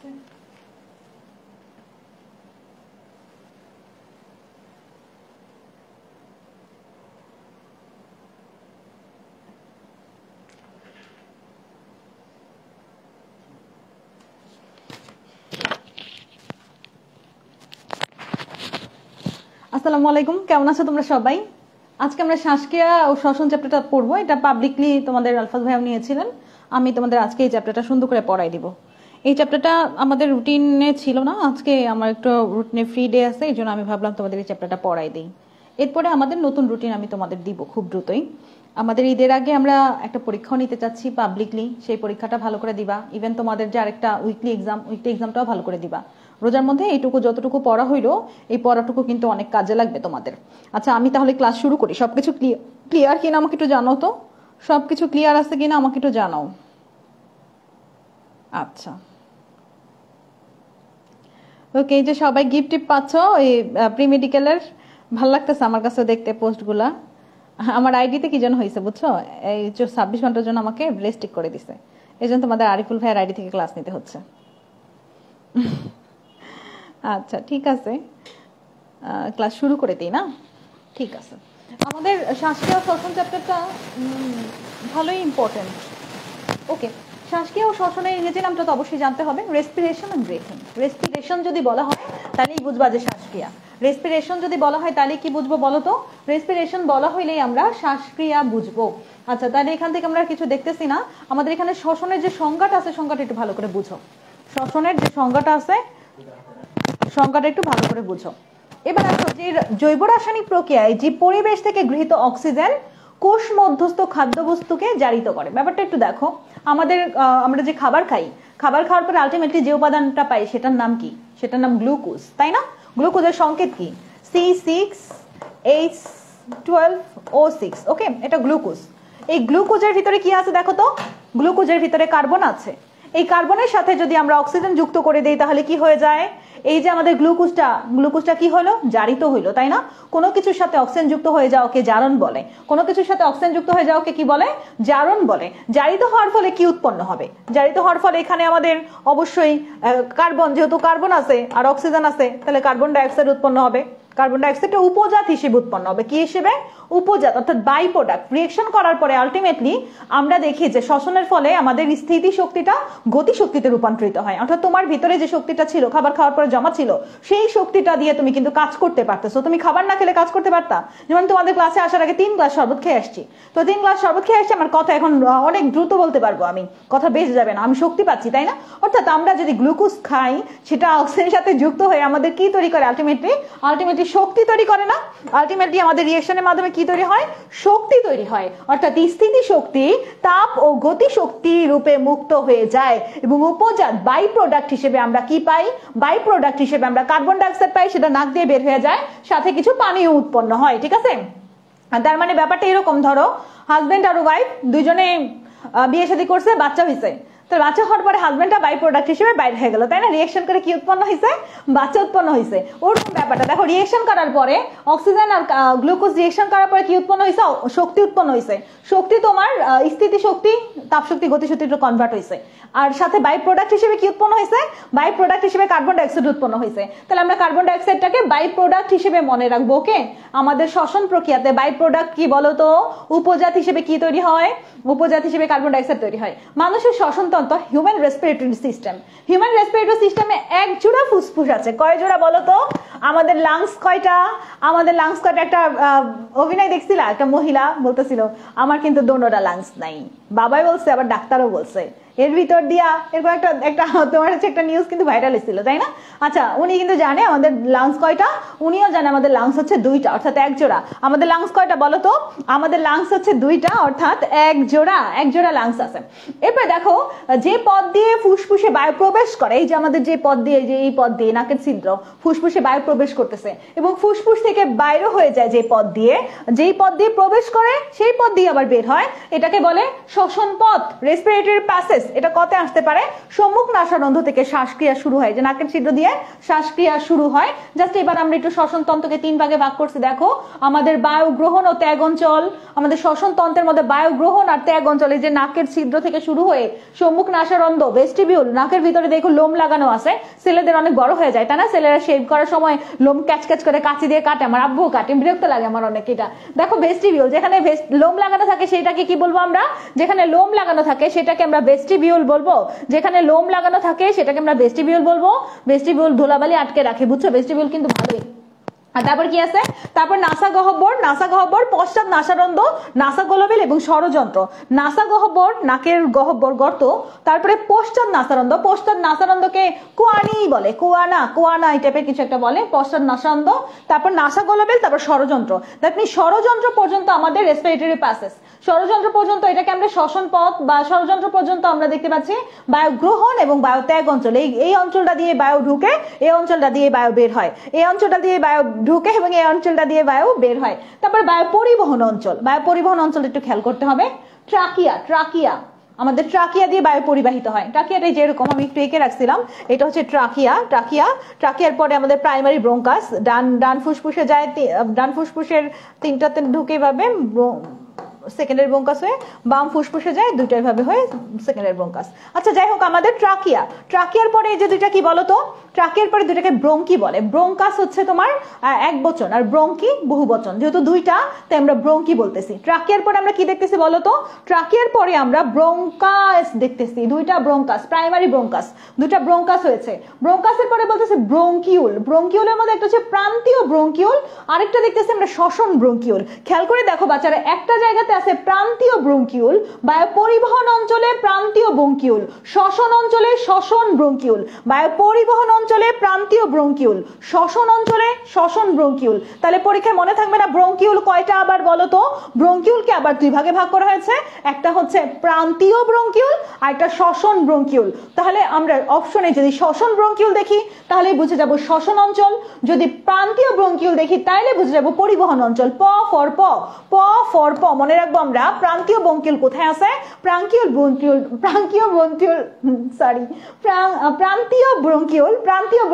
আসসালামু আলাইকুম, কেমন আছো তোমরা সবাই? আজকে আমরা শ্বাসক্রিয়া ও শ্বসন চ্যাপ্টারটা পড়বো। এটা পাবলিকলি তোমাদের আলফাজ ভাইয়া নিয়েছিলেন। আমি তোমাদের আজকে এই চ্যাপ্টারটা সুন্দর করে পড়াই দিব। এই চ্যাপ্টারটা আমাদের রুটিনে ছিল না, আজকে আমার একটু রুটিনে ফ্রি ডে আছে, এই জন্য আমি ভাবলাম তোমাদের এই চ্যাপ্টারটা পড়াই দিই। এরপরে আমাদের নতুন রুটিন আমি তোমাদের দিব খুব দ্রুতই। আমাদের ঈদের আগে আমরা একটা পরীক্ষাও নিতে চাচ্ছি পাবলিকলি, সেই পরীক্ষাটা ভালো করে দিবা। ইভেন তোমাদের যে আরেকটা উইকলি এক্সামটাও ভালো করে দিবা। রোজার মধ্যে এইটুকু যতটুকু পড়া হইলো, এই পড়াটুকু কিন্তু অনেক কাজে লাগবে তোমাদের। আচ্ছা, আমি তাহলে ক্লাস শুরু করি। সবকিছু ক্লিয়ার কিনা আমাকে একটু জানাও তো, সবকিছু ক্লিয়ার আছে কিনা আমাকে একটু জানাও। আচ্ছা, ওকে। এই যে সবাই গিফট টিপ পাচ্ছ এই প্রি মেডিকেলের, ভালো লাগতেছে আমার কাছে দেখতে পোস্টগুলা। আমার আইডিতে কি যেন হয়েছে বুঝছো, এই 26 ঘন্টার জন্য আমাকে রেস্ট্রিক্ট করে দিছে, এই জন্য তোমাদের আরিফুল ভাইয়ের আইডি থেকে ক্লাস নিতে হচ্ছে। আচ্ছা ঠিক আছে, ক্লাস শুরু করে দিই না? ঠিক আছে। আমাদের শ্বাসক্রিয়া ও শ্বসন চ্যাপ্টারটা ভালোই ইম্পর্টেন্ট। ওকে, শ্বাসক্রিয়া ও শ্বসনের ইংরেজি নামটা তো অবশ্যই জানতে হবে, রেসপিরেশন এন্ড ব্রিথিং। রেসপিরেশন যদি বলা হয় তাহলেই বুঝবা যে শ্বাসক্রিয়া। রেসপিরেশন যদি বলা হয় তাহলে কি বুঝবো বলো তো? রেসপিরেশন বলা হইলেই আমরা শ্বাসক্রিয়া বুঝবো। আচ্ছা, তাহলে এখান থেকে আমরা কিছু দেখতেছি না। আমাদের এখানে শ্বসনের যে সংজ্ঞাটা আছে, সংজ্ঞাটা একটু ভালো করে বুঝো। শ্বসনের যে সংজ্ঞাটা আছে, সংজ্ঞাটা একটু ভালো করে বুঝো। এবার আসো যে জৈব রাসায়নিক প্রক্রিয়ায় যে পরিবেশ থেকে গৃহীত অক্সিজেন কোষ মধ্যস্থ খাদ্যবস্তুকে জারিত করে। ব্যাপারটা একটু দেখো। আমরা যে খাবার খাই, খাবার খাওয়ার পরে আলটিমেটলি যে উপাদানটা পাই সেটার নাম কি? সেটার নাম গ্লুকোজ, তাই না? গ্লুকোজের সংকেত কি? C6H12O6। ওকে, এটা গ্লুকোজ। এই গ্লুকোজের ভিতরে কি আছে দেখো তো? গ্লুকোজের ভিতরে কার্বন আছে। এই কার্বনের সাথে যদি আমরা অক্সিজেন যুক্ত করে দেই তাহলে কি হয়ে যায়? এই যে আমাদের গ্লুকোজটা কি হলো? জারিত হইলো, তাই না? কোনো কিছুর সাথে অক্সিজেন যুক্ত হয়ে যাওয়াকে জারণ বলে। কোনো কিছুর সাথে অক্সিজেন যুক্ত হয়ে যাওয়াকে কি বলে? জারণ বলে। জারিত হওয়ার ফলে কি উৎপন্ন হবে? জারিত হওয়ার ফলে এখানে আমাদের অবশ্যই কার্বন, যেহেতু কার্বন আছে আর অক্সিজেন আছে, তাহলে কার্বন ডাই অক্সাইড উৎপন্ন হবে। কার্বন ডাই অক্সাইডটা উপজাত হিসেবে উৎপন্ন হবে। কি হিসেবে? উপজাত, অর্থাৎ বাই প্রোডাক্ট। রিয়েকশন করার পরে আলটিমেটলি আমরা দেখি যে শ্বসনের ফলে আমাদের স্থিতি শক্তিটা গতি শক্তিতে রূপান্তরিত হয়। অর্থাৎ তোমার ভিতরে যে শক্তিটা ছিল খাবার খাওয়ার পরে জমা ছিল, সেই শক্তিটা দিয়ে তুমি কিন্তু কাজ করতে পারতেছো। তুমি খাবার না খেলে কাজ করতে পারতা? যেমন তোমাদের ক্লাসে আসার আগে 3 গ্লাস শরবত খেয়ে আসছি, তো 3 গ্লাস শরবত খেয়ে আসছি, আমার কথা এখন অনেক দ্রুত বলতে পারবো, আমি কথা বেঁচে যাবে না, আমি শক্তি পাচ্ছি, তাই না? অর্থাৎ আমরা যদি গ্লুকোজ খাই, সেটা অক্সিজেনের সাথে যুক্ত হয়ে আমাদের কি তৈরি করে? আলটিমেটলি শক্তি তৈরি করে না? আলটিমেটলি আমাদের রিঅ্যাকশনের মাধ্যমে কি তৈরি হয়? শক্তি তৈরি হয়। অর্থাৎ স্থিতি শক্তি তাপ ও গতি শক্তি রূপে মুক্ত হয়ে যায় এবং উপজাত বাই প্রোডাক্ট হিসেবে আমরা কি পাই? বাই প্রোডাক্ট হিসেবে আমরা কার্বন ডাই অক্সাইড পাই, সেটা নাক দিয়ে বের হয়ে যায়, সাথে কিছু পানিও উৎপন্ন হয়। ঠিক আছে? তার মানে ব্যাপারটা এরকম, ধরো হাজবেন্ড আর ওয়াইফ দুজনে বিয়ে শাদী করছে, বাচ্চা হয়েছে। তো বাচ্চা হওয়ার পরে হাজবেন্ডটা বাই প্রোডাক্ট হিসেবে বাইরে হয়ে গেল, তাই না? রিঅ্যাকশন করে কি উৎপন্ন হয়েছে? বাচ্চা উৎপন্ন হয়েছে। ওরকম ব্যাপারটা দেখো, রিঅ্যাকশন করার পরে অক্সিজেন আর গ্লুকোজ রিঅ্যাকশন করার পরে কি উৎপন্ন হয়েছে? শক্তি উৎপন্ন হয়েছে। শক্তি তোমার স্থিতি শক্তি, তাপ শক্তি, গতি শক্তিতে কনভার্ট হয়েছে। আর সাথে বাই প্রোডাক্ট হিসেবে কি উৎপন্ন হয়েছে? বাই প্রোডাক্ট হিসেবে কার্বন ডাই অক্সাইড উৎপন্ন হয়েছে। তাহলে আমরা কার্বন ডাই অক্সাইডটাকে বাই প্রোডাক্ট হিসেবে মনে রাখবো। ওকে, আমাদের শ্বসন প্রক্রিয়াতে বাই প্রোডাক্ট কি বলতো? উপজাত হিসেবে কি তৈরি হয়? উপজাত হিসেবে কার্বন ডাই অক্সাইড তৈরি হয়। মানুষের শ্বসনতন্ত্র human respiratory system. Human respiratory সিস্টেমে এক জোড়া ফুসফুস আছে। কয় জোড়া বলতো? আমাদের লাংস কয়টা? আমাদের লাংস কয়টা? একটা অভিনয় দেখছিলা, একটা মহিলা বলতেছিল আমার কিন্তু দোনোটা লাংস নাই। বাবাই বলছে, আবার ডাক্তারও বলছে। এর ভিতর দিয়া এরকম একটা তোমার হচ্ছে একটা নিউজ কিন্তু ভাইরাল এসেছিল, তাই না? আচ্ছা, উনি কিন্তু জানে আমাদের লাংস কয়টা, উনিও জানে আমাদের লাংস হচ্ছে 2টা, অর্থাৎ এক জোড়া। আমাদের লাংস কয়টা বলো তো? আমাদের লাংস হচ্ছে 2টা, অর্থাৎ এক জোড়া লাংস আছে। এরপর দেখো, যে পথ দিয়ে ফুসফুসে বায়ু প্রবেশ করে, এই যে আমাদের যে পথ দিয়ে, যে এই পথ দিয়ে নাকের ছিদ্র, ফুসফুসে বায়ু প্রবেশ করতেছে এবং ফুসফুস থেকে বাইরে হয়ে যায় যেই পথ দিয়ে প্রবেশ করে, সেই পথ দিয়ে আবার বের হয়, এটাকে বলে শ্বসন পথ, রেসপিরেটরি প্যাসেজ। অলওয়েজ এটা কতে আসতে পারে, সম্মুখ নাসারন্ধ্র থেকে শ্বাসক্রিয়া শুরু হয়, যে নাকের ছিদ্র দিয়ে শ্বাসক্রিয়া শুরু হয়। জাস্ট এবার আমরা একটু শ্বসন তন্ত্রকে 3 ভাগে ভাগ করছি। দেখো আমাদের বায়ু গ্রহণ ও ত্যাগ অঞ্চল, আমাদের শ্বসন তন্ত্রের মধ্যে বায়ু গ্রহণ আর ত্যাগ অঞ্চল, এই যে নাকের ছিদ্র থেকে শুরু হয়ে সম্মুখ নাসারন্ধ্র, ভেস্টিবিউল, নাকের ভিতরে দেখো লোম লাগানো আছে, ছেলেদের অনেক বড় হয়ে যায় তাই না, ছেলেরা শেভ করার সময় লোম ক্যাচ ক্যাচ করে কাঁচি দিয়ে কাটে, আমার আব্বু কাটে, বিরক্ত লাগে আমার অনেক এটা। দেখো ভেস্টিবিউল, যেখানে লোম লাগানো থাকে সেটাকে কি বলবো আমরা, যেখানে লোম লাগানো থাকে সেটাকে আমরা ভেস্টিবিউল বলবো, যেখানে লোম লাগানো থাকে সেটাকে আমরা ভেস্টিবিউল বলবো। ভেস্টিবিউল ধুলাবালি আটকে রাখে, বুঝছো, ভেস্টিবিউল কিন্তু ভালোই। আর তারপর কি আছে, তারপর নাসা গহ্বর, নাসা গহ্বর, পশ্চাৎ নাসারন্ধ্র, নাসা গোলবেল এবং ষড়যন্ত্র। নাসা গহ্বর, নাকের গহ্বর গর্ত, তারপরে পশ্চাৎ নাসারন্ধ্র, পশ্চাৎ নাসারন্ধ্রকে কোয়ানি বলে, কোয়ানা এই টাইপের কিছু একটা বলে, পশ্চাৎ নাসারন্ধ্র, তারপর নাসা গোলবেল, তারপর ষড়যন্ত্র। দ্যাট মিন্স ষড়যন্ত্র পর্যন্ত আমাদের রেসপিরেটরি প্যাসেজ, ষড়যন্ত্র পর্যন্ত এটাকে আমরা শ্বসন পথ বা ষড়যন্ত্র পর্যন্ত আমরা দেখতে পাচ্ছি বায়ু গ্রহণ এবং বায়ু ত্যাগ অঞ্চল। এই অঞ্চলটা দিয়ে বায়ু ঢুকে, এই অঞ্চলটা দিয়ে বায়ু বের হয়, এই অঞ্চলটা দিয়ে বায়ু ঢুকে এবং এই অঞ্চলটা দিয়ে বায়ু বের হয়। তারপর বায়ু পরিবহন অঞ্চল, বায়ু পরিবহন অঞ্চল একটু খেয়াল করতে হবে। ট্রাকিয়া, আমাদের ট্রাকিয়া দিয়ে বায়ু পরিবাহিত হয়। ট্রাকিয়াটাই যেরকম আমি একটু এঁকে রাখছিলাম, এটা হচ্ছে ট্রাকিয়ার পরে আমাদের প্রাইমারি ব্রঙ্কাস, ডান ফুসফুসে যায়, ডান ফুসফুসের 3টাতে ঢুকে ভাবে সেকেন্ডারি ব্রঙ্কাস হয়ে বাম ফুসফুসে যায়, দুইটাই ভাবে হয়ে সেকেন্ডারি ব্রঙ্কাস। আচ্ছা যাই হোক, আমাদের ট্রাকিয়ার পরে এই যে দুইটা কি বলতো, ট্রাকিয়ার পরে দুইটাকে ব্রঙ্কি বলে। ব্রঙ্কাস হচ্ছে তোমার এক বচন আর ব্রঙ্কি বহু বচন, যেহেতু দুইটা তাই আমরা ব্রঙ্কি বলতেছি। ট্রাকিয়ার পরে আমরা কি দেখতেছি বলতো, ট্রাকিয়ার পরে আমরা ব্রঙ্কাস দেখতেছি, দুইটা ব্রঙ্কাস, প্রাইমারি ব্রঙ্কাস, দুইটা ব্রঙ্কাস হয়েছে। ব্রঙ্কাসের পরে বলতেছে ব্রঙ্কিউল, ব্রঙ্কিউলের মধ্যে একটা হচ্ছে প্রান্তীয় ব্রঙ্কিউল, আরেকটা দেখতেছি আমরা শ্বসন ব্রঙ্কিউল। খেয়াল করে দেখো বাচ্চারা, একটা জায়গাতে আছে প্রান্তীয় ব্রঙ্কিউল, বায়ু পরিবহন অঞ্চলে প্রান্তীয় ব্রঙ্কিউল, শ্বসন অঞ্চলে শ্বসন ব্রঙ্কিউল, বায়ু পরিবহন অঞ্চলে প্রান্তীয় ব্রঙ্কিউল, শ্বসন অঞ্চলে শ্বসন ব্রঙ্কিউল। তাহলে পরীক্ষায় মনে থাকবে না ব্রঙ্কিউল কয়টা আবার বলো তো, ব্রঙ্কিউলকে আবার 2 ভাগে ভাগ করা হয়েছে, একটা হচ্ছে প্রান্তীয় ব্রঙ্কিউল আর একটা শ্বসন ব্রঙ্কিউল। তাহলে আমরা অপশনে যদি শ্বসন ব্রঙ্কিউল দেখি তাহলে বুঝে যাব শ্বসন অঞ্চল, যদি প্রান্তীয় ব্রঙ্কিউল দেখি তাহলে বুঝে যাব পরিবহন অঞ্চল। প ফর প মনে রাখবো আমরা, প্রান্তীয় ব্রঙ্কিউল কোথায় আছে, প্রান্তীয়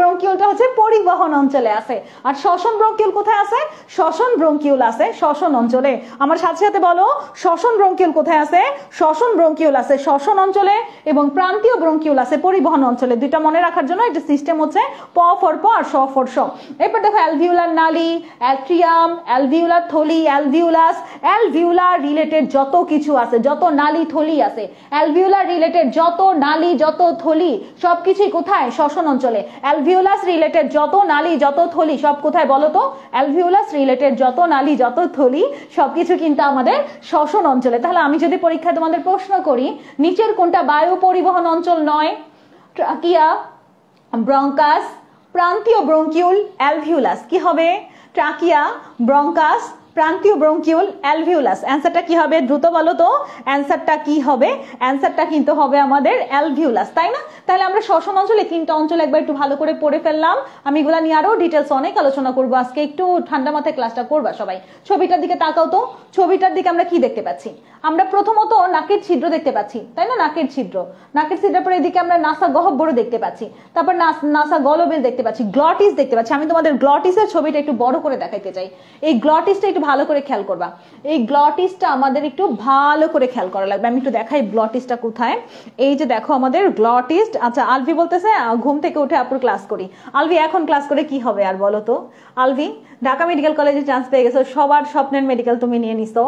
ব্রঙ্কিউলটা হচ্ছে পরিবহন অঞ্চলে আছে। আর শ্বসন ব্রঙ্কিউল কোথায় আছে, শ্বসন ব্রঙ্কিউল আছে শ্বসন অঞ্চলে। আমার সাথে সাথে বলো, শ্বসন ব্রঙ্কিউল কোথায় আছে, শ্বসন ব্রঙ্কিউল আছে শ্বসন অঞ্চলে এবং প্রান্তীয় ব্রঙ্কিউল আছে পরিবহন অঞ্চলে। দুইটা মনে রাখার জন্য একটা সিস্টেম হচ্ছে প ফর প আর স ফর স। এরপর দেখো অ্যালভিউলার নালী, অ্যাট্রিয়াম, অ্যালভিউলার থলি, অ্যালভিউলার রিলেটেড যত কিছু আছে, যত নালী থলি আছে, অ্যালভিউলার রিলেটেড যত নালী যত থলি সবকিছুই কোথায়, শ্বসন অঞ্চলে। অ্যালভিউলাস রিলেটেড যত নালী যত থলি সব কোথায় বলো তো, অ্যালভিউলাস রিলেটেড যত নালী যত থলি সবকিছু কিন্তু আমাদের শ্বসন অঞ্চলে। তাহলে আমি যদি পরীক্ষায় তোমাদের প্রশ্ন করি নিচের কোনটা বায়ু পরিবহন অঞ্চল নয়, ট্রাকিয়া, ব্রঙ্কাস, প্রান্তীয় ব্রঙ্কিউল, অ্যালভিউলাস, কি হবে, ট্রাকিয়া, ব্রঙ্কাস, প্রান্তীয় ব্রঙ্কিউল, অ্যালভিউলাস। অ্যান্সারটা কি হবে দ্রুত বলো তো, অ্যান্সারটা কি হবে, অ্যান্সারটা কিন্তু হবে আমাদের অ্যালভিউলাস, তাই না? তাহলে আমরা শ্বসন অঞ্চলে 3টা অঞ্চল একবার একটু ভালো করে পড়ে ফেললাম। আমি এগুলা নিয়ে আরো ডিটেলস অনেক আলোচনা করবো আজকে, একটু ঠান্ডা মাথায় ক্লাসটা করবা সবাই। ছবিটার দিকে তাকাও তো, ছবিটার দিকে আমরা কি দেখতে পাচ্ছি, আমরা প্রথমত নাকের ছিদ্র দেখতে পাচ্ছি, তাই না, নাকের ছিদ্রের পরে এদিকে আমরা নাসা গহ্বর দেখতে পাচ্ছি, তারপর নাসা গলবেল দেখতে পাচ্ছি, গ্লটিস দেখতে পাচ্ছি। আমি তোমাদের গ্লটিসের ছবিটা একটু বড় করে দেখাইতে চাই, এই গ্লটিসটা একটু ভালো করে খেয়াল করবা, এই গ্লটিসটা আমাদের একটু ভালো করে খেয়াল করা লাগবে। আমি একটু দেখাই গ্লটিসটা কোথায়, এই যে দেখো আমাদের গ্লটিস। আচ্ছা আলভি বলতেছে ঘুম থেকে উঠে আপুর ক্লাস করি। আলভি এখন ক্লাস করে কি হবে আর বলো তো, আলভি ঢাকা মেডিকেল কলেজে চান্স পেয়ে গেছো, সবার স্বপ্নের মেডিকেল তুমি নিয়ে নিছো।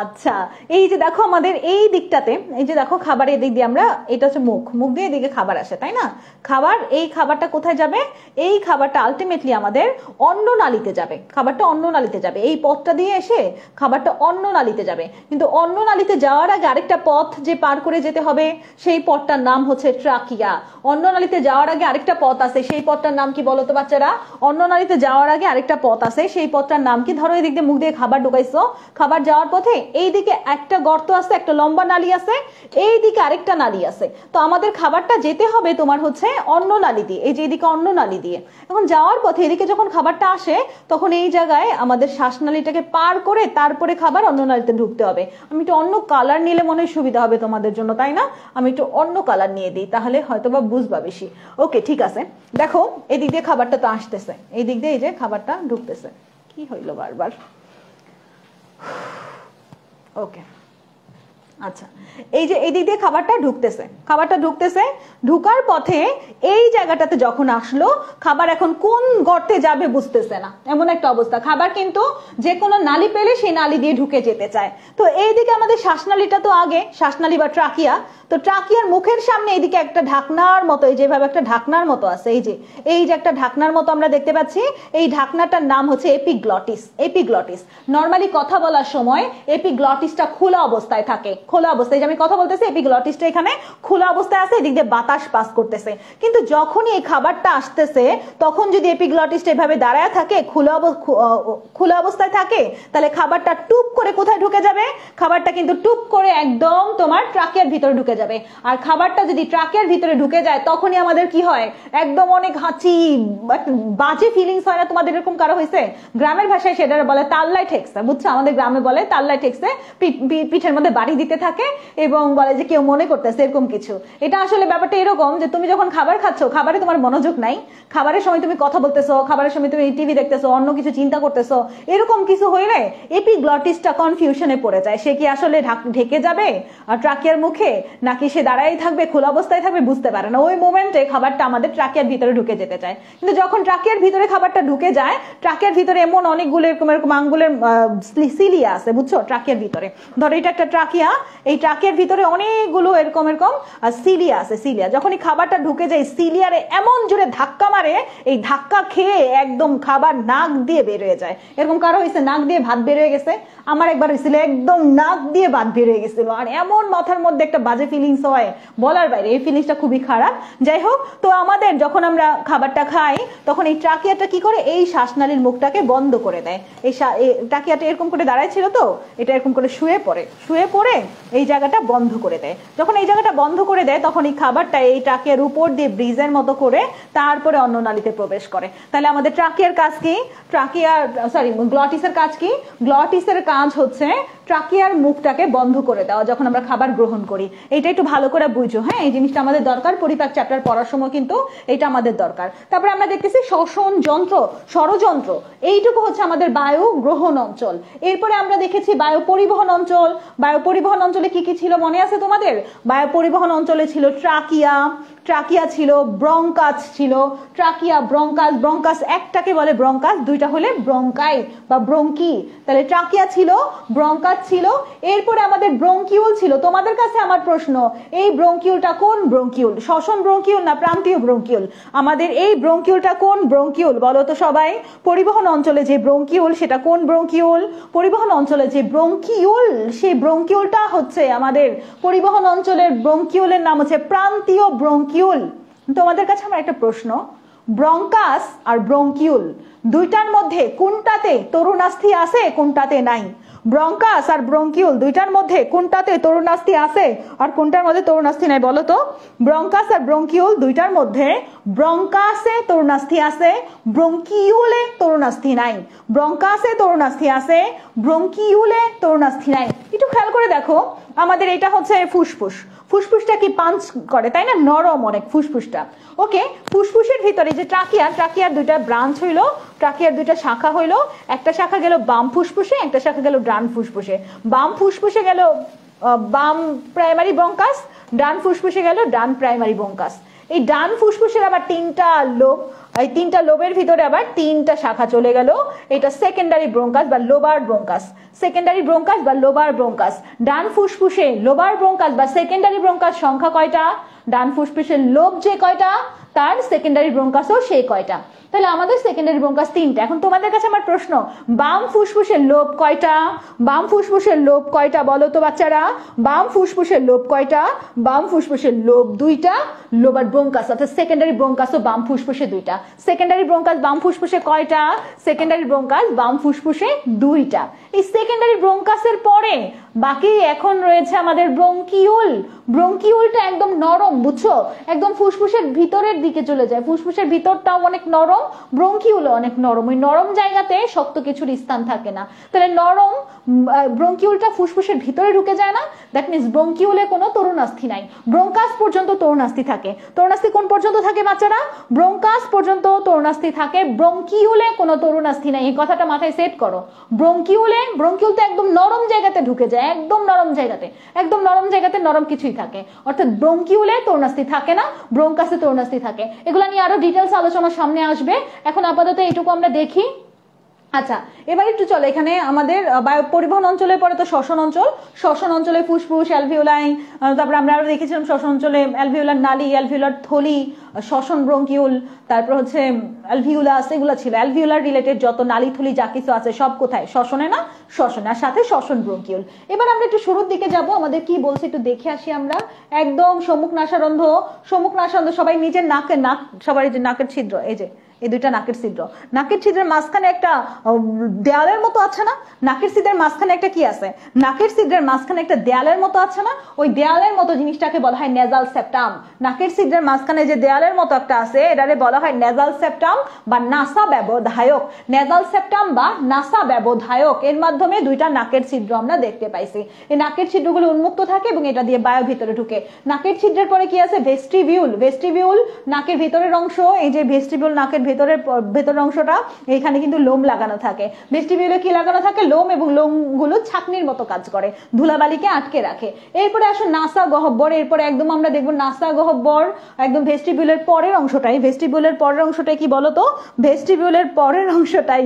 আচ্ছা এই যে দেখো আমাদের এই দিকটাতে, এই যে দেখো খাবার এই দিক দিয়ে আমরা, এটা হচ্ছে মুখ দিয়ে এদিকে খাবার আসে, তাই না, খাবার, এই খাবারটা কোথায় যাবে, এই খাবারটা আলটিমেটলি আমাদের অন্ন নালীতে যাবে, খাবারটা অন্ন নালীতে যাবে, এই পথটা দিয়ে এসে খাবারটা অন্ন নালীতে যাবে। কিন্তু অন্ন নালীতে যাওয়ার আগে আরেকটা পথ যে পার করে যেতে হবে, সেই পথটার নাম হচ্ছে ট্রাকিয়া। অন্ন নালীতে যাওয়ার আগে আরেকটা পথ আছে, সেই পথটার নাম কি বলতো বাচ্চারা, অন্ন নালীতে যাওয়ার আগে আরেকটা পথ আছে, সেই পথটার নাম কি, ধরো এই দিক দিয়ে মুখ দিয়ে খাবার ঢুকাইছো, খাবার যাওয়ার পথে এইদিকে একটা গর্ত আছে, একটা লম্বা নালী আছে, এইদিকে আরেকটা নালী আছে। তো আমাদের খাবারটা যেতে হবে তোমার হচ্ছে অন্ন নালী দিয়ে, এই যে এইদিকে অন্ন নালী দিয়ে। এখন যাওয়ার পথে এদিকে যখন খাবারটা আসে তখন এই জায়গায় আমাদের শ্বাসনালীটাকে পার করে তারপরে খাবার অন্ন নালীতে ঢুকতে হবে। আমি একটু অন্য কালার নিলে মনে হয় সুবিধা হবে তোমাদের জন্য, তাই না? আমি একটু অন্য কালার নিয়ে দিই, তাহলে হয়তোবা বুঝবা বেশি। ওকে, ঠিক আছে। দেখো এদিক দিয়ে খাবারটা তো আসতেছে, এই দিক দিয়ে এই যে খাবারটা ঢুকতেছে। কি হইলো বারবার? ওকে, আচ্ছা, এই যে এই দিক দিয়ে খাবারটা ঢুকতেছে, ঢুকার পথে এই জায়গাটাতে যখন আসলো, খাবার এখন কোন গর্তে যাবে বুঝতেছে না, এমন একটা অবস্থা। খাবার কিন্তু যে কোনো নালী পেলে সেই নালী দিয়ে ঢুকে যেতে চায়। তো এইদিকে আমাদের শ্বাসনালীটা তো আগে, শ্বাসনালী বা ট্রাকিয়া, তো ট্রাকিয়ার মুখের সামনে এইদিকে একটা ঢাকনার মতো, এই যেভাবে একটা ঢাকনার মতো আছে, এই যে একটা ঢাকনার মতো আমরা দেখতে পাচ্ছি, এই ঢাকনাটার নাম হচ্ছে এপিগ্লটিস। নর্মালি কথা বলার সময় এপিগ্লটিসটা খোলা অবস্থায় থাকে, খোলা অবস্থায়। যে আমি কথা বলতেছি, এপিগ্লটিসটা এখানে খোলা অবস্থায় আছে, এদিক দিয়ে বাতাস পাস করতেছে। কিন্তু যখনই এই খাবারটা আসতেছে তখন যদি এপিগ্লটিসটা এভাবে দাঁড়ায় থাকে, খোলা অবস্থায় থাকে, তাহলে খাবারটা টুপ করে কোথায় ঢুকে যাবে? খাবারটা কিন্তু টুপ করে একদম তোমার ট্রাকিয়ার ভিতরে ঢুকে যাবে। আর খাবারটা যদি ট্রাকিয়ার ভিতরে ঢুকে যায় তখনই আমাদের কি হয়? একদম অনেক হাঁচি, বাজে ফিলিংস হয় না? তোমাদের এরকম কারো হয়েছে? গ্রামের ভাষায় সেটা বলে তাল্লাই ঠেকছে, বুঝছো? আমাদের গ্রামে বলে তাল্লাই ঠেকছে, পিঠের মধ্যে বাড়ি দিতে থাকে এবং বলে যে কেউ মনে করতেছে, এরকম কিছু। এটা আসলে ব্যাপারটা এরকম যে তুমি যখন খাবার খাচ্ছ, খাবারে তোমার মনোযোগ নাই, খাবারের সময় তুমি কথা বলতেছো, খাবারের সময় তুমি টিভি দেখতেছো, অন্য কিছু চিন্তা করতেছো, এরকম কিছু হইলে এপিগ্লটিসটা কনফিউশনে পড়ে যায়। সে কি আসলে ঢেকে যাবে আর ট্রাকিয়ার মুখে, নাকি সে দাঁড়াই থাকবে, খোলা অবস্থায় থাকবে, বুঝতে পারে না। ওই মোমেন্টে খাবারটা আমাদের ট্রাকিয়ার ভিতরে ঢুকে যেতে চায়। কিন্তু যখন ট্রাকিয়ার ভিতরে খাবারটা ঢুকে যায়, ট্রাকিয়ার ভিতরে এমন অনেকগুলো এরকম আঙ্গুলের সিলিয়া আছে, বুঝছো? ট্রাকিয়ার ভিতরে ধরো এটা একটা ট্রাকিয়া, এই ট্রাকিয়ার ভিতরে অনেকগুলো এরকম সিলিয়া আছে। সিলিয়া যখন এই খাবারটা ঢুকে যায়, সিলিয়ারে এমন জোরে ধাক্কা মারে, এই ধাক্কা খেয়ে একদম খাবার নাক দিয়ে বের হয়ে যায়। এরকম কারো হয়েছে নাক দিয়ে ভাত বের হয়ে গেছে? আমার একবার হয়েছিল, একদম নাক দিয়ে ভাত বের হয়ে গেছিল, আর এমন মাথার মধ্যে একটা বাজে ফিলিংস হয় বলার বাইরে। এই ফিলিংসটা খুবই খারাপ। যাই হোক, তো আমাদের যখন আমরা খাবারটা খাই তখন এই ট্রাকিয়াটা কি করে? এই শ্বাসনালীর মুখটাকে বন্ধ করে দেয়। এই ট্রাকিয়াটা এরকম করে দাঁড়ায় ছিল, তো এটা এরকম করে শুয়ে পড়ে এই জায়গাটা বন্ধ করে দেয়। যখন এই জায়গাটা বন্ধ করে দেয় তখন এই খাবারটা এই ট্রাকিয়ার উপর দিয়ে ব্রিজের মতো করে তারপরে অন্য নালীতে প্রবেশ করে। তাহলে আমাদের ট্রাকিয়ার কাজ কি? গ্লটিসের কাজ কি? গ্লটিসের কাজ হচ্ছে ট্রাকিয়ার মুখটাকে বন্ধ করে দেওয়া যখন আমরা খাবার গ্রহণ করি। এটা একটু ভালো করে বুঝো, হ্যাঁ? এই জিনিসটা আমাদের দরকার, পরিপাক চ্যাপ্টার পড়ার সময় কিন্তু এটা আমাদের দরকার। তারপরে আমরা দেখতেছি শ্বসন যন্ত্র, ষড়যন্ত্র, এইটুকু হচ্ছে আমাদের বায়ু গ্রহণ অঞ্চল। এরপরে আমরা দেখেছি বায়ু পরিবহন অঞ্চল। বায়ু পরিবহন অঞ্চলে কি কি ছিল মনে আছে তোমাদের? বায়ু পরিবহন অঞ্চলে ছিল ট্রাকিয়া ছিল, ব্রঙ্কাস ছিল। ট্রাকিয়া, ব্রঙ্কাস একটাকে বলে ব্রঙ্কাস, দুইটা হলে ব্রঙ্কাই বা ব্রঙ্কি। তাহলে ট্রাকিয়া ছিল, ব্রঙ্কাস ছিল। এরপরে আমাদের ব্রঙ্কিউল ছিল। তোমাদের কাছে আমার প্রশ্ন, এই ব্রঙ্কিউলটা কোন ব্রঙ্কিউল? শ্বসন ব্রঙ্কিউল না প্রান্তীয় ব্রঙ্কিউল? আমাদের এই ব্রঙ্কিউলটা কোন ব্রঙ্কিউল বলো তো সবাই? পরিবহন অঞ্চলে যে ব্রঙ্কিউল সেটা কোন ব্রঙ্কিউল? পরিবহন অঞ্চলে যে ব্রঙ্কিউল, সেই ব্রঙ্কিউলটা হচ্ছে আমাদের পরিবহন অঞ্চলের ব্রঙ্কিউলের নাম হচ্ছে প্রান্তীয় ব্রঙ্কিউল। তোমাদের কাছে আমার একটা প্রশ্ন, ব্রঙ্কাস আর ব্রঙ্কিউল দুইটার মধ্যে কোনটাতে তরুণাস্থি আছে, কোনটাতে নাই? ব্রঙ্কাস আর ব্রঙ্কিউল দুইটার মধ্যে কোনটাতে তরুণাস্থি আছে আর কোনটার মধ্যে তরুণাস্থি নাই বলো তো? ব্রঙ্কাস আর ব্রঙ্কিউল দুইটার মধ্যে ব্রঙ্কাসে তরুণাস্থি আছে, ব্রঙ্কিউলে তরুণাস্থি নাই। ব্রঙ্কাসে তরুণাস্থি আছে, ব্রঙ্কিউলে তরুণাস্থি নাই। একটু খেয়াল করে দেখো, আমাদের এটা হচ্ছে ফুসফুস। ফুসফুসটা কি পাঞ্চ করে, তাই না? নরম অনেক ফুসফুসটা। ওকে, ফুসফুসের ভিতরে যে ট্রাকিয়ার দুইটা ব্রাঞ্চ হইলো, ট্রাকিয়ার দুইটা শাখা হইলো। একটা শাখা গেল বাম ফুসফুসে, একটা শাখা গেল ডান ফুসফুসে। বাম ফুসফুসে গেল বাম প্রাইমারি ব্রঙ্কাস, ডান ফুসফুসে গেল ডান প্রাইমারি ব্রঙ্কাস। এই ডান ফুসফুসের আবার তিনটা লোব, এই তিনটা লোবের ভিতরে আবার তিনটা শাখা চলে গেল। এটা সেকেন্ডারি ব্রঙ্কাস বা লোবার ব্রঙ্কাস। সেকেন্ডারি ব্রঙ্কাস বা লোবার ব্রঙ্কাস। ডান ফুসফুসে লোবার ব্রঙ্কাস বা সেকেন্ডারি ব্রঙ্কাস সংখ্যা কয়টা? ডান ফুসফুসের লোব যে কয়টা, তার সেকেন্ডারি ব্রঙ্কাসও সেই কয়টা। তাহলে আমাদের সেকেন্ডারি ব্রঙ্কাস 3টা। এখন তোমাদের কাছে আমার প্রশ্ন, বাম ফুসফুসের লোব কয়টা? বাম ফুসফুসের লোব কয়টা বলো তো বাচ্চারা? বাম ফুসফুসের লোব কয়টা? বাম ফুসফুসের লোব 2টা, লোবার ব্রঙ্কাস অর্থাৎ সেকেন্ডারি ব্রঙ্কাসও বাম ফুসফুসে 2টা। সেকেন্ডারি ব্রঙ্কাস বাম ফুসফুসে কয়টা? সেকেন্ডারি ব্রঙ্কাস বাম ফুসফুসে 2টা। এই সেকেন্ডারি ব্রঙ্কাসের পরে বাকি এখন রয়েছে আমাদের ব্রঙ্কিউল। ব্রঙ্কিউলটা একদম নরম, বুঝছো, একদম ফুসফুসের ভিতরের দিকে চলে যায়, ফুসফুসের ভিতরটাও অনেক নরম, ব্রঙ্কিউলও অনেক নরম। ওই নরম জায়গাতে শক্ত কিছুর স্থান থাকে না, তাহলে নরম ব্রঙ্কিউলটা ফুসফুসের ভিতরে ঢুকে যায় না, দ্যাট মিনস ব্রঙ্কিউলে কোনো তরুণাস্থি নাই। ব্রঙ্কাস পর্যন্ত তরুণাস্থি থাকে। তরুণাস্থি কোন পর্যন্ত থাকে বাচ্চারা? ব্রঙ্কাস পর্যন্ত তরুণাস্থি থাকে, ব্রঙ্কিউলে কোনো তরুণাস্থি নাই। এই কথাটা মাথায় সেট করো। ব্রঙ্কিউল তো একদম নরম জায়গাতে ঢুকে যায়, একদম নরম জায়গাতে, একদম নরম জায়গাতে নরম কিছুই থাকে, অর্থাৎ ব্রঙ্কিউলে তরুণাস্থি থাকে না, ব্রঙ্কাসে তরুণাস্থি থাকে। এগুলা নিয়ে আরো ডিটেলস আলোচনা সামনে আসবে, এখন আপাতত এইটুকু আমরা দেখি। আচ্ছা, এবার একটু চলো, এখানে আমাদের বায়ু পরিবহন অঞ্চলের পরে তো শ্বসন অঞ্চল, শ্বসন অঞ্চলে ফুসফুস, অ্যালভিওলাই, তারপরে আমরা আরো দেখেছিলাম শ্বসন অঞ্চলে অ্যালভিওলার নালী, অ্যালভিওলার থলি, শ্বসন ব্রঙ্কিউল, তারপর হচ্ছে অ্যালভিউলাস, এগুলো ছিল। অ্যালভিওলার রিলেটেড যত নালী থলি যা কিছু আছে সব কোথায়? শ্বসনে না, শ্বসনে, আর সাথে শ্বসন ব্রঙ্কিউল। এবার আমরা একটু শুরুর দিকে যাব, আমাদের কি বলছে একটু দেখে আসি আমরা। একদম সম্মুখ নাসারন্ধ্র, সম্মুখ নাসারন্ধ্র, সবাই নিজের নাক, সবাই যে নাকের ছিদ্র, এই যে এই দুইটা নাকের ছিদ্র, নাকের ছিদ্রের মাঝখানে একটা দেয়ালের মতো আছে না? নাকের ছিদ্রের মাঝখানে একটা কি আছে? নাকের ছিদ্রের মাঝখানে একটা দেয়ালের মতো আছে না? ওই দেয়ালের মতো জিনিসটাকে বলা হয় নেজাল সেপ্টাম। নাকের ছিদ্রের মাঝখানে যে দেয়ালের মতো একটা আছে এটারে বলা হয় নেজাল সেপ্টাম বা নাসা ব্যবধায়ক। নেজাল সেপ্টাম বা নাসা ব্যবধায়ক, এর মাধ্যমে দুইটা নাকের ছিদ্র আমরা দেখতে পাইছি। এই নাকের ছিদ্রগুলো উন্মুক্ত থাকে এবং এটা দিয়ে বায়ু ভিতরে ঢুকে। নাকের ছিদ্রের পরে কি আছে? ভেস্টিবিউল। ভেস্টিবিউল নাকের ভিতরের অংশ, এই যে ভেস্টিবিউল নাকের ভেতরের অংশটা, এখানে কিন্তু লোম লাগানো থাকে। ভেস্টিবিউলে কি লাগানো থাকে? লোম, এবং লোমগুলো ছাকনির মতো কাজ করে, ধুলাবালিকে আটকে রাখে। এরপরে আসো নাসা গহ্বর, এরপরে একদম আমরা দেখবো নাসা গহ্বর একদম ভেস্টিবিউলের পরের অংশটাই। ভেস্টিবিউলের পরের অংশটাই কি বলতো? ভেস্টিবিউলের পরের অংশটাই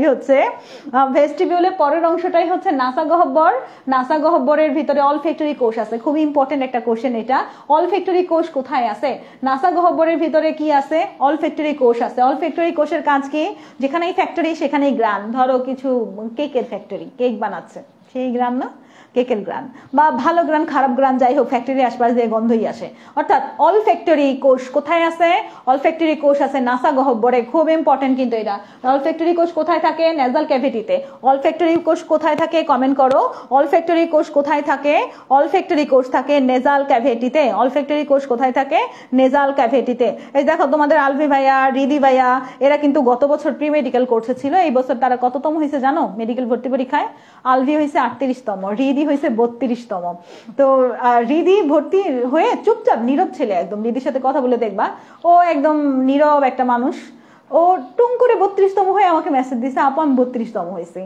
হচ্ছে নাসা গহ্বর। নাসা গহ্বরের ভিতরে অলফ্যাক্টরি কোষ আছে, খুব ইম্পর্টেন্ট একটা কোশ্চেন এটা। অলফ্যাক্টরি কোষ কোথায় আছে? নাসা গহ্বরের ভিতরে কি আছে? অলফ্যাক্টরি কোষ আছে। অলফ্যাক্টরি কোষের কাজ কি? যেখানেই ফ্যাক্টরি সেখানেই গ্রান। ধরো কিছু কেকের ফ্যাক্টরি, কেক বানাচ্ছে, সেই গ্রান না, কেকের গ্রান, বা ভালো গ্রান খারাপ গ্রান যাই হোক, ফ্যাক্টরি আশপাশ দিয়ে গন্ধই আসে। অর্থাৎ অলফ্যাক্টরি কোষ কোথায় আছে? অলফ্যাক্টরি কোষ আছে নাসা গহ্বরে, খুব ইম্পর্টেন্ট কিন্তু এটা। অলফ্যাক্টরি কোষ কোথায় থাকে? নেজাল ক্যাভিটিতে। অলফ্যাক্টরি কোষ কোথায় থাকে? কমেন্ট করো। অলফ্যাক্টরি কোষ কোথায় থাকে? অলফ্যাক্টরি কোষ থাকে নেজাল ক্যাভিটিতে। অলফ্যাক্টরি কোষ কোথায় থাকে? নেজাল ক্যাভিটিতে। এই দেখো তোমাদের আলভি ভাইয়া, রিদি ভাইয়া, এরা কিন্তু গত বছর প্রি মেডিকেল কোর্সে ছিল। এই বছর তারা কততম হয়েছে জানো মেডিকেল ভর্তি পরীক্ষায়? আলভি হয়েছে 38তম, রিদি হয়েছে 32তম। তো রিদি ভর্তি হয়ে চুপচাপ নীরব ছেলে, একদম রিদির সাথে কথা বলে দেখবা, ও একদম নীরব একটা মানুষ। ও টুং করে 32তম হয়ে আমাকে মেসেজ দিছে, আপু আমি 32তম হয়েছি।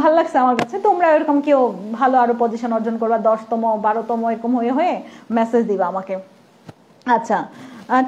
ভাল লাগছে আমার কাছে। তোমরা এরকম কেউ ভালো আরো পজিশন অর্জন করবা, 10তম 12তম এরকম হয়ে হয়ে মেসেজ দিবা আমাকে। আচ্ছা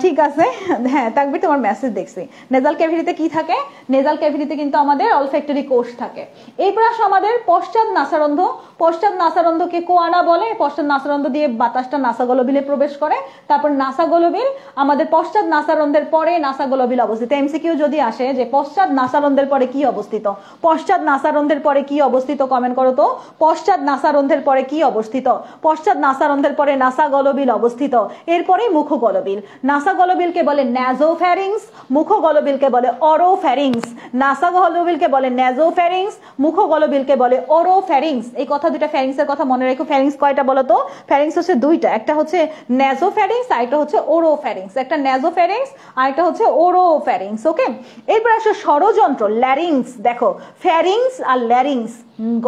ঠিক আছে, হ্যাঁ তাকবীর, তোমার মেসেজ দেখছি। নেজাল ক্যাভিটিতে কি থাকে? নেজাল ক্যাভিটিতে কিন্তু আমাদের অলফ্যাক্টরি কোষ থাকে। এরপর আসো আমাদের পশ্চাৎ নাসারন্ধ্র। পশ্চাৎ নাসারন্ধ্রকে কোয়ানা বলে। পশ্চাৎ নাসারন্ধ্র দিয়ে বাতাসটা নাসাগলবিলে প্রবেশ করে। তারপর নাসাগলবিল, আমাদের পশ্চাৎ নাসারন্ধ্রের পরে নাসাগলবিল অবস্থিত। এমসিকিউ যদি আসে যে পশ্চাৎ নাসারন্ধ্রের পরে কি অবস্থিত, পশ্চাৎ নাসারন্ধ্রের পরে কি অবস্থিত, কমেন্ট করো তো। পশ্চাৎ নাসারন্ধ্রের পরে কি অবস্থিত? পশ্চাৎ নাসারন্ধ্রের পরে নাসাগলবিল অবস্থিত। এরপরে মুখগলবিল। নাসাগলবিলকে বলে ন্যাজোফ্যারিংস, মুখগলবিলকে বলে অরোফ্যারিংস। নাসাগলবিলকে বলে ন্যাজোফ্যারিংস, মুখগলবিলকে বলে অরোফ্যারিংস। এই কথা দুইটা ফ্যারিংসের কথা মনে রেখো। ফ্যারিংস কয়টা বলো তো? ফ্যারিংস হচ্ছে দুইটা, একটা হচ্ছে ন্যাজোফ্যারিংস আর একটা হচ্ছে ওরোফ্যারিংস। একটা ন্যাজোফ্যারিংস আর একটা হচ্ছে ওরোফ্যারিংস। ওকে, এরপর আসো ষড়যন্ত্র, ল্যারিংস। দেখো ফ্যারিংস আর ল্যারিংস,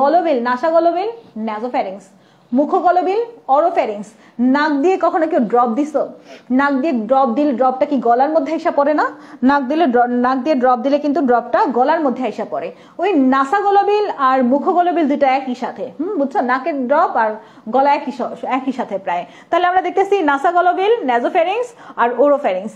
গলবিল, নাসাগলবিল, ন্যাজোফ্যারিংস, মুখগলবিল, অরোফ্যারিংস। নাক দিয়ে কখনো কেউ ড্রপ দিছো? নাক দিয়ে ড্রপ দিলে ড্রপটা কি গলার মধ্যে এসে পড়ে না? নাক দিয়ে ড্রপ দিলে কিন্তু ড্রপটা গলার মধ্যে এসে পড়ে। ওই নাসাগলবিল আর মুখগলবিল দুটো একই সাথে, বুঝছো? নাকের ড্রপ আর গলা একই সাথে প্রায়। তাহলে আমরা দেখতেছি নাসাগলবিল, ন্যাজোফ্যারিংস আর ওরোফ্যারিংস।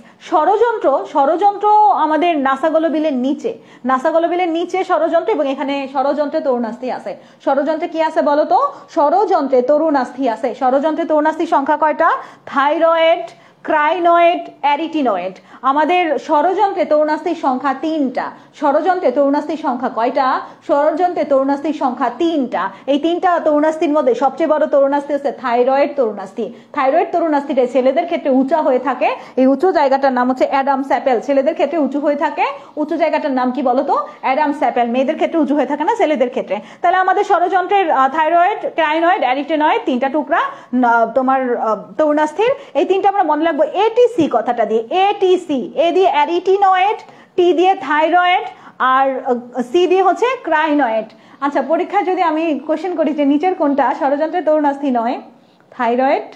ষড়যন্ত্র আমাদের নাসাগলবিলের নিচে, নাসাগলবিলের নিচে ষড়যন্ত্র, এবং এখানে ষড়যন্ত্রে তরুণাস্থি আছে। ষড়যন্ত্রে কি আছে বলতো? ষড়যন্ত্রে তরুণাস্থি আছে। ষড়যন্ত্রে তরুণাস্থির সংখ্যা কয়টা? থাইরয়েড, ক্রাইনয়েড, অ্যারিটিনয়েড। আমাদের ষড়যন্ত্রে তরুণাস্থির সংখ্যা 3টা। ষড়যন্ত্রে তরুণাস্থির সংখ্যা কয়টা? ষড়যন্ত্রে তরুণাস্থির সংখ্যা 3টা। এই 3টা তরুণাস্থির মধ্যে সবচেয়ে বড় তরুণাস্থি হচ্ছে থাইরয়েড তরুণাস্থি। থাইরয়েড তরুণাস্থিটা ছেলেদের ক্ষেত্রে উঁচা হয়ে থাকে। এই উঁচু জায়গাটার নাম হচ্ছে অ্যাডামস অ্যাপেল। ছেলেদের ক্ষেত্রে উঁচু হয়ে থাকে। উঁচু জায়গাটার নাম কি বলতো? Adams Apple. মেয়েদের ক্ষেত্রে উঁচু হয়ে থাকে না, ছেলেদের ক্ষেত্রে। তাহলে আমাদের ষড়যন্ত্রের থাইরয়েড, ক্রাইনয়েড, অ্যারিটিনয়েড 3টা টুকরা তোমার তরুণাস্থির। এই 3টা আমরা মনে রাখবো এটিসি কথাটা দিয়ে। এটিসি, এ দিয়ে অ্যারিটিনয়েড, টি দিয়ে থাইরয়েড, আর সি দিয়ে হচ্ছে ক্রাইনয়েড। আচ্ছা, পরীক্ষায় যদি আমি কোশ্চেন করি যে নিচের কোনটা ষড়যন্ত্রের তরুণাস্থি নয়? Thyroid,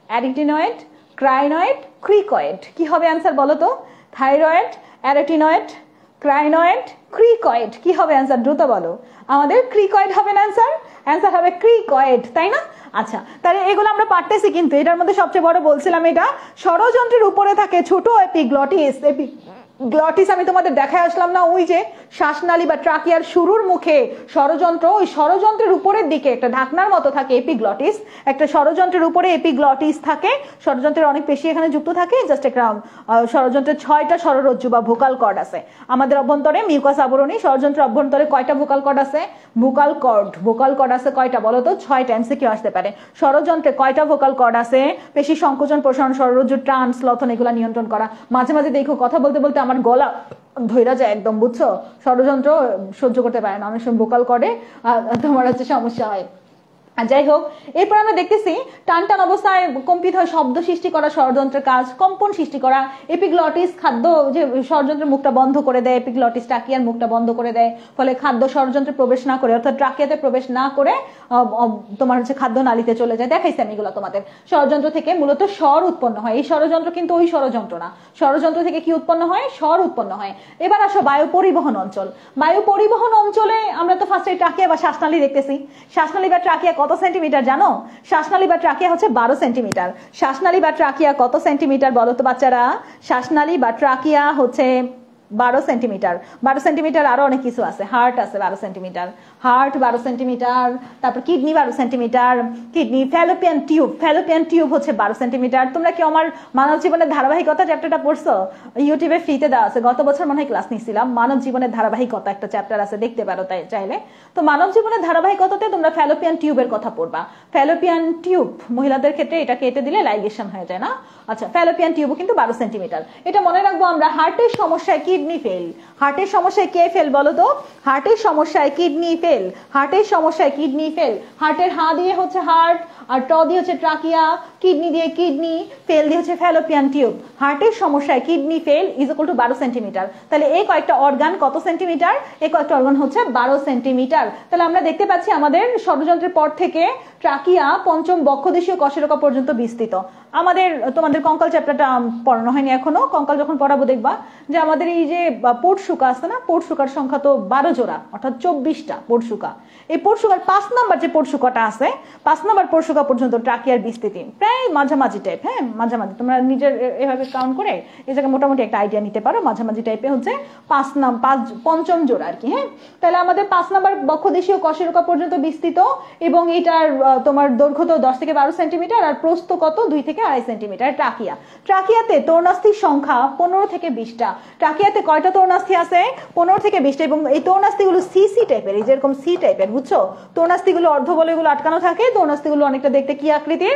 arytenoid, crinoid, cricoid. কি হবে অ্যান্সার বলো তো? Thyroid, arytenoid, crinoid, cricoid. কি হবে অ্যান্সার? দ্রুত বলো। আমাদের ক্রিকয়েড হবে না অ্যান্সার? অ্যান্সার হবে ক্রিকয়েড, তাই না? আচ্ছা, তাহলে এগুলো আমরা পারতেছি, কিন্তু এটার মধ্যে সবচেয়ে বড় বলছিলাম এটা ষড়যন্ত্রের উপরে থাকে ছোট এপিগ্লটিস। গ্লটিস আমি তোমাদের দেখায় আসলাম না, ওই যে শ্বাসনালী বা ট্রাকিয়ার শুরুর মুখে ষড়যন্ত্র, ওই ষড়যন্ত্রের উপরের দিকে একটা ঢাকনার মতো থাকে এপিগ্লটিস। একটা ষড়যন্ত্রের উপরে এপিগ্লটিস থাকে। ষড়যন্ত্রের অনেক পেশি এখানে যুক্ত থাকে। জাস্ট একটা ষড়যন্ত্রের 6টা ষড়রজ্জু বা ভোকাল কর্ড আছে আমাদের অভ্যন্তরে, মিউকাস আবরণী। ষড়যন্ত্রের অভ্যন্তরে কয়টা ভোকাল কর্ড আছে? Vocal cord. ভোকাল কর্ড আছে কয়টা বলো তো? 6টা। এমসিকিউ আসতে পারে। ষড়যন্ত্রে কয়টা ভোকাল কর্ড আছে? পেশি সংকোচন, প্রসারণ, ষড়রজ্জু, ট্রান্সলথন এগুলা নিয়ন্ত্রণ করা। মাঝে মাঝে দেখো কথা বলতে বলতে আমার গলা ধৈরা যায় একদম, বুঝছো? ষড়যন্ত্র সহ্য করতে পারে না, অনেক সময় ভোকাল কর্ডে তোমার হচ্ছে সমস্যা হয়। যাই হোক, এরপর আমরা দেখতেছি টান টান অবস্থায় কম্পিত হয় শব্দ সৃষ্টি করা ষড়যন্ত্রের কাজ, কম্পন সৃষ্টি করা। এপিগ্লটিস খাদ্য যে ষড়যন্ত্রের মুখটা বন্ধ করে দেয়, এপিগ্লটিস ট্রাকিয়ার মুখটা বন্ধ করে দেয়, ফলে খাদ্য ষড়যন্ত্রে প্রবেশ না করে, অর্থাৎ ট্রাকিয়াতে প্রবেশ না করে তোমার হচ্ছে খাদ্য নালীতে চলে যায়। দেখাইছি আমি এগুলো তোমাদের। ষড়যন্ত্র থেকে মূলত স্বর উৎপন্ন হয়। এই ষড়যন্ত্র কিন্তু ওই ষড়যন্ত্র না। ষড়যন্ত্র থেকে কি উৎপন্ন হয়? স্বর উৎপন্ন হয়। এবার আসো বায়ু পরিবহন অঞ্চল। বায়ু পরিবহন অঞ্চলে আমরা তো ফার্স্টে ট্রাকিয়া বা শ্বাসনালী দেখতেছি। শ্বাসনালী বা ট্রাকিয়া কত সেন্টিমিটার জানো? শ্বাসনালী বা ট্রাকিয়া হচ্ছে 12 সেন্টিমিটার। শ্বাসনালী বা ট্রাকিয়া কত সেন্টিমিটার বলো তো বাচ্চারা? শ্বাসনালী বা ট্রাকিয়া হচ্ছে 12 সেন্টিমিটার। 12 সেন্টিমিটার আরো অনেক কিছু আছে। হার্ট আছে 12 সেন্টিমিটার, হার্ট 12 সেন্টিমিটার। তারপর kidney 12 centimetre, kidney. Fallopian tube, Fallopian tube হচ্ছে 12 সেন্টিমিটার। তোমরা কি আমার মানব জীবনের ধারাবাহিকতা চ্যাপ্টারটা পড়ছো? ইউটিউবে ফ্রিতে দেওয়া আছে। গত বছর মনে হয় ক্লাস নিছিলাম। মানব জীবনের ধারাবাহিকতা একটা চ্যাপ্টার আছে, দেখতে পারো তাই চাইলে। তো মানব জীবনের ধারাবাহিকতাতে তোমরা ফ্যালোপিয়ান টিউবের কথা পড়বা। ফ্যালোপিয়ান টিউব মহিলাদের ক্ষেত্রে এটা কেটে দিলে লাইগেশন হয়ে যায় না? আচ্ছা, ফ্যালোপিয়ান টিউবও কিন্তু 12 সেন্টিমিটার। এটা মনে রাখবো আমরা। হার্টের সমস্যায় কিডনি ফেল। হার্টের সমস্যায় কে ফেল বলো তো? হার্টের সমস্যায় কিডনি ফেল। হার্টের সমস্যায় কিডনি ফেল। হার্টের হা দিয়ে হচ্ছে হার্ট, আর ট দিয়ে হচ্ছে ট্রাকিয়া, কিডনি দিয়ে কিডনি, ফেল দিয়ে হচ্ছে ফ্যালোপিয়ান টিউব। হার্টের সমস্যায় kidney fail is equal to 12 centimetre. তাহলে এই কয়েকটা অর্গান কত সেন্টিমিটার? এই কয়েকটা অর্গান হচ্ছে 12 সেন্টিমিটার। তাহলে আমরা দেখতে পাচ্ছি আমাদের ষড়যন্ত্রের পর থেকে ট্রাকিয়া পঞ্চম বক্ষদেশীয় কশেরকা পর্যন্ত বিস্তৃত। আমাদের তোমাদের কঙ্কাল চ্যাপ্টারটা পড়ানো হয়নি এখনো। কঙ্কাল যখন পড়াবো দেখবা যে আমাদের এই যে পোর্টশুকা আছে না, পোর্টশুকার সংখ্যা তো 12 জোড়া, অর্থাৎ 24টা পোর্টশুকা। এই পোর্টশুকার 5 নম্বর যে পোর্টশুকাটা আছে, 5 নম্বর পোর্টশুকা পর্যন্ত ট্রাকিয়ার বিস্তৃতি প্রায় মাঝামাঝি টাইপ। হ্যাঁ, মাঝামাঝি। তোমরা নিজের এভাবে কাউন্ট করে এই জায়গায় মোটামুটি একটা আইডিয়া নিতে পারো। মাঝামাঝি টাইপে হচ্ছে পঞ্চম জোড়া আর কি। হ্যাঁ, তাহলে আমাদের 5 নম্বর বক্ষদেশীয় কশেরকা পর্যন্ত বিস্তৃত, এবং এটার তোমার দৈর্ঘ্য তো 10 থেকে 12 সেন্টিমিটার, আর প্রস্থ কত? 2 থেকে 2.5 সেন্টিমিটার। ট্রাকিয়া, ট্রাকিয়াতে তরুণাস্থির সংখ্যা 15 থেকে 20টা। ট্রাকিয়াতে কয়টা তরুণাস্থি আছে? 15 থেকে 20টা। এবং এই তরুণাস্থিগুলো সি টাইপের, এই যেরকম সি টাইপের, বুঝছো? তরুণাস্থিগুলো অর্ধবলয়গুলো আটকানো থাকে। তরুণাস্থিগুলো অনেকটা দেখতে কি আকৃতির?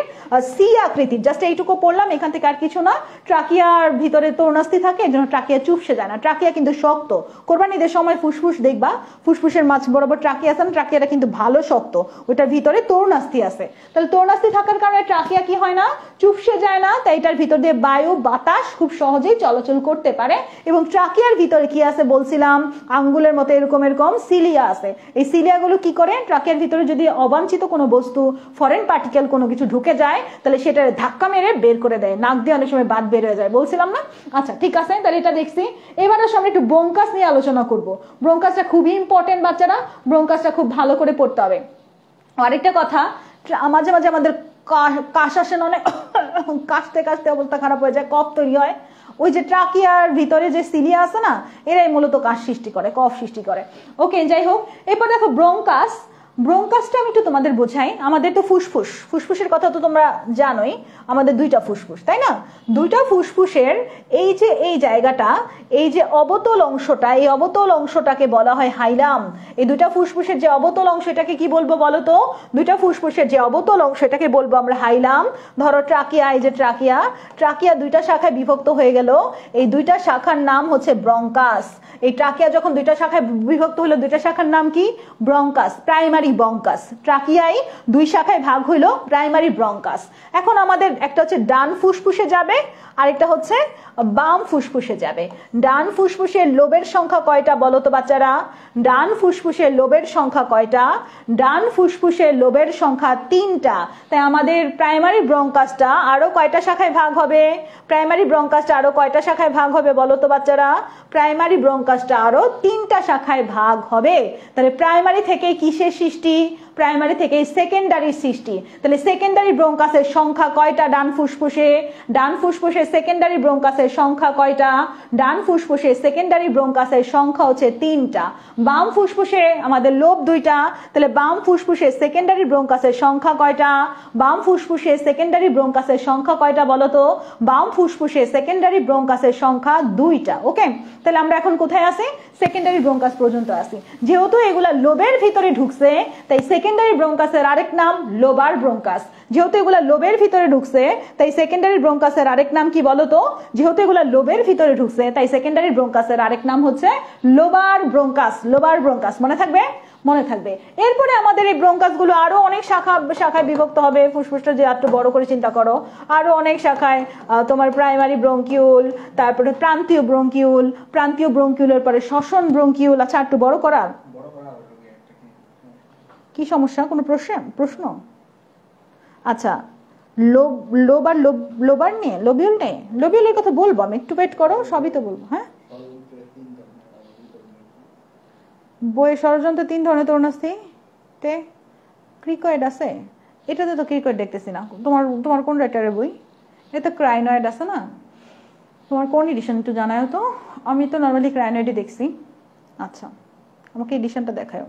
সি আকৃতির। জাস্ট এইটুকু পড়লাম, এখান থেকে আর কিছু না। ট্রাকিয়ার ভিতরে তরুণাস্থি থাকে, এই জন্য ট্রাকিয়া চুপসে যায় না। ট্রাকিয়া কিন্তু শক্ত। কোরবানিদের সময় ফুসফুস দেখবা, ফুসফুসের মাঝ বরাবর ট্রাকিয়া আছে না, ট্রাকিয়াটা কিন্তু ভালো শক্ত, ওইটার ভিতরে তরুণাস্থি আছে। তাহলে তরুণাস্থি থাকার কারণে ট্রাকিয়া কি হয় না? চুপসে যায় না। তাই এটার ভিতর দিয়ে বায়ু বাতাস খুব সহজেই চলাচল করতে পারে। এবং ট্রাকিয়ার ভিতরে কি আছে বলছিলাম? আঙ্গুলের মতো এরকম এরকম সিলিয়া আছে। এই সিলিয়াগুলো কি করে? ট্রাকিয়ার ভিতরে যদি অবাঞ্ছিত কোনো বস্তু, ফরেন পার্টিকেল কোনো কিছু ঢুকে যায়, তাহলে সেটা ধাক্কা মেরে বের করে দেয়। নাক দিয়ে অনেক সময় বাত বের হয়ে যায়, বলছিলাম না? আচ্ছা, ঠিক আছে, তাহলে এটা দেখছি। এবার আমরা একটু ব্রঙ্কাস নিয়ে আলোচনা করব। ব্রঙ্কাসটা খুবই ইম্পর্টেন্ট বাচ্চারা, ব্রঙ্কাসটা খুব ভালো করে পড়তে হবে। আরেকটা কথা, মাঝে মাঝে আমাদের কাশ আসে না, অনেক কাশতে কাশতে অবস্থা খারাপ হয়ে যায়, কফ তৈরি হয়। ওই যে ট্রাকিয়ার ভিতরে যে সিলিয়া আছে না, এরাই মূলত কাশ সৃষ্টি করে, কফ সৃষ্টি করে। ওকে, যাই হোক, এরপর দেখো ব্রঙ্কাস। ব্রঙ্কাসটা আমি একটু তোমাদের বোঝাই। আমাদের তো ফুসফুস, ফুসফুসের কথা তো তোমরা জানোই, আমাদের দুইটা ফুসফুস, তাই না? দুইটা ফুসফুসের এই যে এই জায়গাটা, এই যে অবতল অংশটা, এই অবতল অংশটাকে বলা হয় হাইলাম। এই দুইটা ফুসফুসের যে অবতল অংশ, এটাকে কি বলবো বলো তো? দুইটা ফুসফুসের যে অবতল অংশ, এটাকে বলবো আমরা হাইলাম। ধরো ট্রাকিয়া, এই যে ট্রাকিয়া, ট্রাকিয়া দুইটা শাখায় বিভক্ত হয়ে গেল, এই দুইটা শাখার নাম হচ্ছে ব্রঙ্কাস। এই ট্রাকিয়া যখন দুইটা শাখায় বিভক্ত হলো, দুইটা শাখার নাম কি? Bronchus, primary bronchus. ট্রাকিয়ায় দুই শাখায় ভাগ হইলো, প্রাইমারি ব্রঙ্কাস। এখন আমাদের একটা হচ্ছে ডান ফুসফুসে যাবে, আরেকটা হচ্ছে বাম ফুসফুসে যাবে। ডান ফুসফুসের লোবের সংখ্যা কয়টা বলো তো বাচ্চারা? ডান ফুসফুসের লোবের সংখ্যা কয়টা? ডান ফুসফুসের লোবের সংখ্যা 3টা। তাই আমাদের প্রাইমারি ব্রঙ্কাসটা আরো কয়টা শাখায় ভাগ হবে? প্রাইমারি ব্রঙ্কাসটা আরো কয়টা শাখায় ভাগ হবে বলো তো বাচ্চারা? প্রাইমারি ব্রঙ্কাসটা আরো 3টা শাখায় ভাগ হবে। তাহলে প্রাইমারি থেকে কিসের সৃষ্টি? প্রাইমারি থেকে সেকেন্ডারি সৃষ্টি। তাহলে সেকেন্ডারি ব্রঙ্কাসের সংখ্যা কয়টা ডান ফুসফুসে? ডান ফুসফুসের সেকেন্ডারি ব্রঙ্কাসের সংখ্যা কয়টা? ডান ফুসফুসের সেকেন্ডারি ব্রঙ্কাসের সংখ্যা হচ্ছে 3টা। বাম ফুসফুসে আমাদের লোব 2টা, তাহলে বাম ফুসফুসের সেকেন্ডারি ব্রঙ্কাসের সংখ্যা কয়টা? বাম ফুসফুসের সেকেন্ডারি ব্রঙ্কাসের সংখ্যা কয়টা বলো তো? বাম ফুসফুসের সেকেন্ডারি ব্রঙ্কাসের সংখ্যা 2টা। ওকে, তাহলে আমরা এখন কোথায় আছি? সেকেন্ডারি ব্রঙ্কাস পর্যন্ত আছি। যেহেতু এগুলা লোবের ভিতরে ঢুকছে, তাই সেকেন্ডারি ব্রঙ্কাসের আরেক নাম লোবার ব্রঙ্কাস। যেহেতু এগুলা লোবের ভিতরে ঢুকছে, তাই সেকেন্ডারি ব্রঙ্কাসের আরেক নাম কি বলো তো? যেহেতু এগুলা লোবের ভিতরে ঢুকছে, তাই সেকেন্ডারি ব্রঙ্কাসের আরেক নাম হচ্ছে লোবার ব্রঙ্কাস। লোবার ব্রঙ্কাস মনে থাকবে? মনে থাকবে। এরপরে আমাদের এই ব্রঙ্কাস গুলো আরো অনেক শাখায় বিভক্ত হবে। ফুসফুসটা যে একটু বড় করে চিন্তা করো, আরো অনেক শাখায়। তোমার প্রাইমারি ব্রঙ্কিউল, তারপরে প্রান্তীয় ব্রঙ্কিউল, প্রান্তীয় ব্রঙ্কিউলের পরে শ্বসন ব্রঙ্কিউল। আচ্ছা, একটু বড় করার কি সমস্যা? কোনো প্রশ্ন? আচ্ছা, লোবার নিয়ে, লোবিউল নিয়ে, লোবিউলের কথা বলবো আমি, একটু ওয়েট করো, সবই তো বলবো। হ্যাঁ, বইয়ে ষড়যন্ত্র 3 ধরনের তরুণাস্থি তে ক্রিকয়েড আছে। এটাতে তো ক্রিকয়েড দেখতেছি না। তোমার কোন রাইটারের বই? এটা ক্রাইনয়েড আছে না? তোমার কোন এডিশন একটু জানাও তো। আমি তো নর্মালি ক্রাইনয়েডই দেখছি। আচ্ছা, আমাকে এডিশনটা দেখাও।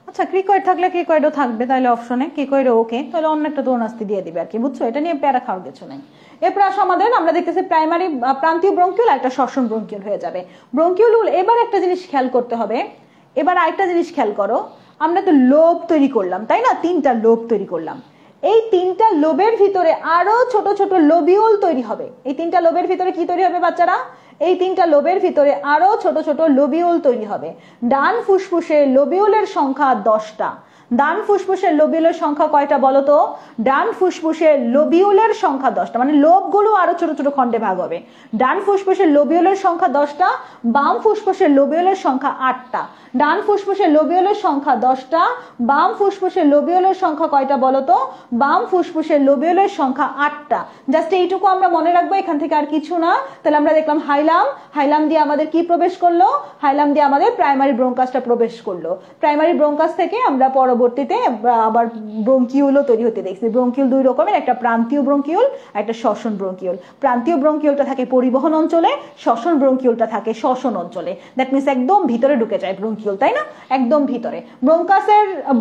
আচ্ছা, ক্রিকয়েড থাকলে ক্রিকয়েডও থাকবে, তাহলে অপশনে ক্রিকয়েডও ওকে, তাহলে অন্য একটা তরুণাস্থি দিয়ে দিবে আর কি, বুঝছো? এটা নিয়ে প্যারা খাওয়ার কিছু নাই। এরপর আসো আমাদের, আমরা দেখতেছি প্রাইমারি প্রান্তীয় ব্রঙ্কিউল, একটা শ্বসন ব্রঙ্কিউল হয়ে যাবে। ব্রঙ্কিউল। এবার একটা জিনিস খেয়াল করতে হবে, এবার আরেকটা জিনিস খেয়াল করো। আমরা তো লোব তৈরি করলাম, তাই না? 3টা লোব তৈরি করলাম। এই 3টা লোবের ভিতরে আরো ছোট ছোট লোবিউল তৈরি হবে। এই 3টা লোবের ভিতরে কি তৈরি হবে বাচ্চারা? এই 3টা লোবের ভিতরে আরো ছোট ছোট লোবিউল তৈরি হবে। ডান ফুসফুসে লোবিউলের সংখ্যা 10টা। ডান ফুসফুসের লোবিউলের সংখ্যা কয়টা বলো তো? ডান ফুসফুসের লোবিউলের সংখ্যা 10টা, মানে লোবগুলো আরো ছোট ছোট খণ্ডে ভাগ হবে। ডান ফুসফুসের লোবিউলের সংখ্যা 10টা, বাম ফুসফুসের লোবিউলের সংখ্যা 8টা। ডান ফুসফুসের লোবিউলের সংখ্যা 10টা, বাম ফুসফুসের লোবিউলের সংখ্যা কয়টা বলো তো? বাম ফুসফুসের লোবিউলের সংখ্যা 8টা। জাস্ট এইটুকু আমরা মনে রাখবো, এখান থেকে আর কিছু না। তাহলে আমরা দেখলাম হাইলাম, হাইলাম দিয়ে আমাদের কি প্রবেশ করলো? হাইলাম দিয়ে আমাদের প্রাইমারি ব্রঙ্কাসটা প্রবেশ করলো। প্রাইমারি ব্রঙ্কাস থেকে আমরা পরবর্তীতে আবার ব্রঙ্কিউলও তৈরি হতে দেখছি। ব্রঙ্কিউল 2 রকমের, একটা প্রান্তীয় ব্রঙ্কিউল, একটা শ্বসন ব্রঙ্কিউল। প্রান্তীয় ব্রঙ্কিউলটা থাকে পরিবহন অঞ্চলে, শ্বসন ব্রঙ্কিউলটা থাকে শ্বসন অঞ্চলে। দ্যাট মিনস একদম ভিতরে ঢুকে যায় ব্রঙ্কিউল, তাই না? একদম ভিতরে।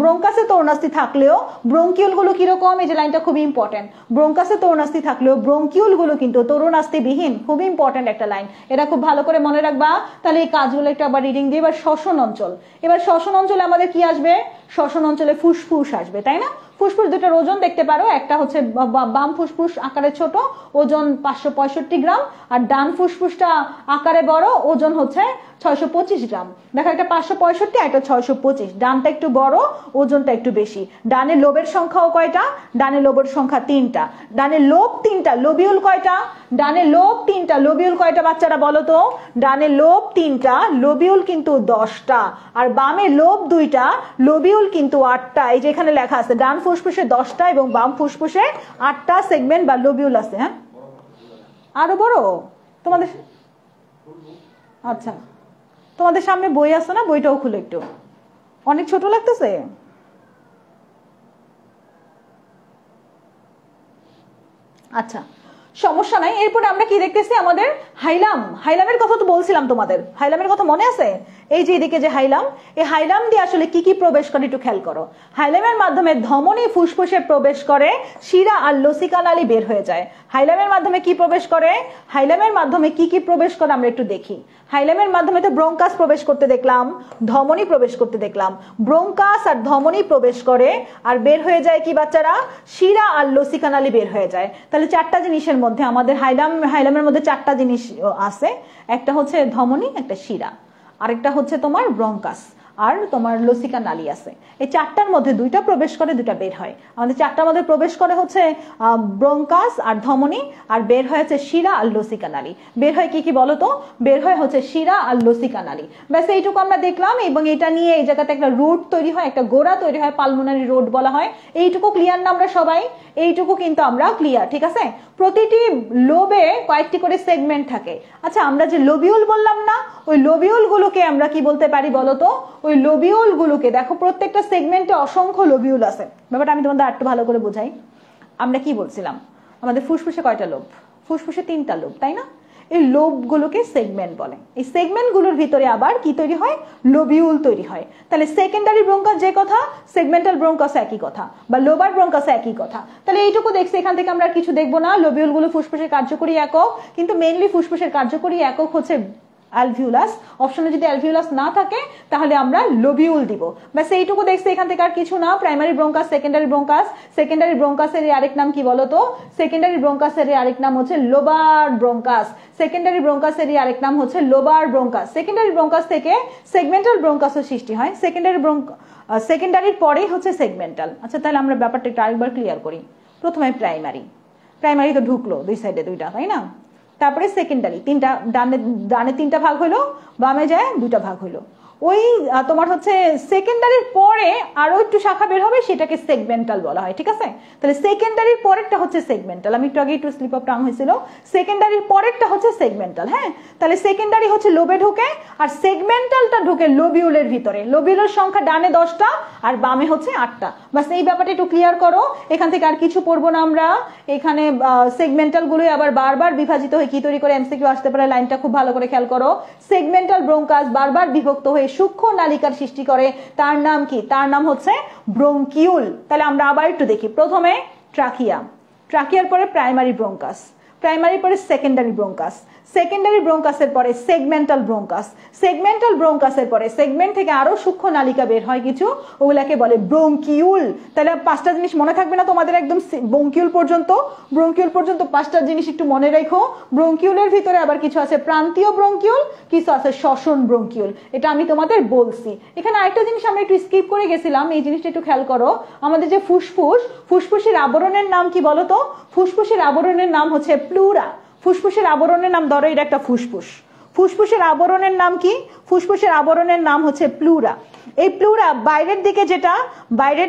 ব্রঙ্কাসে তরুণাস্থি থাকলেও ব্রঙ্কিউল গুলো কিরকম? এই যে লাইনটা খুব ইম্পর্টেন্ট। ব্রঙ্কাসে তরুণাস্থি থাকলেও ব্রঙ্কিউল গুলো কিন্তু তরুণাস্থি বিহীন। খুব ইম্পর্টেন্ট একটা লাইন, এটা খুব ভালো করে মনে রাখবা। তাহলে এই কাজগুলো একটু আবার রিডিং দিয়ে। এবার শ্বসন অঞ্চল। এবার শ্বসন অঞ্চলে আমাদের কি আসবে? শ্বসন অঞ্চলে ফুসফুস আসবে, তাই না? ফুসফুস দুটোর ওজন দেখতে পারো, একটা হচ্ছে বাম ফুসফুস আকারে ছোট, ওজন 565 গ্রাম, আর ডান ফুসফুসটা আকারে বড়, ওজন হচ্ছে 625 গ্রাম। দেখো, একটা 565, একটা 625। ডানটা একটু বড়, ওজনটা একটু বেশি। ডানের লোবের সংখ্যাও কয়টা? ডানের লোবের সংখ্যা 3টা। ডানের লোব 3টা, লোবিউল কয়টা? ডানের লোব 3টা, লোবিউল কয়টা বাচ্চারা বলো তো? ডানের লোব 3টা, লোবিউল কিন্তু 10টা। আর বামে লোব 2টা, লোবিউল কিন্তু 8টা। এই যে এখানে লেখা আছে, ডান ফুসফুসে 10টা এবং বাম ফুসফুসে 8টা সেগমেন্ট বা লোবিউল আছে। হ্যাঁ, আরো বড় তোমাদের? আচ্ছা, তোমাদের সামনে বই আছে না? বইটাও খুলে একটু। অনেক ছোট লাগতেছে। আচ্ছা, সমস্যা নাই। এরপরে আমরা কি দেখতেছি, আমাদের হাইলাম, হাইলামের কথা তো বলছিলাম তোমাদের, হাইলামের কথা মনে আছে? এই যে এদিকে যে হাইলাম, এই হাইলাম দিয়ে আসলে কি কি প্রবেশ করে একটু খেয়াল করো। হাইলামের মাধ্যমে ধমনী ফুসফুসে প্রবেশ করে, শিরা আর লসিকা নালী বের হয়ে যায়। হাইলামের মাধ্যমে কি প্রবেশ করে, হাইলামের মাধ্যমে কি কি প্রবেশ করে আমরা একটু দেখি। হাইলামের মাধ্যমে তো ব্রঙ্কাস প্রবেশ করতে দেখলাম, ধমনী প্রবেশ করতে দেখলাম, ব্রঙ্কাস আর ধমনী প্রবেশ করে আর বের হয়ে যায় কি বাচ্চারা, শিরা আর লসিকা নালী বের হয়ে যায়। তাহলে চারটা জিনিসের মধ্যে আমাদের হাইলামের মধ্যে চারটা জিনিস আছে, একটা হচ্ছে ধমনী, একটা শিরা, আরেকটা হচ্ছে তোমার ব্রঙ্কাস, আর তোমার লসিকা নালী আছে। এই চারটার মধ্যে দুইটা প্রবেশ করে, দুইটা বের হয়। আমাদের চারটার মধ্যে প্রবেশ করে হচ্ছে ব্রঙ্কাস আর ধমনী, আর বের হয়েছে শিরা আর লসিকা নালী। বের হয় কি কি বলো তো, বের হয় হচ্ছে শিরা আর লসিকা নালী। ব্যাস এইটুকু আমরা দেখলাম, এবং এটা নিয়ে এই জায়গাতে একটা রুট তৈরি হয়, একটা গোড়া তৈরি হয়, পালমোনারি রোড বলা হয়। এইটুকু ক্লিয়ার না আমরা সবাই? এইটুকু কিন্তু আমরা ক্লিয়ার, ঠিক আছে? প্রতিটি লোবে কয়েকটি করে সেগমেন্ট থাকে। আচ্ছা, আমরা যে লোবিউল বললাম না, ওই লোবিউল গুলোকে আমরা কি বলতে পারি বলতো? ওই লোবিউল গুলোকে দেখো, প্রত্যেকটা সেগমেন্টে অসংখ্য লোবিউল আছে। ব্যাপারটা আমি তোমাদের একটু ভালো করে বোঝাই। আমরা কি বলছিলাম, আমাদের ফুসফুসে কয়টা লোব? ফুসফুসে 3টা লোব, তাই না? এই লোবগুলোকে সেগমেন্ট বলে। এই সেগমেন্ট গুলোর ভিতরে আবার কি তৈরি হয়, লোবিউল তৈরি হয়। তাহলে সেকেন্ডারি ব্রঙ্কাস যে কথা, সেগমেন্টাল ব্রঙ্কাস একই কথা, বা লোবার ব্রঙ্কাস একই কথা। তাহলে এইটুকু দেখছি, এখান থেকে আমরা কিছু দেখবো না। লোবিউল গুলো ফুসফুসের কার্যকরী একক, কিন্তু মেইনলি ফুসফুসের কার্যকরী একক হচ্ছে অ্যালভিউলাস। অপশনে যদি অ্যালভিউলাস না থাকে তাহলে আমরা লোবিউল দিব। ব্যাস এইটুকু দেখছি, এখান থেকে আর কিছু না। Primary bronchus, secondary bronchus. Secondary ব্রঙ্কাসের আরেক নাম কি বলতো? সেকেন্ডারি ব্রঙ্কাসের আরেক নাম হচ্ছে লোবার ব্রঙ্কাস। সেকেন্ডারি ব্রঙ্কাসের আরেক নাম হচ্ছে লোবার ব্রঙ্কাস। সেকেন্ডারি ব্রঙ্কাস থেকে সেগমেন্টাল ব্রঙ্কাসের সৃষ্টি হয়। সেকেন্ডারির পরেই হচ্ছে সেগমেন্টাল। আচ্ছা, তাহলে আমরা ব্যাপারটা একটু আরেকবার ক্লিয়ার করি। প্রথমে প্রাইমারি তো ঢুকলো দুই সাইডে দুইটা, তাই না? তারপরে সেকেন্ডারি, তিনটা, ডানে 3টা ভাগ হলো, বামে যায় 2টা ভাগ হলো। ওই তোমার হচ্ছে সেকেন্ডারির পরে আরো একটু শাখা বের হবে, সেটাকে সেগমেন্টাল বলা হয়, ঠিক আছে? তাহলে সেকেন্ডারির পরেরটা হচ্ছে সেগমেন্টাল। আমি একটু আগে একটু স্লিপ অফ টাং হয়েছিল। সেকেন্ডারির পরেরটা হচ্ছে সেগমেন্টাল। হ্যাঁ, তাহলে সেকেন্ডারি হচ্ছে লোবে ঢোকে, আর সেগমেন্টালটা ঢোকে লোবিউলের ভিতরে। লোবিউলের সংখ্যা ডানে 10টা আর বামে হচ্ছে 8টা। বাস এই ব্যাপারটা একটু ক্লিয়ার করো। এখান থেকে আর কিছু পড়বো না আমরা। এখানে সেগমেন্টাল গুলোই আবার বারবার বিভাজিত হয়ে কি তৈরি করে, এমসিকিউ আসতে পারে। লাইনটা খুব ভালো করে খেয়াল করো। সেগমেন্টাল ব্রঙ্কাস বারবার বিভক্ত হয়ে সূক্ষ্ম নালিকার সৃষ্টি করে। তার নাম কি? তার নাম হচ্ছে ব্রঙ্কিউল। তাহলে আমরা আবার একটু দেখি। প্রথমে ট্রাকিয়া, ট্রাকিয়ার পরে প্রাইমারি ব্রঙ্কাস, প্রাইমারি পরে সেকেন্ডারি ব্রঙ্কাস, সেকেন্ডারি ব্রঙ্কাসের পরে সেগমেন্টাল ব্রঙ্কাস, সেগমেন্টাল ব্রঙ্কাসের পরে সেগমেন্ট থেকে আরো সূক্ষ্ম নালিকা বের হয় কিছু, ওগুলাকে বলে ব্রঙ্কিউল। তাহলে 5টা জিনিস মনে থাকবে না তোমাদের একদম ব্রঙ্কিউল পর্যন্ত? ব্রঙ্কিউল পর্যন্ত 5টা জিনিস একটু মনে রেখো। ব্রঙ্কিউলের ভিতরে আবার কিছু আছে প্রান্তীয় ব্রঙ্কিউল, কিছু আছে শ্বসন ব্রঙ্কিউল। এটা আমি তোমাদের বলছি। এখানে আরেকটা জিনিস আমরা একটু স্কিপ করে গেছিলাম, এই জিনিসটা একটু খেয়াল করো। আমাদের যে ফুসফুস, ফুসফুসের আবরণের নাম কি বলতো? ফুসফুসের আবরণের নাম হচ্ছে প্লুরা। ফুসফুসের আবরণের নাম, ধরো এটা একটা ফুসফুস, ফুসফুসের আবরণের নাম কি? ফুসফুসের আবরণের নাম হচ্ছে প্লুরা। এই প্লুরা বাইরের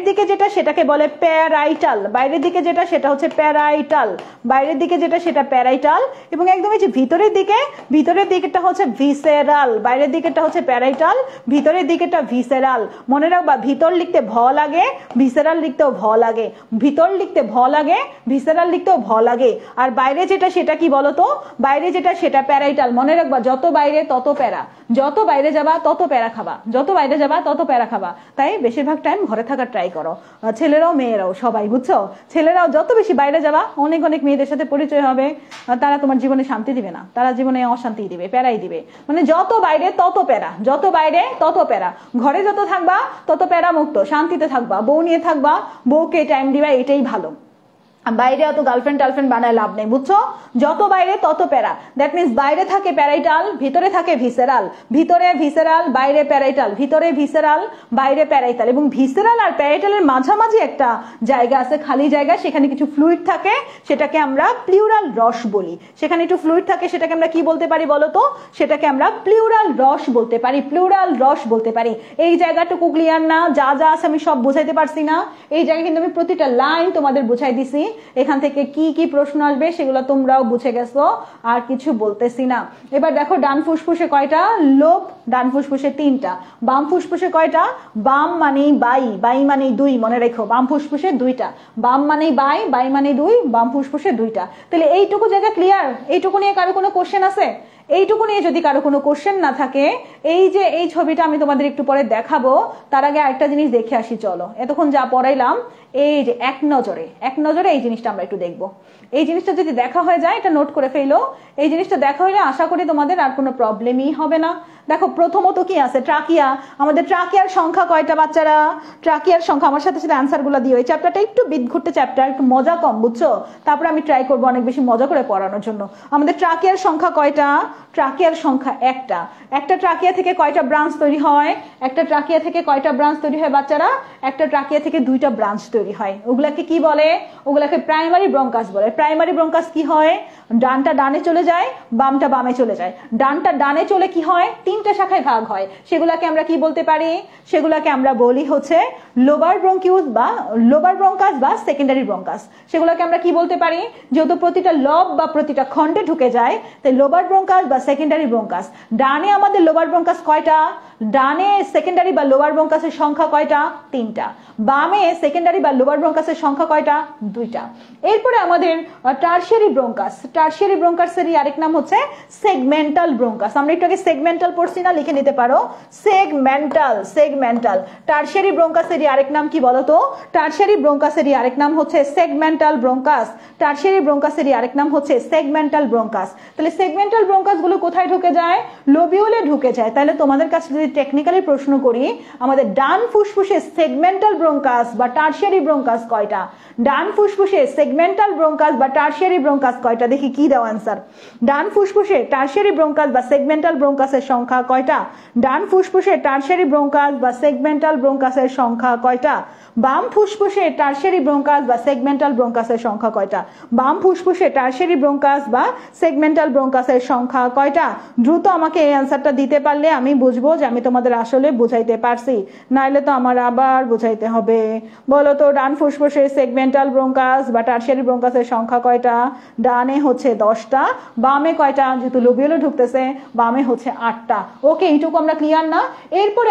দিকে যেটা সেটাকে বলে প্যারাইটাল। বাইরের দিকে যেটা সেটা হচ্ছে প্যারাইটাল, বাইরের দিকে যেটা সেটা প্যারাইটাল। এবং একদম এই যে ভিতরের দিকেটা হচ্ছে ভিসেরাল। বাইরের দিকেটা হচ্ছে প্যারাইটাল, ভিতরের দিকেটা ভিসেরাল। মনে রাখবা, ভিতর লিখতে ভ লাগে, ভিসেরাল লিখতেও ভ লাগে। ভিতর লিখতে ভ লাগে, ভিসেরাল লিখতেও ভ লাগে। আর বাইরে যেটা সেটা কি বলতো? বাইরে যেটা সেটা প্যারাইটাল। মনে রাখবা, যত বাইরে তত প্যারা, যত বাইরে যাবা তত প্যারা খাবা, যত বাইরে যাবা তত প্যারা খাবা। তাই বেশিরভাগ টাইম ঘরে থাকার ট্রাই করো, ছেলেরাও মেয়েরাও সবাই, বুঝছো? ছেলেরাও যত বেশি বাইরে যাবা, অনেক অনেক মেয়েদের সাথে পরিচয় হবে, তারা তোমার জীবনে শান্তি দিবে না, তারা জীবনে অশান্তি দিবে, প্যারাই দিবে। মানে যত বাইরে তত প্যারা, যত বাইরে তত প্যারা। ঘরে যত থাকবা তত প্যারা মুক্ত, শান্তিতে থাকবা, বউ নিয়ে থাকবা, বউকে টাইম দিবা, এটাই ভালো। বাইরে অত গার্লফ্রেন্ড টার্লফ্রেন্ড বানায় লাভ নেই, বুঝছো? যত বাইরে তত প্যারা। দ্যাট মিনস বাইরে থাকে প্যারাইটাল, ভিতরে থাকে ভিসেরাল, ভিতরে ভিসেরাল, বাইরে প্যারাইটাল, ভিতরে ভিসেরাল, বাইরে প্যারাইটাল। এবং ভিসেরাল আর প্যারাইটালের মাঝামাঝি একটা জায়গা আছে, খালি জায়গা, সেখানে কিছু ফ্লুইড থাকে, সেটাকে আমরা প্লিউরাল রস বলি। সেখানে একটু ফ্লুইড থাকে, সেটাকে আমরা কি বলতে পারি বলতো? সেটাকে আমরা প্লিউরাল রস বলতে পারি, প্লিউরাল রস বলতে পারি। এই জায়গাটুকু ক্লিয়ার না? যা যা আছে আমি সব বোঝাইতে পারছি না, এই জায়গায় কিন্তু আমি প্রতিটা লাইন তোমাদের বোঝাই দিছি। এখান থেকে কি কি প্রশ্ন আসবে সেগুলো তোমরাও বুঝে গেছো, আর কিছু বলতেছি না। এবার দেখো ডান ফুসফুসে কয়টা লোব, ডান ফুসফুসে 3টা। বাম ফুসফুসে কয়টা, বাম মানে বাই মানে 2, মনে রেখো বাম ফুসফুসে 2টা, বাম মানে বাই মানে 2, বাম ফুসফুসে 2টা। তাহলে এইটুকু জায়গা ক্লিয়ার? এইটুকু নিয়ে কারো কোনো কোশ্চেন আছে? এইটুকু নিয়ে যদি কারো কোনো কোশ্চেন না থাকে, এই যে এই ছবিটা আমি তোমাদের একটু পরে দেখাবো, তার আগে আরেকটা জিনিস দেখে আসি চলো। এতক্ষণ যা পড়াইলাম এই যে এক নজরে এই জিনিসটা আমরা একটু দেখবো। এই জিনিসটা যদি দেখা হয়ে যায়, এটা নোট করে ফেলো। এই জিনিসটা দেখা হলে আশা করি তোমাদের আর কোনো প্রবলেমই হবে না। দেখো প্রথমত কি আছে, ট্রাকিয়া। আমাদের ট্রাকিয়ার সংখ্যা কয়টা বাচ্চারা? ট্রাকিয়ার সংখ্যা, আমার সাথে সাথে অ্যান্সার গুলো দিও। এই চ্যাপ্টারটা একটু বিদঘুটে চ্যাপ্টার, একটু মজা কম, বুঝছো? তারপরে আমি ট্রাই করবো অনেক বেশি মজা করে পড়ানোর জন্য। আমাদের ট্রাকিয়ার সংখ্যা কয়টা? ট্রাকিয়ার সংখ্যা একটা। একটা ট্রাকিয়া থেকে কয়টা ব্রাঞ্চ তৈরি হয়? একটা ট্রাকিয়া থেকে কয়টা ব্রাঞ্চ তৈরি হয় বাচ্চারা? একটা ট্রাকিয়া থেকে 2টা ব্রাঞ্চ তৈরি হয়। ওগুলাকে কি বলে? ওগুলাকে প্রাইমারি ব্রঙ্কাস বলে। প্রাইমারি ব্রঙ্কাস কি হয়? ডানটা ডানে চলে যায়, বামটা বামে চলে যায়। ডানটা ডানে চলে কি হয়? 3টে শাখায় ভাগ হয়। সেগুলাকে আমরা কি বলতে পারি? সেগুলাকে আমরা বলি হচ্ছে লোবার ব্রঙ্কিউল বা লোবার ব্রঙ্কাস বা সেকেন্ডারি ব্রঙ্কাস। সেগুলোকে আমরা কি বলতে পারি? যেহেতু প্রতিটা লব বা প্রতিটা খণ্ডে ঢুকে যায়, তাই লোবার ব্রঙ্কাস বা সেকেন্ডারি ব্রঙ্কাস। ডানে আমাদের লোবার ব্রঙ্কাস কয়টা? ডানে সেকেন্ডারি বা লোবার ব্রঙ্কাসের সংখ্যা কয়টা? 3টা। বামে সেকেন্ডারি বা লোবার ব্রঙ্কাসের সংখ্যা কয়টা? 2টা। এরপরে আমাদের টারশিয়ারি ব্রঙ্কাস। টারশিয়ারি ব্রঙ্কাসেরই আরেক নাম হচ্ছে সেগমেন্টাল ব্রঙ্কাস। আমরা একটু আগে সেগমেন্টাল পড়ছি না, লিখে নিতে পারো সেগমেন্টাল। টারশিয়ারি ব্রঙ্কাসেরই আরেক নাম কি বলতো? টারশিয়ারি ব্রঙ্কাসেরই আরেক নাম হচ্ছে সেগমেন্টাল ব্রঙ্কাস। টারশিয়ারি ব্রঙ্কাসেরই আরেক নাম হচ্ছে সেগমেন্টাল ব্রঙ্কাস। তাহলে সেগমেন্টাল ব্রঙ্কাস গুলো কোথায় ঢুকে যায়? লোবিউলে ঢুকে যায়। তাহলে তোমাদের কাছে যদি টেকনিক্যালি প্রশ্ন করি, আমাদের ডান ফুসফুসে সেগমেন্টাল ব্রঙ্কাস বা টারশিয়ারি ব্রঙ্কাস কয়টা? ডান ফুসফুসে সেগমেন্টাল ব্রঙ্কাস বা টারশিয়ারি ব্রঙ্কাস কয়টা? দেখি কি দাও আনসার। ডান ফুসফুসে টারশিয়ারি ব্রঙ্কাস বা সেগমেন্টাল ব্রঙ্কাসের সংখ্যা কয়টা? ডান ফুসফুসে টারশিয়ারি ব্রঙ্কাস বা সেগমেন্টাল ব্রঙ্কাসের সংখ্যা কয়টা? বাম ফুসফুসে টারশিয়ারি ব্রঙ্কাস বা সেগমেন্টাল ব্রঙ্কাসের সংখ্যা কয়টা? বাম ফুসফুসে টারশিয়ারি ব্রঙ্কাস বা সেগমেন্টাল ব্রঙ্কাসের সংখ্যা কয়টা? দ্রুত আমাকে এই অ্যান্সারটা দিতে পারলে আমি বুঝবো যে আমি তোমাদের আসলে বুঝাইতে পারছি, নাইলে তো আমার আবার বুঝাইতে হবে। বলো তো, ডান ফুসফুসে সেগমেন্টাল ব্রঙ্কাস বা টারশিয়ারি ব্রঙ্কাসের সংখ্যা কয়টা? ডানে হচ্ছে 10টা, বামে কয়টা? যেহেতু লোবিউলে ঢুকতেছে, বামে হচ্ছে 8টা। ওকে, এইটুকু আমরা ক্লিয়ার না? এরপরে